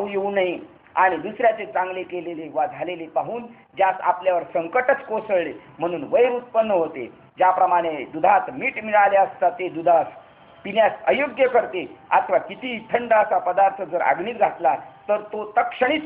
येऊ नये आणि दुसऱ्याचे चांगले केलेले वा झालेले पाहून ज्यास आपल्यावर संकटच कोसळले म्हणून वैर उत्पन्न होते. ज्याप्रमाणे दुधात मीठ मिळाले असता ते दुधास पिण्यास अयोग्य करते, अथवा किती थंड असा पदार्थ जर अग्नीत घातला तर तो तत्क्षणीच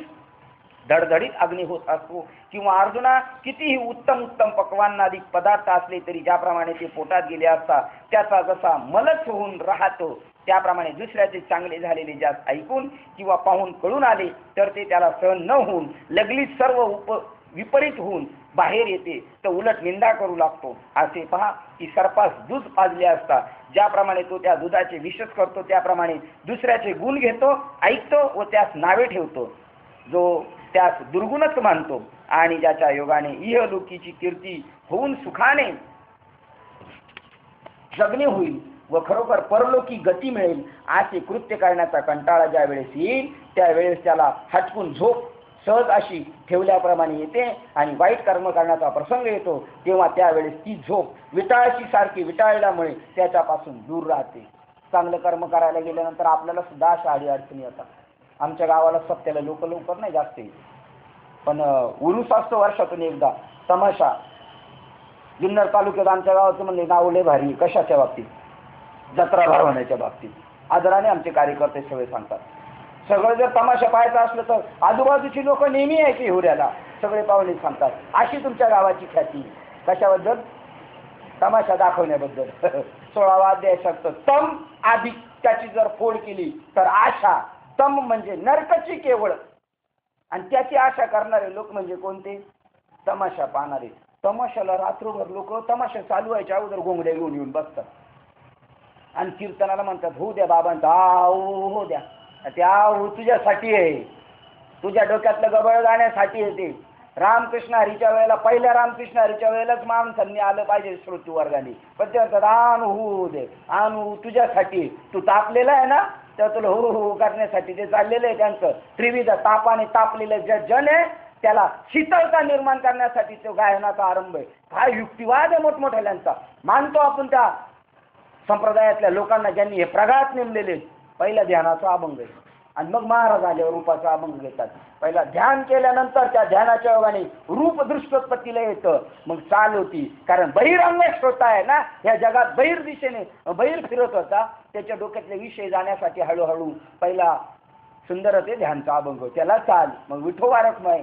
धडधडीत अग्नी होत असतो. किंवा अर्जुना, कितीही उत्तम पक्वान्नाधिक पदार्थ असले तरी ज्याप्रमाणे ते पोटात गेले असता त्याचा जसा मलच होऊन राहतो, त्याप्रमाणे दुसऱ्याचे चांगले झालेले ज्यास ऐकून किंवा पाहून कळून आले तर ते त्याला सहन न होऊन लगलीच सर्व विपरीत होऊन बाहेर येते, तर उलट निंदा करू लागतो. असे पहा की सर्पास दूध पाजले असता ज्याप्रमाणे तो त्या दुधाचे विषच करतो, त्याप्रमाणे दुसऱ्याचे गुण घेतो, ऐकतो व त्यास नावे ठेवतो, जो त्यास दुर्गुणच मानतो. आणि ज्याच्या योगाने इहलोकीची कीर्ती होऊन सुखाने जगणे होईल व खरोखर परलोकी गती मिळेल असे कृत्य करण्याचा कंटाळा ज्या वेळेस येईल त्यावेळेस त्याला हटकून झोप सहज अशी ठेवल्याप्रमाणे येते आणि वाईट कर्म करण्याचा प्रसंग येतो, तेव्हा त्यावेळेस ती झोप विटाळशी सारखी विटाळल्यामुळे त्याच्यापासून दूर राहते. चांगलं कर्म करायला गेल्यानंतर आपल्याला सुद्धा अशा अडचणी येतात. आमच्या गावाला सप्त्याला लोक लवकर नाही जास्त येत, पण उरूस असतो वर्षातून एकदा तमाशा. जुन्नर तालुक्यात आमच्या गावाचं म्हणजे नाव लय भारी, कशाच्या बाबतीत, जत्रा भरवण्याच्या बाबतीत. आदराने आमचे कार्यकर्ते सगळे सांगतात. सगळं जर तमाशा पाहायचा असलं तर आजूबाजूची लोक नेहमी यायची हिवऱ्याला, सगळे पाहुणे सांगतात. अशी तुमच्या गावाची ख्याती कशाबद्दल? तमाशा दाखवण्याबद्दल. 16वा अध्याय सांगतो, तम आधी त्याची जर फोड केली तर आशा. तम म्हणजे नरकाची केवळ, आणि त्याची आशा करणारे लोक म्हणजे कोणते? तमाशा पाहणारे. तमाशाला रात्रभर लोक तमाशा चालू व्हायच्या अगोदर घोंगड्या घेऊन येऊन बसतात आणि कीर्तनाला म्हणतात, होऊ द्या बाबांचा, हो द्या, त्या तुझ्यासाठी आहे, तुझ्या डोक्यातलं गबळ जाण्यासाठी येते. रामकृष्ण हरीच्या वेळेला, पहिल्या रामकृष्ण हरीच्या वेळेलाच माणसांनी आलं पाहिजे श्रोती वर्गाने, पण ते म्हणतात होऊ दे, आणू तुझ्यासाठी, तू तापलेला आहे ना, तर तुला हो करण्यासाठी ते चाललेलं आहे त्यांचं. त्रिविध तापाने तापलेलं जन आहे, त्याला शीतलता निर्माण करण्यासाठी तो गायनाचा आरंभ आहे. काय युक्तिवाद आहे मोठमोठ्याल्यांचा. मानतो आपण त्या संप्रदायातल्या लोकांना ज्यांनी हे प्रघात नेमलेले. पहिला ध्यानाचा अभंग आहे आणि मग महाराज आल्यावर रूपाचा अभंग घेतात. पहिला ध्यान केल्यानंतर त्या ध्यानाच्या योगाने रूप दृष्टोत्पत्तीला येतं, मग चाल होती. कारण बहिरंग श्रोता आहे ना, ह्या जगात बहिर दिशेने बहिर फिरत होता, त्याच्या डोक्यातले विषय जाण्यासाठी हळूहळू पहिला सुंदर ते ध्यानचा अभंग, त्याला चाल, मग विठोबा रखमाई,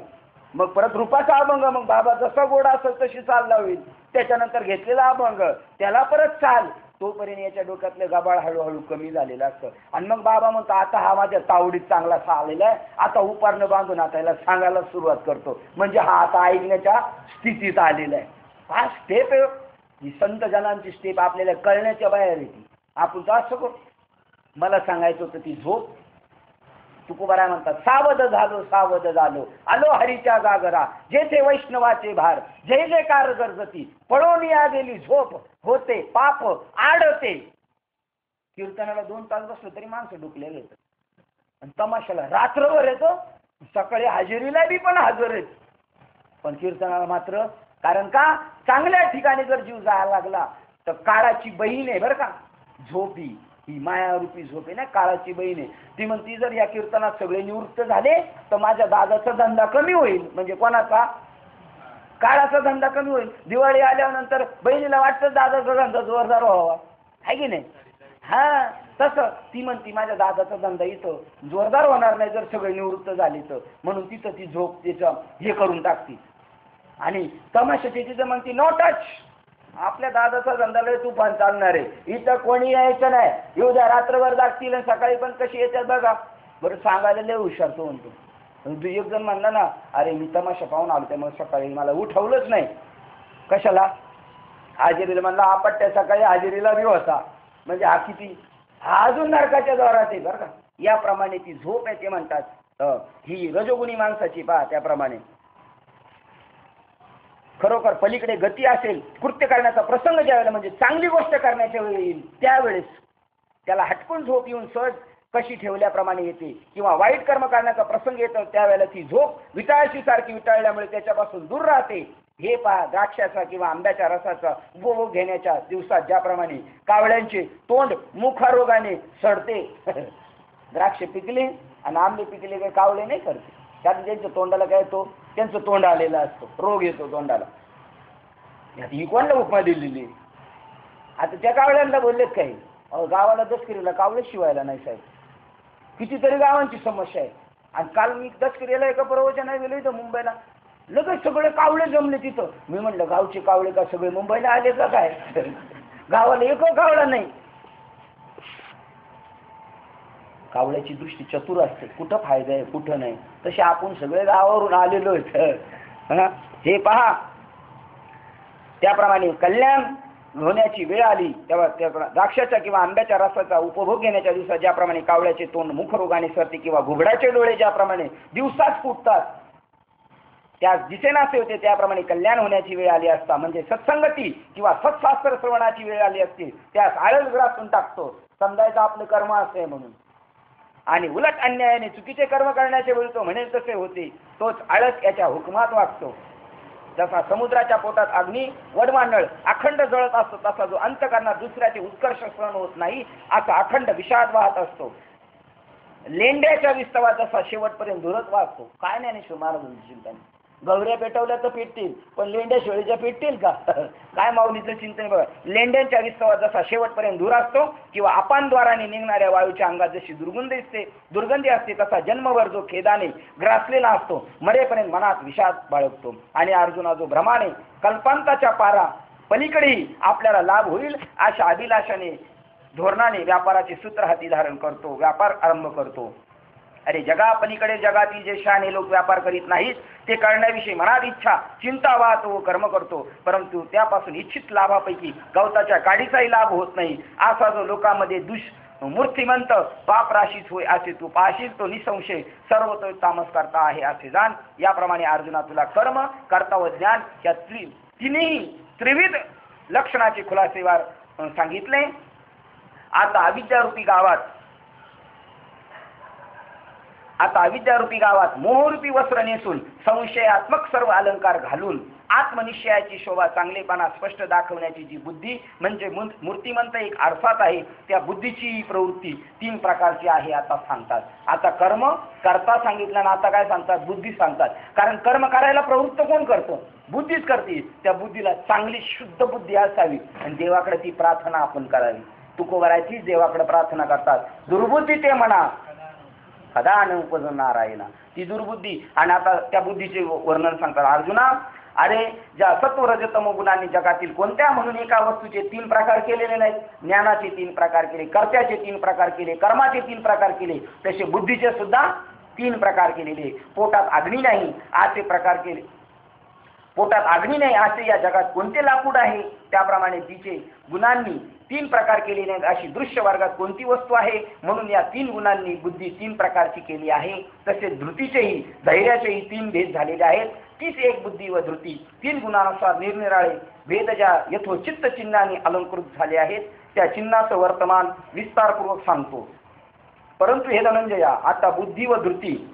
मग परत रूपाचा अभंग, मग बाबा जसा गोड असेल तशी चाल लावेल. त्याच्यानंतर घेतलेला अभंग, त्याला परत चाल. तोपर्यंत याच्या डोक्यातलं गबाळ हळूहळू कमी झालेलं असतं. आणि मग बाबा म्हणतो आता हा माझ्या तावडीत चांगला आलेला आहे, आता उपारणं बांधून आता याला सांगायला सुरुवात करतो. म्हणजे हा आता ऐकण्याच्या स्थितीत आलेला आहे. हा स्टेप आहे ही संत जनांची स्टेप, आपल्याला कळण्याच्या बाहेर येते. आपण तर असं करू. मला सांगायचं होतं ती झोप. तुकोबाराय म्हणतात सावध झालो सावध झालो आलो हरीच्या जागरा, जेथे वैष्णवाचे भार जय जयकार गरजती, पळून या गेली झोप होते पाप आडते. कीर्तनाला 2 तास बसलो तरी माणसं डुकलेले येतात. आणि तमाशाला रात्रभर येतो, सकाळी हजेरीला बी पण हजर आहेत. पण कीर्तनाला मात्र, कारण का चांगल्या ठिकाणी जर जीव जायला लागला तर काळाची बहीण आहे बरं का झोपी, ही मायारूपी झोप आहे ना, काळाची बहीण आहे. ती म्हणती जर या कीर्तनात सगळे निवृत्त झाले तर माझ्या दादाचा धंदा कमी होईल. म्हणजे कोणाचा? काळाचा धंदा कमी होईल. दिवाळी आल्यानंतर बहिणीला वाटतं दादाचा धंदा जोरदार व्हावा, आहे की नाही? हा, तसं ती म्हणती माझ्या दादाचा धंदा इथं जोरदार होणार नाही जर सगळे निवृत्त झाले तर, म्हणून तिथं ती झोप त्याचं हे करून टाकते. आणि तमाशाची तिथं म्हणती नो टच, आपल्या दादाचा धंदाला तुफान चालणार आहे, इथं कोणी यायचं नाही. येऊ द्या, रात्रभर जागतील आणि सकाळी पण कशी येतात बघा. बरं सांगायला लय हुशार तो म्हणतो. एक जण म्हणला ना, अरे मी तमाशा पाहून आलो त्यामुळे सकाळी मला उठवलंच नाही. कशाला? हाजेरीला. म्हणला हा पट्ट्या सकाळी हाजेरीला बी होता. म्हणजे हा किती, हा अजून नरकाच्या दारात आहे बरं का. याप्रमाणे ती झोप आहे. ते म्हणतात ही रजोगुणी माणसाची पहा. त्याप्रमाणे खरोखर पलीकडे गती असेल, कृत्य करण्याचा प्रसंग ज्यावेळेला म्हणजे चांगली गोष्ट करण्याच्या वेळी येईल त्यावेळेस त्याला हटकून झोप येऊन सहज कशी ठेवल्याप्रमाणे येते, किंवा वाईट कर्म करण्याचा प्रसंग येतो त्यावेळेला ती झोप विटाळशी सारखी विटाळल्यामुळे त्याच्यापासून दूर राहते. हे पहा, द्राक्षाचा किंवा आंब्याच्या रसाचा उपभोग घेण्याच्या दिवसात ज्याप्रमाणे कावळ्यांचे तोंड मुखारोगाने सडते. द्राक्ष पिकले आणि आंबे पिकले काही कावळे नाही करते, कारण ज्यांच्या तोंडाला काय येतो, त्यांचं तोंड आलेलं असतो, रोग येतो तोंडाला. ही कोणाला उपमा दिलेली? आता त्या कावळ्यांना बोललेत काही, गावाला दसकरीला कावळे शिवायला नाही साहेब, कितीतरी गावांची समस्या आहे. आणि काल मी दसकरीला एका प्रवचनाला गेलो इथं मुंबईला, लगेच सगळे कावळे जमले तिथं. मी म्हणलं गावचे कावळे का सगळे मुंबईला आले का काय? गावाला एक कावळा नाही. कावळ्याची दृष्टी चतुर असते, कुठं फायदा आहे कुठं नाही. तसे आपण सगळे गावावरून आलेलो आहेत. हे पहा, त्याप्रमाणे कल्याण होण्याची वेळ आली तेव्हा द्राक्षाच्या किंवा आंब्याच्या रसाचा उपभोग घेण्याच्या दिवसात ज्याप्रमाणे कावळ्याचे तोंड मुखरोगाने सरते किंवा घुबडाचे डोळे ज्याप्रमाणे दिवसाच फुटतात त्यास दिसेनासे होते, त्याप्रमाणे कल्याण होण्याची वेळ आली असता म्हणजे सत्संगती किंवा सत्शास्त्र श्रवणाची वेळ आली असती त्यास आळस ग्रासून टाकतो. समजायचं आपलं कर्म असे म्हणून. आणि उलट अन्यायाने चुकीचे कर्म करण्याचे वेळी तो म्हणेल तसे होते. तोच आळस याच्या हुकमात वागतो. जसा समुद्राच्या पोटात अग्नी वडमांडळ अखंड जळत असतो, तसा जो अंतकरणात दुसऱ्याचे उत्कर्ष सहन होत नाही असा अखंड विषाद वाहत असतो. लेंड्याच्या विस्तवात जसा शेवटपर्यंत धुरत वागतो. काय ज्ञानेश्वर महाराजांची चिंतन, गवऱ्या पेटवल्या तर पेटतील, पण लेंड्या शेळीच्या पेटतील का? काय माऊलीचं चिंतन बघा. लेंड्यांच्या विस्तवात जसा शेवटपर्यंत धूर असतो किंवा अपानद्वाराने निघणाऱ्या वायूच्या अंगात जशी दुर्गंधी असते तसा जन्मभर जो खेदाने ग्रासलेला असतो मरेपर्यंत मनात विषाद बाळगतो. आणि अर्जुना जो भ्रमाने कल्पांताच्या पारा पलीकडेही आपल्याला लाभ होईल अशा अभिलाषाने धोरणाने व्यापाराचे सूत्र हाती धारण करतो, व्यापार आरंभ करतो. अरे जगापलीकडे जगातील जे शहाणे लोक व्यापार करीत नाहीत ते करण्याविषयी मनात इच्छा चिंता वाहतो व कर्म करतो, परंतु त्यापासून इच्छित लाभापैकी गवताच्या काडीचाही लाभ होत नाही. असा जो लोकांमध्ये मूर्तिमंत पाप राशीच होय असे तू पाहशील तो निसंशय सर्व तो तामस करता आहे असे जाण. याप्रमाणे अर्जुना तुला कर्म कर्ता व ज्ञान या तिन्ही त्रिविध लक्षणाचे खुलासेवार सांगितले. आता अविद्यारूपी गावात मोहरूपी वस्त्र नेसून संशयात्मक सर्व अलंकार घालून आत्मनिश्चयाची शोभा चांगलेपणा स्पष्ट दाखवण्याची जी बुद्धी म्हणजे मूर्तिमंत एक आरसात आहे, त्या बुद्धीची प्रवृत्ती 3 प्रकारची आहे आता सांगतात. आता कर्म करता सांगितलं ना, आता काय सांगतात? बुद्धी सांगतात. कारण कर्म करायला प्रवृत्त कोण करतं? बुद्धीच करते. त्या बुद्धीला चांगली शुद्ध बुद्धी असावी आणि देवाकडे ती प्रार्थना आपण करावी. तुकोबारायचीच देवाकडे प्रार्थना करतात, दुर्बुद्धी ते म्हणा सदा न उपज नारायणा. ती दुर्बुद्धी. आणि आता त्या बुद्धीचे वर्णन सांगतात. अर्जुना, अरे ज्या सत्व रज तमो गुणांनी जगातील कोणत्या म्हणून एका वस्तूचे 3 प्रकार केलेले नाहीत. ज्ञानाचे 3 प्रकार केले, कर्त्याचे 3 प्रकार केले, कर्माचे 3 प्रकार केले, तसे बुद्धीचे सुद्धा 3 प्रकार केलेले. पोटात अग्नी नाही असे प्रकार केले. पोटात अग्नी नाही असे या जगात कोणते लाकूड आहे, त्याप्रमाणे तिचे गुणांनी 3 प्रकार केले नाहीत अशी दृश्य वर्गात कोणती वस्तू आहे. म्हणून या 3 गुणांनी बुद्धी 3 प्रकारची केली आहे. तसे धृतीचेही धैर्याचेही 3 भेद झालेले आहेत. तीच एक बुद्धी व धृती 3 गुणानुसार निरनिराळे भेद ज्या यथोचित्त चिन्हाने अलंकृत झाले आहेत, त्या चिन्हाचं वर्तमान विस्तारपूर्वक सांगतो. परंतु हे धनंजया, आता बुद्धी व धृती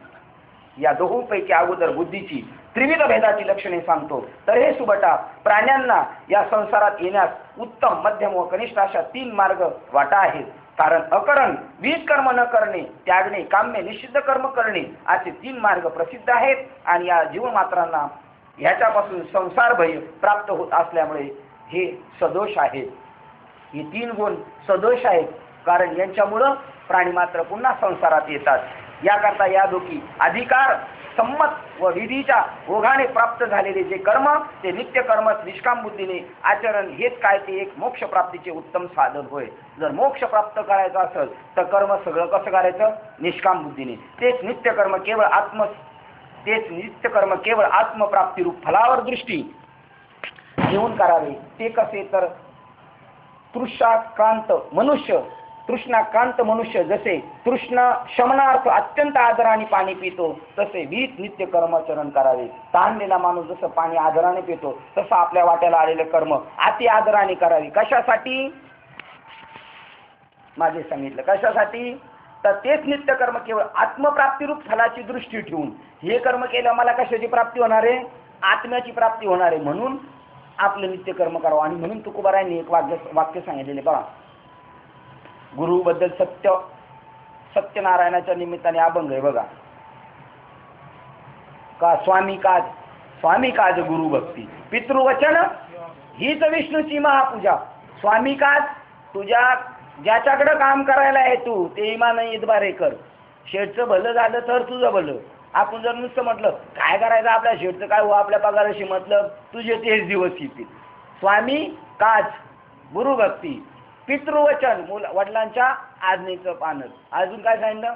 या दोहोंपैकी अगोदर बुद्धीची त्रिविध भेदाची लक्षणे सांगतो. तर हे सुबटा, प्राण्यांना या संसारात येण्यास उत्तम, मध्यम व कनिष्ठ अशा 3 मार्ग वाटा आहेत. कारण अकरण, विहित कर्म न करणे, त्यागणे, काम्य निषिद्ध कर्म करणे असे 3 मार्ग प्रसिद्ध आहेत. आणि या जीवमात्रांना ह्याच्यापासून संसार भय प्राप्त होत असल्यामुळे हे सदोष आहेत. हे 3 गुण सदोष आहेत, कारण यांच्यामुळं प्राणी मात्र पुन्हा संसारात येतात. याकरता या दोघी अधिकार संमत व विधीच्या ओघाने प्राप्त झालेले जे कर्म, ते नित्य कर्म निष्काम बुद्धीने आचरण हेच काय ते एक मोक्ष प्राप्तीचे उत्तम साधन होय. जर मोक्ष प्राप्त करायचं असेल तर कर्म सगळं कसं करायचं? निष्काम बुद्धीने. तेच नित्यकर्म केवळ आत्मप्राप्ती रूप फलावर दृष्टी घेऊन करावे. ते कसे तर तृष्णाक्रांत मनुष्य जसे तृष्णा शमनार्थ अत्यंत आदराने पाणी पितो, तसे वीत नित्य कर्माचरण करावे. तहानलेला माणूस जसं पाणी आदराने पितो, तसं आपल्या वाट्याला आलेले कर्म अति आदराने करावे. कशासाठी? मागे सांगितलं कशासाठी. तर तेच नित्य कर्म केवळ आत्मप्राप्ती रूप फलाची दृष्टी ठेवून. हे कर्म केलं मला कशाची प्राप्ती होणार आहे? आत्म्याची प्राप्ती होणार आहे. म्हणून आपलं नित्य कर्म करावं. आणि म्हणून तुकोबारायांनी एक वाक्य सांगितलेले बघा. गुरुबद्दल सत्यनारायणाच्या निमित्ताने अभंग आहे बघा. का स्वामी काज गुरु भक्ती, पितृवचन हीच विष्णूची महापूजा. स्वामी काज, तुझ्या ज्याच्याकडे काम करायला आहे तू ते इमान इतबारे कर. शेठचं भलं झालं तर तुझं भलं. आपण जर नुसतं म्हटलं काय करायचं आपल्या शेठचं काय हो, आपल्या पगाराशी मतलब, तुझे तेच दिवस येतील. स्वामी काज गुरु भक्ती, पितृवचन वडिलांच्या आज्ञेचं पालन. अजून काय सांगितलं?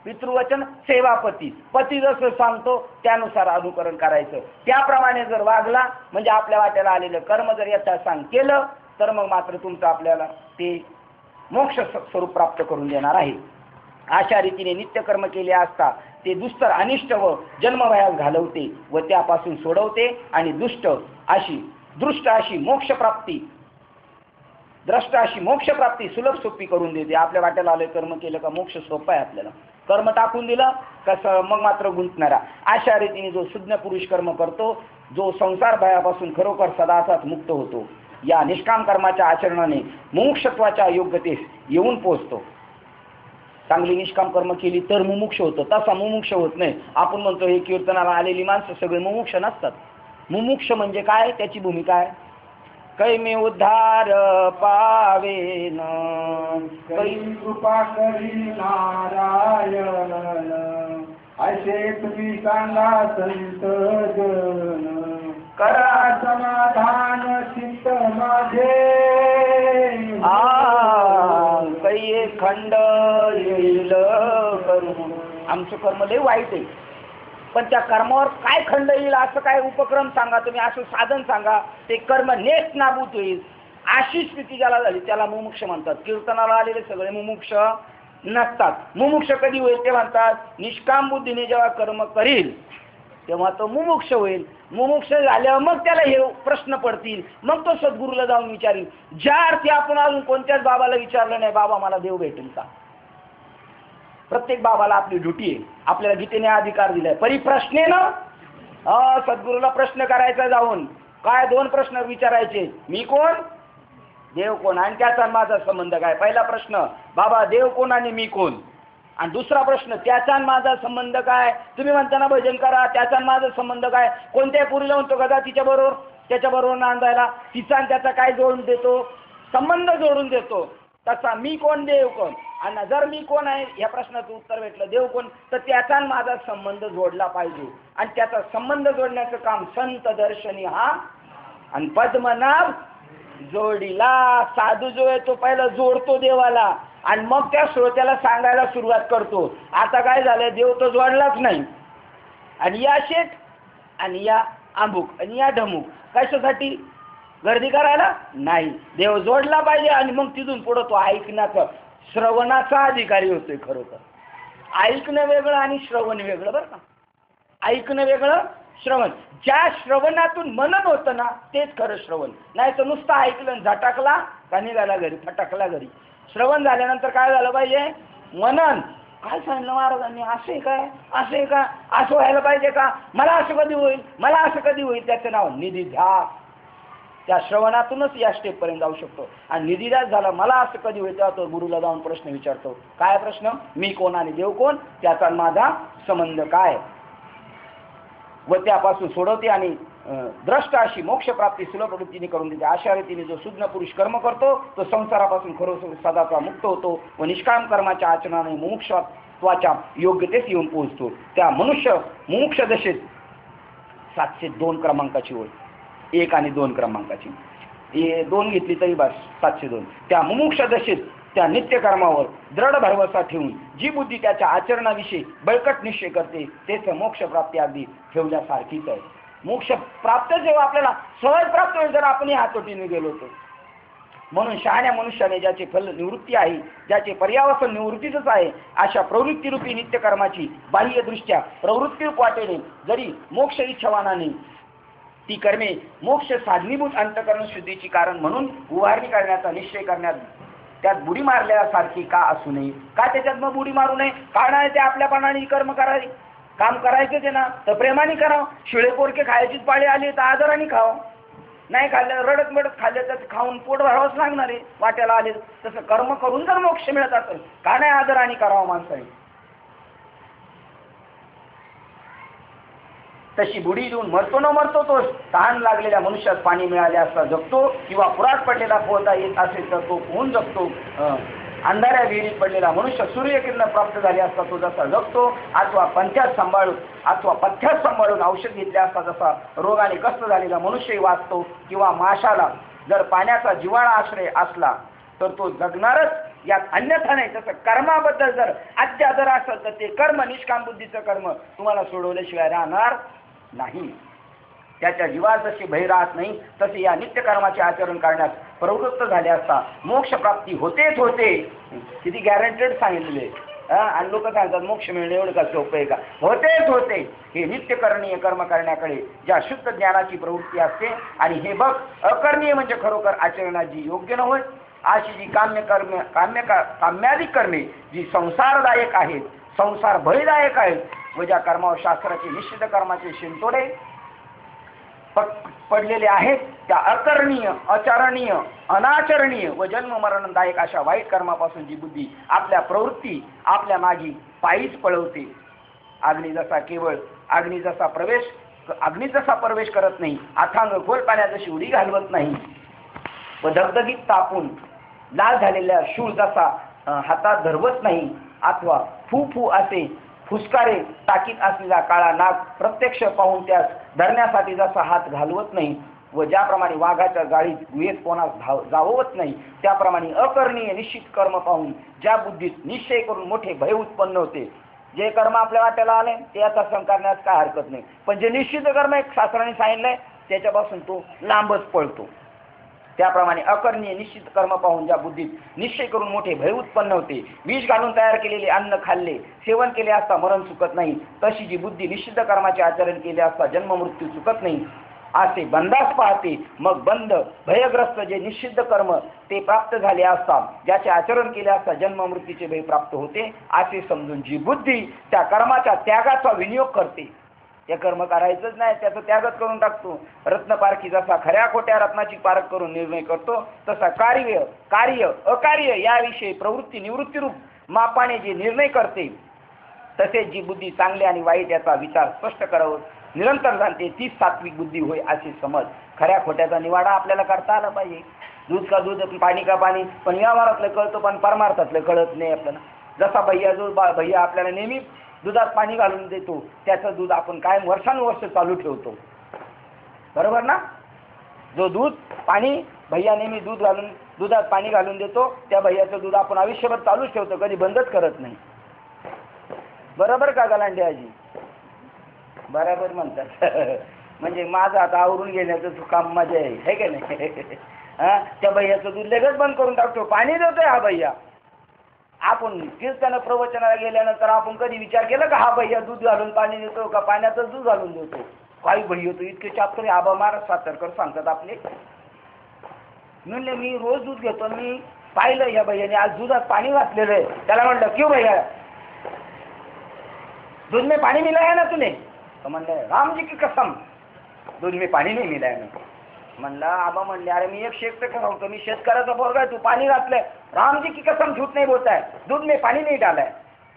पितृवचन सेवापती, पती जसं सांगतो त्यानुसार अनुकरण करायचं. त्याप्रमाणे जर वागला म्हणजे आपल्या वाट्याला आलेलं कर्म जर यथासांग केलं तर मग मात्र तुमचं आपल्याला ते मोक्ष स्वरूप प्राप्त करून देणार आहे. अशा रीतीने नित्यकर्म केले असता ते दुस्तर अनिष्ट व जन्मभयास घालवते व त्यापासून सोडवते. आणि दृष्ट अशी मोक्षप्राप्ती सुलभ सोपी करून देते. आपल्या वाट्याला आले कर्म केलं का मोक्ष सोपं आहे आपल्याला. कर्म टाकून दिलं कसं मग मात्र गुंतणारा. अशा रीतीने जो शुद्ध पुरुष कर्म करतो, जो संसार भयापासून खरोखर सदाचाच मुक्त होतो, या निष्काम कर्माच्या आचरणाने मुमुक्षत्वाच्या योग्यतेस येऊन पोहोचतो. चांगली निष्काम कर्म केली तर मुमुक्ष होतं. तसा मुमुक्ष होत नाही. आपण म्हणतो हे कीर्तनाला आलेली माणसं सगळे मुमुक्ष नसतात. मुमुक्ष म्हणजे काय? त्याची भूमिका आहे कैमे उद्धार पावेन, कै कृपा करी नारायण, असे तुम्ही सांगा संत जन. करा समाधान चित्त माझे, कै खंड येईल करू. आमचं कर्म लय वाईट आहे, पण त्या कर्मावर काय खंड येईल असं काय उपक्रम सांगा तुम्ही, असं साधन सांगा, ते कर्म नेट नाबूत होईल. अशी स्थिती ज्याला झाली त्याला मुमुक्ष म्हणतात. कीर्तनाला आलेले सगळे मुमुक्ष नसतात. मुमुक्ष कधी होईल ते म्हणतात निष्काम बुद्धीने जेव्हा कर्म करील तेव्हा तो मुमुक्ष होईल. मुमुक्ष झाल्यावर मग त्याला हे प्रश्न पडतील, मग तो सद्गुरूला जाऊन विचारील. ज्या अर्थी आपण अजून कोणत्याच बाबाला विचारलं नाही बाबा मला देव भेटेल का. प्रत्येक बाबाला आपली ड्युटी आहे. आपल्याला गीतेने अधिकार दिलाय. परिप्रश्नेनं सद्गुरूला प्रश्न करायचा जाऊन. काय 2 प्रश्न विचारायचे, मी कोण, देव कोण, आणि त्याचा माझा संबंध काय. पहिला प्रश्न बाबा देव कोण आणि मी कोण. आणि दुसरा प्रश्न त्याचा माझा संबंध काय. तुम्ही म्हणताना भजन करा, त्याचा माझा संबंध काय. कोणत्या पुरीला म्हणतो का तिच्याबरोबर त्याच्याबरोबर नांदायला, तिचा आणि त्याचा काय जोडून देतो, संबंध जोडून देतो. तसा मी कोण देव कोण. आणि जर मी कोण आहे या प्रश्नाचं उत्तर भेटलं, देव कोण, तर त्याचा आणि माझा संबंध जोडला पाहिजे. आणि त्याचा संबंध जोडण्याचं काम संत दर्शनी हा आणि पद्मनाभ जोडीला. साधू जो आहे तो पहिला जोडतो देवाला आणि मग त्या श्रोत्याला सांगायला सुरुवात करतो. आता काय झालंय, देव तो जोडलाच नाही. आणि या शेठ आणि या आंबूक आणि या ढमुक कशासाठी गर्दी करायला नाही, देव जोडला पाहिजे. आणि मग तिथून पुढं तो ऐकण्याचा श्रवणाचा अधिकारी होतोय. खरोखर ऐकणं वेगळं आणि श्रवण वेगळं बरं का. ऐकणं वेगळं, श्रवण. ज्या श्रवणातून मनन होतं ना तेच खरं श्रवण. नाही तर नुसतं ऐकलं, झटाकला का निघाला घरी, फटकला घरी. श्रवण झाल्यानंतर काय झालं पाहिजे, मनन. काय सांगितलं महाराजांनी, असे काय, असे का, असं व्हायला पाहिजे का, मला असं कधी होईल, मला असं कधी होईल. त्याचं नाव निधिध्यास. त्या श्रवणातूनच या स्टेपपर्यंत जाऊ शकतो. आणि निधिध्यास झाला, मला असं कधी होईल, तेव्हा तो गुरुला जाऊन प्रश्न विचारतो. काय प्रश्न, मी कोण आणि देव कोण, त्याचा माझा संबंध काय, व त्यापासून सोडवते. आणि द्रष्ट अशी मोक्षप्राप्ती सुलभ प्रवृत्तीने करून देते. अशा रीतीने जो शुद्ध पुरुष कर्म करतो तो संसारापासून खरोखर सदाचा मुक्त होतो व निष्काम कर्माच्या आचरणाने मुमुक्षत्वाच्या योग्यतेस येऊन पोहोचतो. त्या मनुष्य मुमुक्ष दशेत 702 क्रमांकाची ओळ, 1 आणि 2 क्रमांकाची, 2 घेतली तरी बस 702. त्या मुमुक्ष दशेत त्या नित्यकर्मावर दृढ भरवसा ठेवून जी बुद्धी त्याच्या आचरणाविषयी बळकट निश्चय करते तेच मोक्षप्राप्ती अगदी ठेवल्यासारखीच आहे. मोक्ष प्राप्त जेव्हा आपल्याला सहज प्राप्त होईल जर आपण हातोटीने गेलो होतो. म्हणून शहाण्या मनुष्याने ज्याचे फल निवृत्ती आहे, ज्याचे पर्यावसन निवृत्तीच आहे, अशा प्रवृत्तीरूपी नित्यकर्माची बाह्यदृष्ट्या प्रवृत्तीरूप वाटेने जरी मोक्ष इच्छावानाने ती कर्मे मोक्ष साधनीभूत अंतःकरण शुद्धीची कारण म्हणून उभारणी करण्याचा निश्चय करण्यात त्यात बुडी मारल्यासारखी का असू नये. का त्याच्यात मग बुडी मारू नये, कारण आहे ते आपल्यापणाने कर्म करावे, काम करायचं ते ना तर प्रेमाने करावं. शिळे पोरके खायचीच पाळी आली तर आदराने खावं, नाही खाल्लं रडत मडत खाल्लं तर खाऊन पोट भरावंच लागणार आहे. वाट्याला आले तसं कर्म करून जर मोक्ष मिळत असेल का नाही आदराने करावं माणसाने. तशी बुडी देऊन मरतो न मरतो तोच. तहान लागलेल्या मनुष्यात पाणी मिळाले असता जगतो, किंवा पुरात पडलेला पोहता येत असेल तर तो पोहून जगतो. अंधाऱ्या विहिरीत पडलेला मनुष्य सूर्यकिरण प्राप्त झाली असता तो जसा जगतो, अथवा पंथ्यात सांभाळून औषध घेतले असता जसा रोगाने कष्ट झालेला मनुष्यही वाचतो, किंवा माशाला जर पाण्याचा जिव्हाळा आश्रय असला तर तो जगणारच, यात अन्यथा नाही. तसं कर्माबद्दल जर अत्यादर असेल तर ते कर्म निष्काम बुद्धीचं कर्म तुम्हाला सोडवल्याशिवाय राहणार नाही. त्याच्या जीवात जशी भय राहत नाही तसे या नित्यकर्माचे आचरण करण्यास प्रवृत्त झाले असता मोक्षप्राप्ती होतेच होते. किती गॅरंटेड सांगितलेले. आणि लोक सांगतात मोक्ष मिळणे एवढं का सोपं आहे का, होतेच होते. हे नित्यकरणीय कर्म करण्याकडे ज्या शुद्ध ज्ञानाची प्रवृत्ती असते. आणि हे बघ अकरणीय म्हणजे खरोखर आचरणाची योग्य न होय अशी जी काम्याधिक कर्मे जी संसारदायक आहेत, संसार भयदायक आहेत, व ज्या कर्मावर शास्त्राचे निश्चित कर्माचे शिंतोडे पडलेले आहेत, त्या अकरणीय, अचारणीय, अनाचरणीय व जन्ममरणदायक अशा वाईट कर्मापासून जी बुद्धी आपल्या प्रवृत्ती आपल्या मागी पायीच पळवते. अग्नी जसा प्रवेश करत नाही, अथांग खोल पाण्यात जशी उडी घालवत नाही, व धगधगीत तापून लाल झालेल्या शूळ जसा हातात धरवत नाही, अथवा फू फू असे फुसकारे टाकीत असलेला काळा नाग प्रत्यक्ष पाहून त्यास धरण्यासाठी जसा हात घालवत नाही, व ज्याप्रमाणे वाघाच्या गाळीत गुहेत कोणास जाववत नाही, त्याप्रमाणे अकरणीय निश्चित कर्म पाहून ज्या बुद्धीत निश्चय करून मोठे भय उत्पन्न होते. जे कर्म आपल्या वाट्याला आले ते आता सण करण्यास काय हरकत नाही, पण जे निश्चित कर्म एक शास्त्राने सांगितलंय त्याच्यापासून तो लांबच पळतो. त्याप्रमाणे अकरणीय निश्चित कर्म पाहून ज्या बुद्धीत निश्चय करून मोठे भय उत्पन्न होते. विष घालून तयार केलेले अन्न खाल्ले, सेवन केले असता मरण चुकत नाही, तशी जी बुद्धी निश्चित कर्माचे आचरण केले असता जन्ममृत्यू चुकत नाही असे बंदास पाहते. मग बंद भयग्रस्त जे निषिद्ध कर्म ते प्राप्त झाले असतात, ज्याचे आचरण केले असता जन्ममृत्यूचे भय प्राप्त होते, असे समजून जी बुद्धी त्या कर्माच्या त्यागाचा विनियोग करते. ते कर्म करायचंच नाही त्याचं त्यागच करून टाकतो. रत्नपारखी जसा खऱ्या खोट्या रत्नाची पारख करून निर्णय करतो, तसा कार्य अकार्य याविषयी प्रवृत्ती निवृत्ती रूप मापाने जे निर्णय करते, तसेच जी बुद्धी चांगले आणि वाईट याचा विचार स्पष्ट करावं निरंतर जाणते, तीच सात्विक बुद्धी होय असे समज. खऱ्या खोट्याचा निवाडा आपल्याला करता आला पाहिजे. दूध का दूध पाणी का पाणी, पण व्यवहारातलं कळतं पण परमार्थातलं कळत नाही आपल्याला. जसा भैया आपल्याला नेहमी दुधात पाणी घालून देतो, त्याचं दूध आपण कायम वर्षानुवर्ष चालू ठेवतो, बरोबर ना. जो दूध पाणी भैया नेहमी दुधात पाणी घालून देतो, त्या भैयाचं दूध आपण आयुष्यभर चालूच ठेवतो, कधी बंदच करत नाही. बरोबर का गलांडे आजी? बरोबर म्हणतात. म्हणजे माझं आता आवरून घेण्याचं काम मजा आहे का नाही. त्या भैयाचं दूध लगेच बंद करून टाकतो, पाणी देतोय हा भैया. आपण कीर्तन प्रवचनाला गेल्यानंतर आपण कधी विचार केला का हा भैया दूध घालून पाणी देतो का पाण्याचं दूध घालून देतो? काही भैया तो इतके चापतरी आबा महाराज सातारकर सांगतात आपले. म्हणले मी रोज दूध घेतो, मी पाहिलं या भैयाने आज दुधात पाणी घातलेलं आहे. त्याला म्हणलं क्यों भैया, दूध में पाणी मिलाया ना तूने? तो म्हणले राम जी की कसम दूध में पाणी नाही मिलाया ना. म्हणलं आबा म्हणले अरे मी 101% सांगतो, मी शेतकऱ्याचा पोरगा आहे, तू पाणी घातलंय, राम जी की कसम झूठ नाही बोलताय, दूध में पाणी नाही डालाय.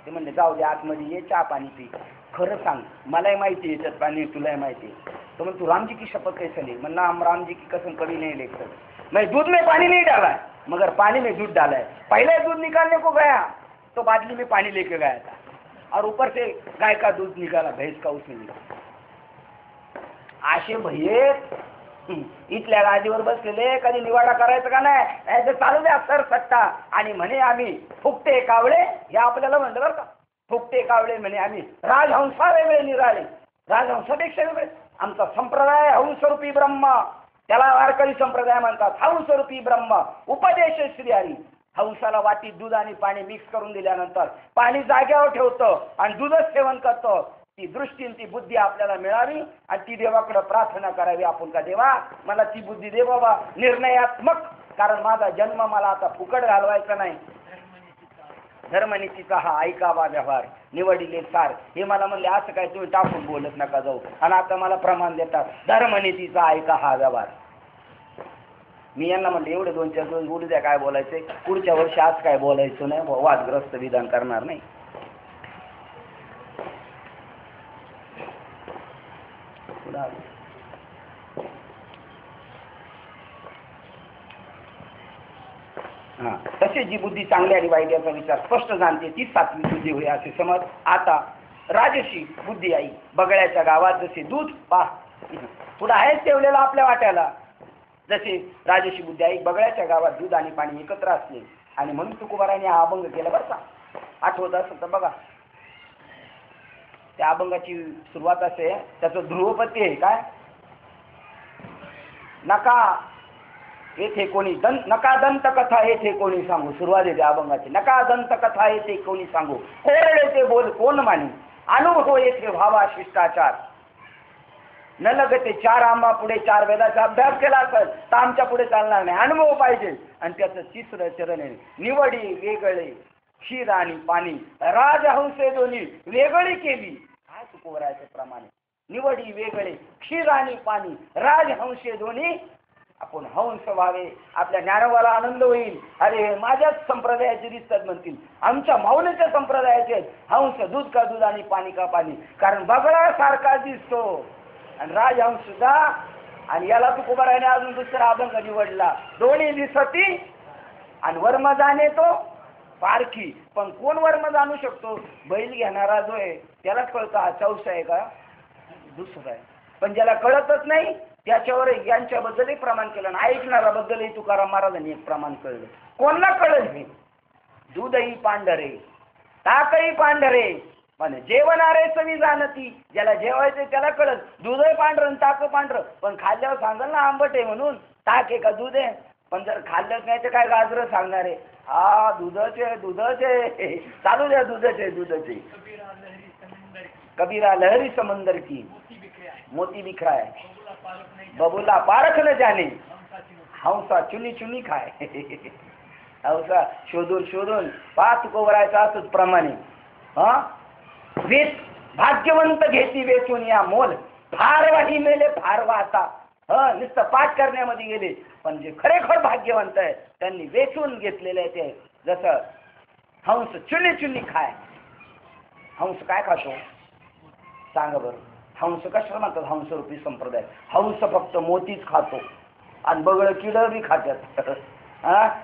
ते म्हणले जाऊ दे आतमध्ये ये, चहा पाणी पी, खरं सांग मलाही माहिती आहे याच्यात पाणी तुलाही माहिती आहे. तो म्हणतो तू राम जी की शपथ कैसे ली? म्हणलं हम राम जी की कसम कभी नहीं लेते, मैं दूध में पानी नहीं डाला है मगर पानी में दूध डाला है. पहले दूध निकालने को गया तो बादली में पानी लेके गया था और ऊपर से गाय का दूध निकाला, भैंस का उसने निकाला. असे भैये इथल्या गादीवर बसलेले, कधी निवाडा करायचा का नाही, चालू द्या सर सट्टा. आणि म्हणे आम्ही फुकटे कावळे, हे आपल्याला म्हणलं बरं का, फुकटे कावळे म्हणे आम्ही, राजहंसा वेगळे निराळे, राजहंसापेक्षा वेगळे. आमचा संप्रदाय हंसरूपी ब्रह्म, त्याला वारकरी संप्रदाय म्हणतात. हंसरूपी ब्रह्म उपदेश श्री हरी. हंसाला वाटीत दूध आणि पाणी मिक्स करून दिल्यानंतर पाणी जाग्यावर ठेवतं आणि दूधच सेवन करतं. ती दृष्टी ती बुद्धी आपल्याला मिळावी आणि ती देवाकडे प्रार्थना करावी आपण का देवा मला ती बुद्धी दे बाबा निर्णयात्मक, कारण माझा जन्म मला आता फुकट घालवायचा नाही. धर्मनीतीचा हा ऐकावा व्यवहार निवडिले सार. हे मला म्हणले असं काय तुम्ही टाकून बोलत नका जाऊ, आणि आता मला प्रमाण देतात धर्मनीतीचा ऐका हा व्यवहार. मी यांना म्हणले एवढे 2-4 दिवस बोलू द्या, काय बोलायचंय पुढच्या वर्षी आज काय बोलायचं नाही, वादग्रस्त विधान करणार नाही. हा तसे जी बुद्धी चांगली आणि वाईट याचा विचार स्पष्ट जाणते ती सात्विक बुद्धी होय असे समज. आता राजसी बुद्धी आई बगळ्याच्या गावात जसे दूध पुढे आहेच ठेवलेलं आपल्या वाट्याला, जसे राजसी बुद्धी आई बगळ्याच्या गावात दूध आणि पाणी एकत्र असले, आणि म्हणून तुकोबाराने हा अभंग केला बरं का. आठवत असेल तर बघा, त्या अभंगाची सुरुवात असे, त्याचं ध्रुवपती आहे काय, नका येथे कोणी नका दंत कथा येथे कोणी सांगू. सुरुवात आहे त्या अभंगाची, नका दंत कथा येथे कोणी सांगू, कोरडे ते बोल कोण मानी, अनुभव येथे व्हावा शिष्टाचार. न लगते 4 आंबा पुढे 4 वेदाचा अभ्यास केला असेल तर आमच्या पुढे चालणार नाही, अनुभव पाहिजे. आणि त्याचं 3रं चरण आहे, निवडी वेगळे क्षीर आणि पाणी, राजहंसे दोन्ही वेगळी केली. काय तुकोबरायचं प्रमाणे, निवडी वेगळे क्षीर आणि पाणी, राजहंसे दोन्ही आपण हंस व्हावे. आपल्या ज्ञानोबाला आनंद होईल, अरे माझ्याच संप्रदायाचे दिसतात म्हणतील, आमच्या माऊलीच्या संप्रदायाचे हंस दूध का दूध आणि पाणी का पाणी, कारण बगळासारखा दिसतो आणि राजहंस सुद्धा. आणि याला तुकोबाराने अजून दुसरा अभंग निवडला, दोन्ही दिसती आणि वर्म जाणे तो पारखी. पण कोण वर्म जाणू शकतो? बैल घेणारा जो आहे त्यालाच कळतं हा चौसा आहे का दुसरा आहे. पण ज्याला कळतच नाही त्याच्यावर यांच्याबद्दलही प्रमाण केलं आणि ऐकणाऱ्याबद्दलही तुकाराम महाराजांनी एक प्रमाण कळलं. कोणाला कळलं हे? दूधही पांढरे ताकही पांढरे पण जेवणारे सवी जाणती. ज्याला जेवायचे त्याला कळत, दूधही पांढरं आणि ताक पांढरं, पण खाल्ल्यावर सांगाल ना आंबट आहे म्हणून, ताक आहे का दूध आहे. पण जर खाल्लंच नाही तर काय गाजरं सांगणार आहे, हा दूधच आहे दूधच आहे, चालू द्या दूधच आहे दूधच आहे. कबीरा लहरी समंदर की मोती बिखराय, बबूला पारख न जाने, हंसा चुनी चुनी खाय. हंसा शोधून शोधून पाच कोवरायचा असत प्रमाणे. हा वेच भाग्यवंत घेती वेचून या मोल, फारवाही मेले फारवा आता. नुसतं पाठ करण्यामध्ये गेले, पण जे खरेखर भाग्यवंत आहे त्यांनी वेचून घेतलेले आहे ते. जसं हंस चुनी चुनी खाय. हंस काय खातो सांगा बरं? हंस कशाला म्हणतात? हंसरूपी संप्रदाय. हंस फक्त मोतीच खातो आणि बगळ किड बी खात्यात.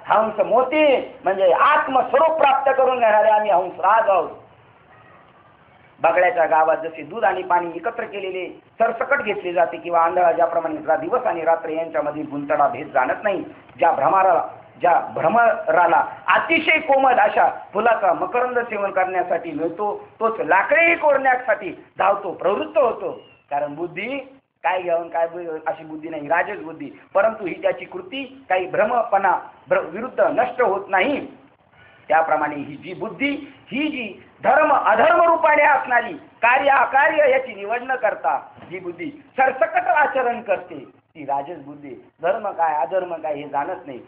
हंस मोती म्हणजे आत्मस्वरूप प्राप्त करून घेणारे आम्ही हंसराज आहोत. बगड्याच्या गावात जसे दूध आणि पाणी एकत्र केलेले सरसकट घेतले जाते किंवा आंधळा ज्याप्रमाणे दिवस आणि रात्र यांच्यामधील गुंतडा भेद जाणत नाही, ज्या भ्रमराला अतिशय कोमल अशा फुलाचा मकरंद सेवन करण्यासाठी मिळतो, तोच लाकडेही कोरण्यासाठी धावतो, प्रवृत्त होतो. कारण बुद्धी काय घेऊन काय अशी बुद्धी नाही, राजस बुद्धी, परंतु ही त्याची कृती काही भ्रमपणा विरुद्ध नष्ट होत नाही. त्याप्रमाणे ही जी बुद्धी, ही जी धर्म अधर्म रूपाने असणारी कार्य अकार्य याची निवड न करता जी बुद्धी सरसकट आचरण करते ती राजस बुद्धी. धर्म काय अधर्म काय हे जाणत नाही.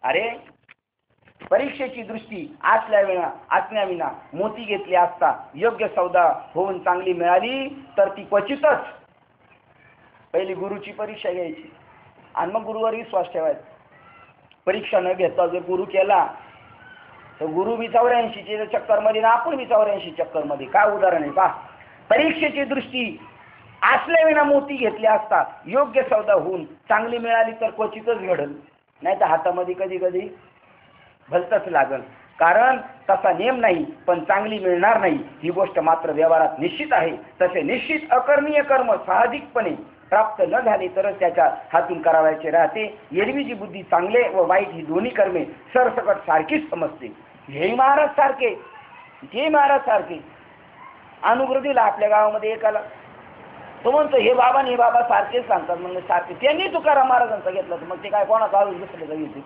अरे परीक्षेची दृष्टी असण्याविना मोती घेतली असता योग्य सौदा होऊन चांगली मिळाली तर ती क्वचितच. पहिली गुरुची परीक्षा घ्यायची आणि मग गुरुवर विश्वास ठेवायचा. परीक्षा न घेता जर गुरु केला तर गुरु बी 84 चक्करमध्ये ना आपण बी 84 चक्करमध्ये. काय उदाहरण आहे पहा. परीक्षेची दृष्टी असल्याविना मोती घेतले असता योग्य सौदा होऊन चांगली मिळाली तर क्वचितच घडल, नाही तर हातामध्ये कधी कधी भलतच लागल. कारण तसा नियम नाही, पण चांगली मिळणार नाही ही गोष्ट मात्र व्यवहारात निश्चित आहे. तसे निश्चित अकर्मीय कर्म साहजिकपणे प्राप्त न झाले तरच त्याच्या हातून करावायचे राहते. एरवी जी बुद्धी चांगले व वाईट ही दोन्ही कर्मे सरसकट सारखीच समजते. हे महाराज सारखे अनुग्रह दिला आपल्या गावामध्ये एकाला. तो म्हणतो हे बाबा आणि हे बाबा सारखेच सांगतात. म्हणजे सारखे त्यांनी तुकाराम महाराजांचा घेतला तर मग ते काय कोणाचा आवाज दुसऱ्याचा घेते.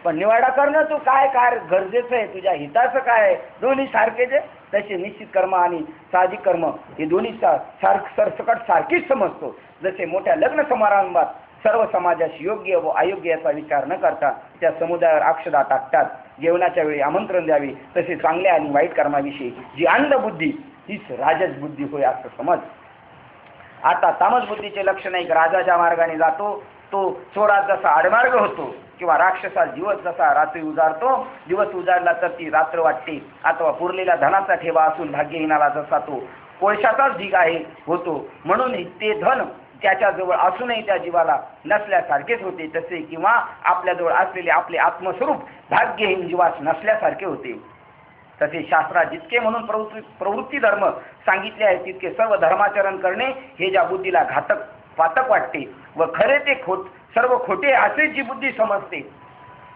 पण निवाडा करणं तू काय काय गरजेचं आहे, तुझ्या हिताचं काय आहे, दोन्ही सारखेच आहे. तसे निश्चित कर्म आणि साहजिक कर्म हे दोन्ही सरसकट सारखीच समजतो. जसे मोठ्या लग्न समारंभात सर्व समाजास योग्य व अयोग्य याचा विचार न करता त्या समुदायावर अक्षदा टाकतात. जेवणाच्या वेळी आमंत्रण द्यावे, तसे चांगल्या आणि वाईट कर्माविषयी जी अंधबुद्धी हीच राजस बुद्धी होय असं समज. आता तामस बुद्धीचे लक्षण एक राजाच्या मार्गाने जातो तो चोरात जसा आडमार्ग होतो किंवा राक्षसात दिवस जसा रात्री उजाडतो, दिवस उजाडला तर ती रात्र वाटते, अथवा पुरलेला धनाचा ठेवा असून भाग्यहीनाला जसा तो कोळशाचाच ढीग आहे होतो, म्हणून ते धन त्याच्याजवळ असूनही त्या जीवाला नसल्यासारखेच होते. तसे किंवा आपल्याजवळ असलेले आपले आत्मस्वरूप भाग्यहीन जीवास नसल्यासारखे होते. तसे शास्त्रात जितके म्हणून प्रवृत्ती धर्म सांगितले आहे तितके सर्व धर्माचरण करणे हे ज्या बुद्धीला पातक वाटते व खरे ते सर्व खोटे असे जी बुद्धी समजते,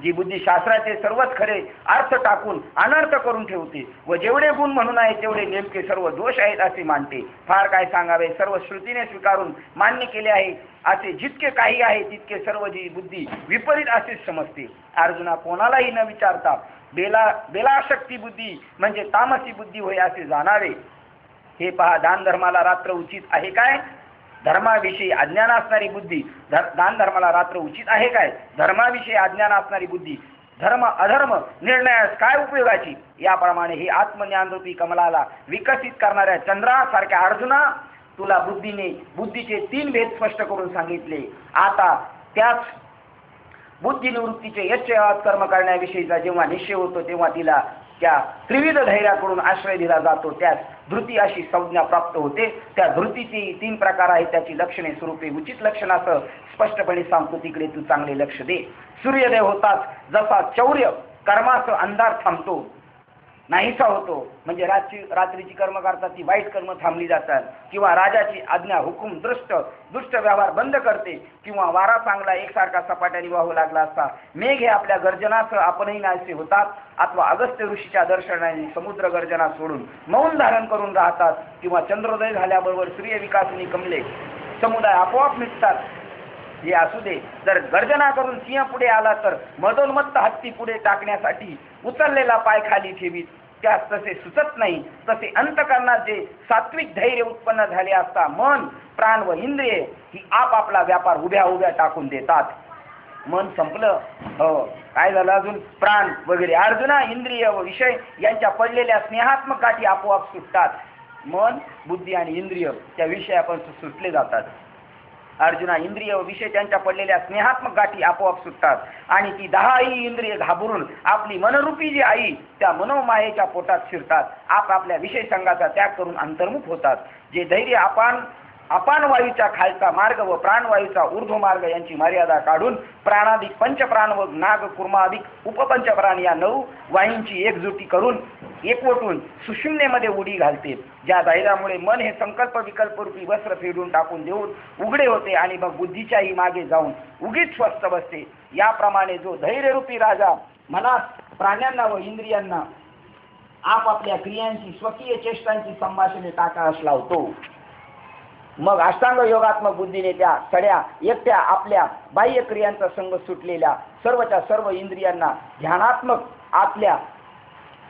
जी बुद्धी शास्त्राचे सर्वच खरे अर्थ टाकून अनर्थ करून ठेवते व जेवढे गुण म्हणून आहे तेवढे नेमके सर्व दोष आहेत असे मानते. फार काय सांगावे, सर्व श्रुतीने स्वीकारून मान्य केले आहे असे जितके काही आहे तितके सर्व जी बुद्धी विपरीत असेच समजते. अर्जुना, कोणालाही न विचारता बेलाशक्ती बुद्धी म्हणजे तामसी बुद्धी होय असे जाणावे. हे पहा, दान धर्माला रात्र उचित आहे काय? धर्माविषयी अज्ञान असणारी बुद्धी दान धर्माला रात्र उचित आहे काय? धर्माविषयी अज्ञान असणारी बुद्धी धर्म अधर्म निर्णयास काय उपयोगाची? याप्रमाणे ही आत्मज्ञानरूपी कमलाला विकसित करणाऱ्या चंद्रासारख्या अर्जुना, तुला बुद्धीचे 3 भेद स्पष्ट करून सांगितले. आता त्याच बुद्धी निवृत्तीचे यच्चयात कर्म करण्याविषयीचा जेव्हा निश्चय होतो तेव्हा तिला त्या त्रिविध धैर्याकडून आश्रय दिला जातो. त्यास धृती अशी संज्ञा प्राप्त होते. त्या धृतीची 3 प्रकार आहेत. त्याची लक्षणे स्वरूपे उचित लक्षणासह स्पष्टपणे सांगतो, तिकडे तू चांगले लक्ष दे. सूर्योदय होताच जसा चौर्य कर्माचा अंधार थांबतो, नाहीसा होतो, म्हणजे रात्रीची कर्म करतात ती वाईट कर्म थांबली जातात, किंवा राजाची आज्ञा हुकूम दुष्ट व्यवहार बंद करते, किंवा वारा चांगला एकसारखा सपाट्याने वाहू लागला असता मेघ हे आपल्या गर्जनासह आपणही नाहीसे होतात, अथवा अगस्त्य ऋषीच्या दर्शनाने समुद्र गर्जना सोडून मौन धारण करून राहतात, किंवा चंद्रोदय झाल्याबरोबर सूर्य विकासनी कमले समुदाय आपोआप मिटतात. हे असू दे, जर गर्जना करून सिंह पुढे आला तर मदोन्मत्त हत्ती पुढे टाकण्यासाठी उचललेला पाय खाली ठेवीत, त्यास तसे सुचत नाही. तसे अंतकरणात जे सात्विक धैर्य उत्पन्न झाले असता मन, प्राण व इंद्रिये ही आपापला व्यापार उभ्या टाकून देतात. मन संपलं, काय झालं अजून? प्राण वगैरे अर्जुना, इंद्रिय व विषय यांच्या पडलेल्या स्नेहात्मक गाठी आपोआप सुटतात. मन, बुद्धी आणि इंद्रिय त्या विषयापासून सुटले जातात. अर्जुना, इंद्रिय व विषय त्यांच्या पडलेल्या स्नेहात्मक गाठी आपोआप सुटतात आणि ती 10 इंद्रिय घाबरून आपली मनरूपी जी आई त्या मनोमायेच्या पोटात शिरतात. आपापल्या विषय संघाचा त्याग करून अंतर्मुख होतात. जे धैर्य आपण अपान वायूच्या खालचा मार्ग व प्राणवायूचा ऊर्ध्व मार्ग यांची मर्यादा काढून प्राणाधिक पंचप्राण व नाग कुर्माधिक उपपंचप्राण या 9 वायूंची एकजुटी करून एकवटून सुशून्यमध्ये उडी घालते, ज्या धैर्यामुळे मन हे संकल्प विकल्प रूपी वस्त्र फेडून टाकून देऊन उघडे होते आणि मग बुद्धीच्याही मागे जाऊन उगीच स्वस्थ बसते. याप्रमाणे जो धैर्यरूपी राजा मनात प्राण्यांना व इंद्रियांना आपापल्या क्रियांची स्वकीय चेष्टांची संभाषणे टाकास लावतो, मग अष्टांग योगात्मक बुद्धीने त्या सड्या एकट्या आपल्या बाह्य क्रियांचा संग सुटलेल्या सर्वच्या सर्व इंद्रियांना ध्यानात्मक आतल्या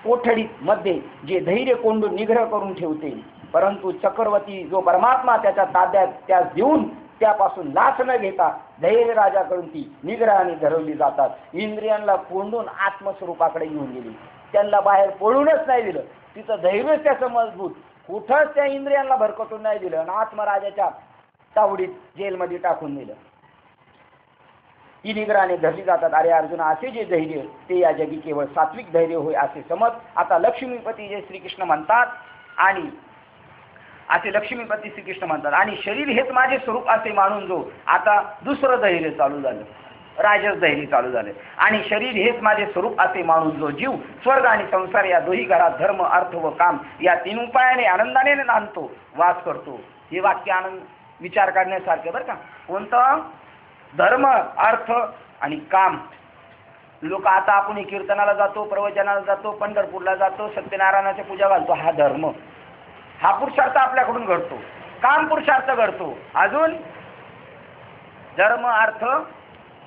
कोठडीत मध्ये जे धैर्य कोंडून निग्रह करून ठेवते. परंतु चक्रवर्ती जो परमात्मा त्याच्या ताब्यात त्यास देऊन त्यापासून लाच न घेता धैर्य राजाकडून ती निग्रहाने धरवली जातात. इंद्रियांना कोंडून आत्मस्वरूपाकडे घेऊन गेली, त्यांना बाहेर पळूनच नाही दिलं. तिथं धैर्य त्याचं मजबूत, कुठंच त्या इंद्रियांना भरकटून नाही दिलं आणि आत्मराजाच्या तावडीत जेलमध्ये टाकून दिलं. ती निग्रहाने धरली जातात. अरे अर्जुना, असे जे धैर्य ते या जगी केवळ सात्विक धैर्य होय असे समज. आता लक्ष्मीपती जे श्रीकृष्ण म्हणतात आणि असे लक्ष्मीपती श्रीकृष्ण म्हणतात आणि शरीर हेच माझे स्वरूप असे मानून जो आता दुसरं धैर्य चालू झालं, राजस धैर्य चालू झाले आणि शरीर हेच माझे स्वरूप असे मानून जो जीव स्वर्ग आणि संसार या दोही घरात धर्म अर्थ व काम या 3 उपायाने आनंदाने नांदतो वास करतो. हे वाक्य आनंद विचार करण्यासारखे बरं का. कोणतं? धर्म अर्थ आणि काम. लोक आता आपण कीर्तनाला जातो, प्रवचनाला जातो, पंढरपूरला जातो, सत्यनारायणाची पूजा घालतो. हा धर्म, हा पुरुषार्थ आपल्याकडून घडतो. काम पुरुषार्थ घडतो. अजून धर्म अर्थ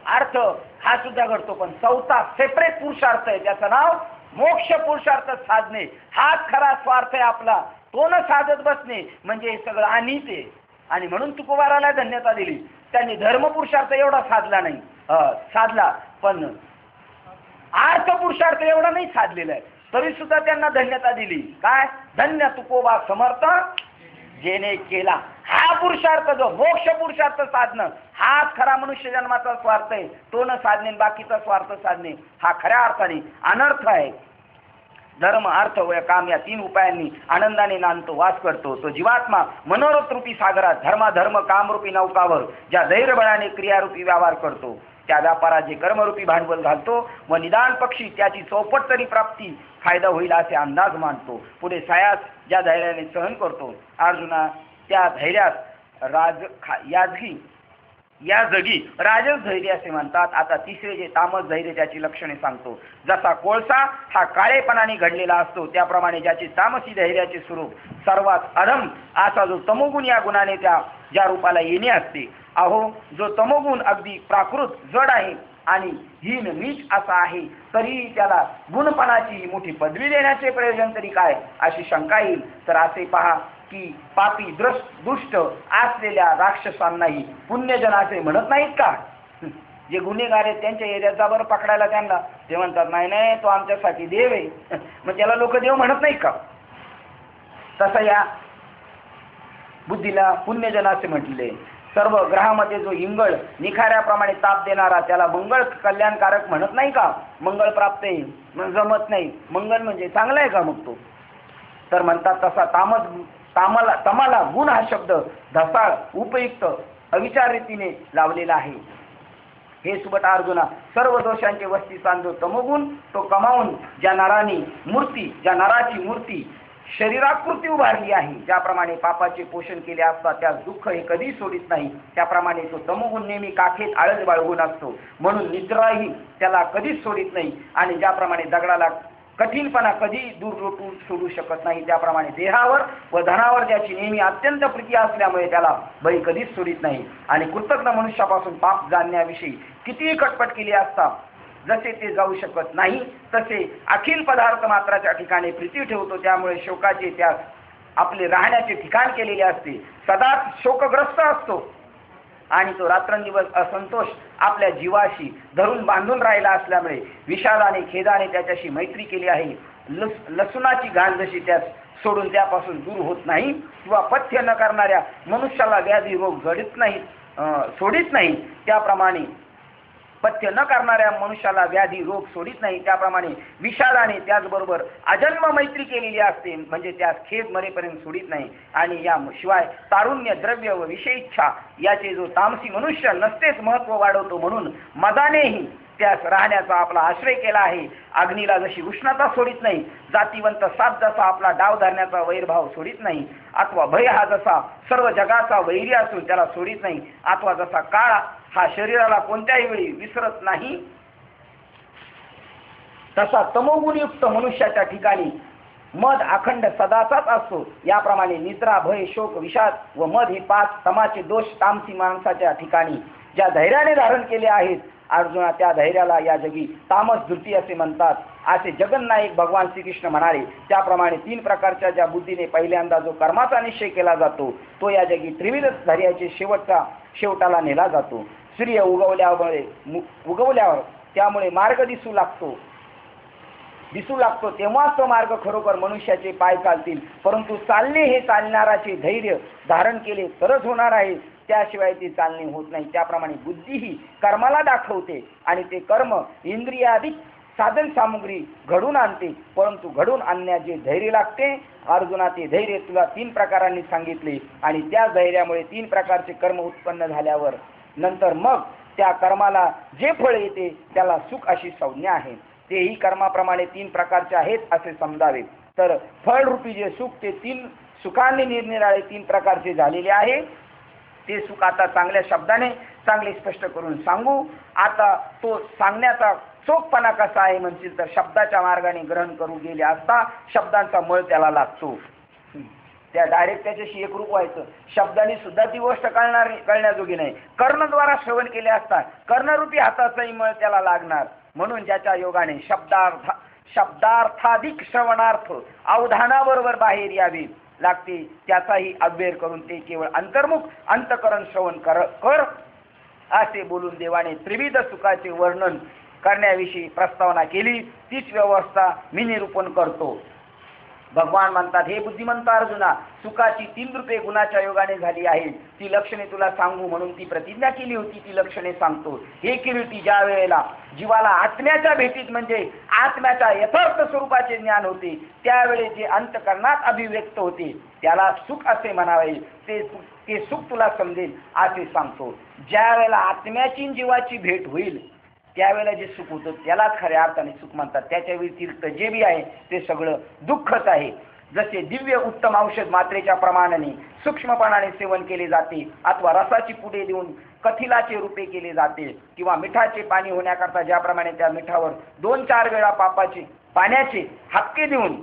अर्थ हा सुद्धा घडतो. पण चौथा सेपरेट पुरुषार्थ आहे, त्याचं नाव मोक्ष पुरुषार्थ साधणे. हाच खरा स्वार्थ आहे आपला. तो न साधत बसणे म्हणजे हे सगळं अनित आहे. आणि म्हणून तुकोबाराला धन्यता दिली. त्यांनी धर्म पुरुषार्थ एवढा साधला नाही, साधला, पण अर्थ पुरुषार्थ एवढा नाही साधलेला आहे, तरी सुद्धा त्यांना धन्यता दिली. काय? धन्य तुकोबा समर्थ जेने केला. हा पुरुषार्थ जो मोक्ष पुरुषार्थ साधणं हाच खरा मनुष्य जन्माचा स्वार्थ आहे. तो न साधणे बाकीचा स्वार्थ साधणे हा खऱ्या अर्थाने अनर्थ आहे. धर्म अर्थ व काम या 3 उपायांनी आनंदाने नांदतो वास करतो. तो जीवात्मा मनोरथ रूपी सागरात धर्म कामरूपी नौकावर ज्या धैर्यबळाने क्रियारूपी व्यवहार करतो, त्या व्यापारात जे कर्मरूपी भांडवल घालतो व निदान पक्षी त्याची चौपट तरी प्राप्ती फायदा होईल असे अंदाज मानतो. पुढे सायास ज्या धैर्याने सहन करतो अर्जुना, त्या धैर्यात या जगी राजस धैर्य असे म्हणतात. आता तिसरे जे तामस धैर्य त्याची लक्षणे सांगतो. जसा कोळसा हा काळेपणाने घडलेला असतो, त्याप्रमाणे ज्याची तामसी धैर्याचे स्वरूप सर्वात अधम असा जो तमोगुण या गुणाने ज्या रूपाला येणे असते. अहो, जो तमोगुण अगदी प्राकृत जड आहे आणि हीन नीच असा आहे, तरी त्याला गुणपणाची मोठी पदवी देण्याचे प्रयोजन तरी काय अशी शंका येईल. तर असे पहा की पापी दुष्ट असलेल्या राक्षसांनाही पुण्यजन असे म्हणत नाहीत का? जे गुन्हेगार आहेत त्यांच्या एरियाचा बरं पकडायला त्यांना ते म्हणतात नाही नाही तो आमच्यासाठी देव आहे. मग त्याला लोक देव म्हणत नाही का? तसं या बुद्धीला पुण्यजन असे म्हटले. सर्व ग्रहामध्ये जो इंगळ निखाऱ्याप्रमाणे ताप देणारा त्याला मंगळ कल्याणकारक म्हणत नाही का? मंगळ प्राप्त आहे मग जमत नाही. मंगल म्हणजे चांगला आहे का? मग तो तर म्हणतात तसा तमाला गुण हा शब्द ढसाळ उपयुक्त अविचार रीतीने लावलेला आहे. हे सुबट अर्जुना, सर्व दोषांचे वस्ती सांधो तमोगुण तो कमावून ज्या नराची मूर्ती शरीराकृती उभारली आहे, ज्याप्रमाणे पापाचे पोषण केले असता त्यास दुःख हे कधी सोडित नाही, त्याप्रमाणे तो तमोगुण नेहमी काखेत आळस बाळगून असतो, म्हणून निद्राही त्याला कधीच सोडित नाही. आणि ज्याप्रमाणे दगडाला कठीणपणा कधी दूर लोटून सोडू शकत नाही, त्याप्रमाणे देहावर व धनावर ज्याची नेहमी अत्यंत प्रीती असल्यामुळे त्याला बळी कधीच सोडित नाही. आणि कृतज्ञ मनुष्यापासून पाप जाणण्याविषयी कितीही कटपट केली असता जसे ते जाऊ शकत नाही, तसे अखिल पदार्थ मात्राच्या ठिकाणी प्रीती ठेवतो. त्यामुळे शोकाचे त्यास आपले राहण्याचे ठिकाण केलेले असते. सदाच शोकग्रस्त असतो आणि तो रात्रंदिवस असंतोष आपल्या जीवाशी धरून बांधून राहिला असल्यामुळे विषादाने खेदाने त्याच्याशी मैत्री केली आहे. लसुणाची घाण जशी त्यास सोडून त्यापासून दूर होत नाही किंवा पथ्य न करणाऱ्या मनुष्याला व्याधी रोग सोडित नाही, त्याप्रमाणे पथ्य न करणाऱ्या मनुष्याला व्याधी रोग सोडित नाही, त्याप्रमाणे विषादाने त्याचबरोबर अजन्म मैत्री केलेली असते, म्हणजे त्यास खेद मरेपर्यंत सोडित नाही. आणि या शिवाय तारुण्य द्रव्य व विषय इच्छा याचे जो तामसी मनुष्य नसतेच महत्व वाढवतो, म्हणून मदानेही त्यास राहण्याचा आपला आश्रय केला आहे. अग्नीला जशी उष्णता सोडित नाही, जातीवंत साप जसा आपला डाव धरण्याचा वैरभाव सोडित नाही, अथवा भय हा जसा सर्व जगाचा वैरी असून त्याला सोडित नाही, अथवा जसा काळ हा शरीराला कोणत्याही वेळी विसरत नाही, तसा तमोगुणयुक्त मनुष्याच्या ठिकाणी मद अखंड सदाचाच असतो. याप्रमाणे निद्रा, भय, शोक, विषाद व मद हे 5 तमाचे दोष तामसी माणसाच्या ठिकाणी ज्या धैर्याने धारण केले आहेत, अर्जुना, त्या धैर्याला या जगी तामस धृती असे म्हणतात, असे जगन्नायक भगवान श्रीकृष्ण म्हणाले. त्याप्रमाणे 3 प्रकारच्या ज्या बुद्धीने पहिल्यांदा जो कर्माचा निश्चय केला जातो, तो या जगी त्रिविध धैर्याचे शेवटाला नेला जातो. सूर्य उगवल्यावर त्यामुळे मार्ग दिसू लागतो, तेव्हाच तो मार्ग खरोखर मनुष्याचे पाय चालतील. परंतु चालणे हे चालणाराचे धैर्य धारण केले तरच होणार आहे, त्याशिवाय ते चालणे होत नाही. त्याप्रमाणे बुद्धी ही कर्माला दाखवते आणि ते कर्म इंद्रियाधिक साधन सामुग्री घडून आणते, परंतु घडून आणण्याचे धैर्य लागते. अर्जुना, ते धैर्य तुला 3 प्रकारांनी सांगितले आणि त्या धैर्यामुळे 3 प्रकारचे कर्म उत्पन्न झाल्यावर नंतर मग त्या कर्माला जे फळ येते त्याला सुख अशी संज्ञा आहे. तेही कर्माप्रमाणे 3 प्रकारचे आहेत असे समजावे. तर फळरूपी जे सुख ते 3 सुखांनी निरनिराळे 3 प्रकारचे झालेले आहे. ते सुख आता चांगल्या शब्दाने चांगले स्पष्ट करून सांगू. आता तो सांगण्याचा चोखपणा कसा आहे म्हणतील तर, शब्दाच्या मार्गाने ग्रहण करू गेले असता शब्दांचा मळ त्याला लागतो. त्या डायरेक्ट त्याच्याशी एकरूप व्हायचं, शब्दांनी सुद्धा ती गोष्ट कळण्याजोगी नाही. कर्णद्वारा श्रवण केले असता कर्णरूपी हाताचाही मळ त्याला लागणार. म्हणून ज्याच्या योगाने शब्दार्थाधिक श्रवणार्थ अवधानाबरोबर बाहेर यावे लागते, त्याचाही अव्यय करून ते केवळ अंतर्मुख अंतकरण श्रवण कर असे बोलून देवाने त्रिविध सुखाचे वर्णन करण्याविषयी प्रस्तावना केली. तीच व्यवस्था मी निरूपण करतो. भगवान म्हणतात, हे बुद्धिमंत अर्जुना, सुखाची 3 रूपे गुणाच्या योगाने झाली आहेत. ती लक्षणे तुला सांगू म्हणून ती प्रतिज्ञा केली होती, ती लक्षणे सांगतो. हे किरीटी, ज्या वेळेला जीवाला आत्म्याच्या भेटीत म्हणजे आत्म्याच्या यथार्थ स्वरूपाचे ज्ञान होते, त्यावेळी जे अंतकरणात अभिव्यक्त होते त्याला सुख असे म्हणावे. ते सुख तुला समजेल असे सांगतो. ज्या वेळेला आत्म्याची जीवाची भेट होईल त्यावेळेला जे सुख होतं त्यालाच खऱ्या अर्थाने सुख म्हणतात. त्याच्या व्यतिरिक्त जे बी आहे ते सगळं दुःखच आहे. जसे दिव्य उत्तम औषध मात्रेच्या प्रमाणाने सूक्ष्मपणाने सेवन केले जाते, अथवा रसाची पुढे देऊन कथिलाचे रूपे केले जाते, किंवा मिठाचे पाणी होण्याकरता ज्याप्रमाणे त्या मिठावर 2-4 वेळा पाण्याचे हापके देऊन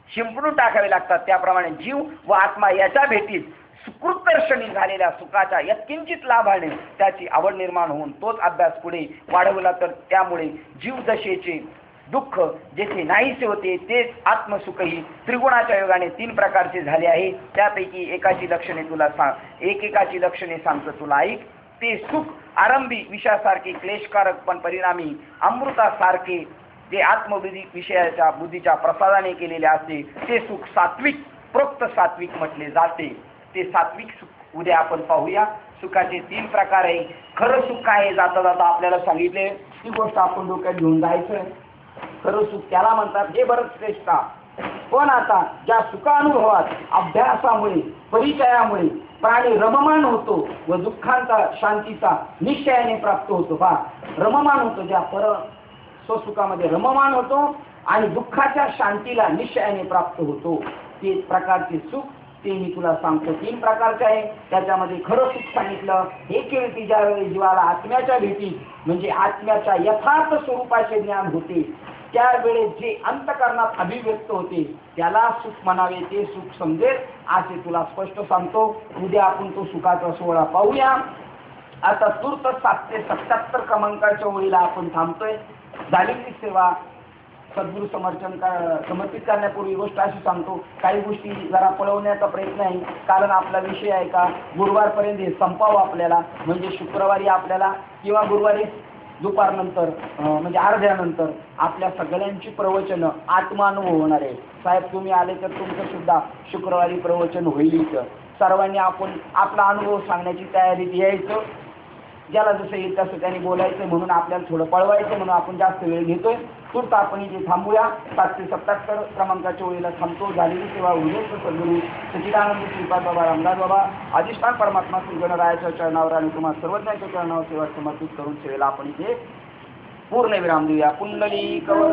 शिंपडून टाकावे लागतात, त्याप्रमाणे जीव व आत्मा याच्या भेटीत सुकृतदर्शनी झालेल्या सुखाच्या यत्किंचित लाभाने त्याची आवड निर्माण होऊन तोच अभ्यास पुढे वाढवला तर त्यामुळे जीवदशेचे दुःख जेथे नाहीसे होते तेच आत्मसुखही त्रिगुणाच्या योगाने 3 प्रकारचे झाले आहे. त्यापैकी एकाची लक्षणे सांगतो तुला, ऐक. ते सुख आरंभी विषयासारखे क्लेशकारक पण परिणामी अमृतासारखे जे आत्मबुद्धी विषयाच्या बुद्धीच्या प्रसादाने केलेले असते ते सुख सात्विक, प्रोक्त सात्विक म्हटले जाते. ते सात्विक सुख उद्या आपण पाहूया. सुखाचे 3 प्रकार आहे. खरं सुख आहे जाता जाता आपल्याला सांगितले, ती गोष्ट आपण डोक्यात घेऊन जायचं. खरं सुख त्याला म्हणतात हे बरंच श्रेष्ठा. पण आता ज्या सुखानुभवात अभ्यासामुळे परिचयामुळे प्राणी रममान होतो व दुःखांचा शांतीचा निश्चयाने प्राप्त होतो, रममान होतो, ज्या स्वसुखामध्ये रममान होतो आणि दुःखाच्या शांतीला निश्चयाने प्राप्त होतो, ते प्रकारचे सुख ते मी तुला सांगतो. 3 प्रकारचे आहे. त्याच्यामध्ये खरं सुख सांगितलं हे कीर्ती, ज्यावेळी जीवाला आत्म्याच्या भेटीत म्हणजे आत्म्याच्या यथार्थ स्वरूपाचे ज्ञान होते त्यावेळेस जे अंतकरणात अभिव्यक्त होते त्याला सुख म्हणावे, ते सुख समजेल असे तुला स्पष्ट सांगतो. उद्या आपण तो सुखाचा सोहळा पाहूया. आता तूर्त 777 क्रमांकाच्या ओळीला आपण थांबतोय. झालेली सेवा सद्गुरू समर्पित करण्यापूर्वी गोष्ट अशी सांगतो, काही गोष्टी जरा पळवण्याचा प्रयत्न आहे, कारण आपला विषय आहे का गुरुवारपर्यंत हे संपावं आपल्याला, म्हणजे शुक्रवारी आपल्याला किंवा गुरुवारी दुपारनंतर म्हणजे अर्ध्यानंतर आपल्या सगळ्यांची प्रवचनं आत्मानुभव होणार आहे. साहेब तुम्ही आले तर तुमचं सुद्धा शुक्रवारी प्रवचन होईल. सर्वांनी आपण आपला अनुभव सांगण्याची तयारीत यायचं. ज्याला जसं येईल तसं त्यांनी बोलायचं म्हणून आपल्याला थोडं पळवायचं म्हणून आपण जास्त वेळ घेतोय. तूर्त आपण इथे थांबूया. 777 क्रमांकाच्या ओळीला थांबतो. झालेली सेवा उल्लेख सद्गुरू सच्चिदानंद श्रीपाद बाबा रामदास बाबा अधिष्ठान परमात्मा श्री गणरायाच्या चरणावर आणि तुम्हाला सर्वज्ञाच्या चरणावर सेवा समर्पित करून सेवेला आपण इथे पूर्ण विराम देऊया. कुंडली कवर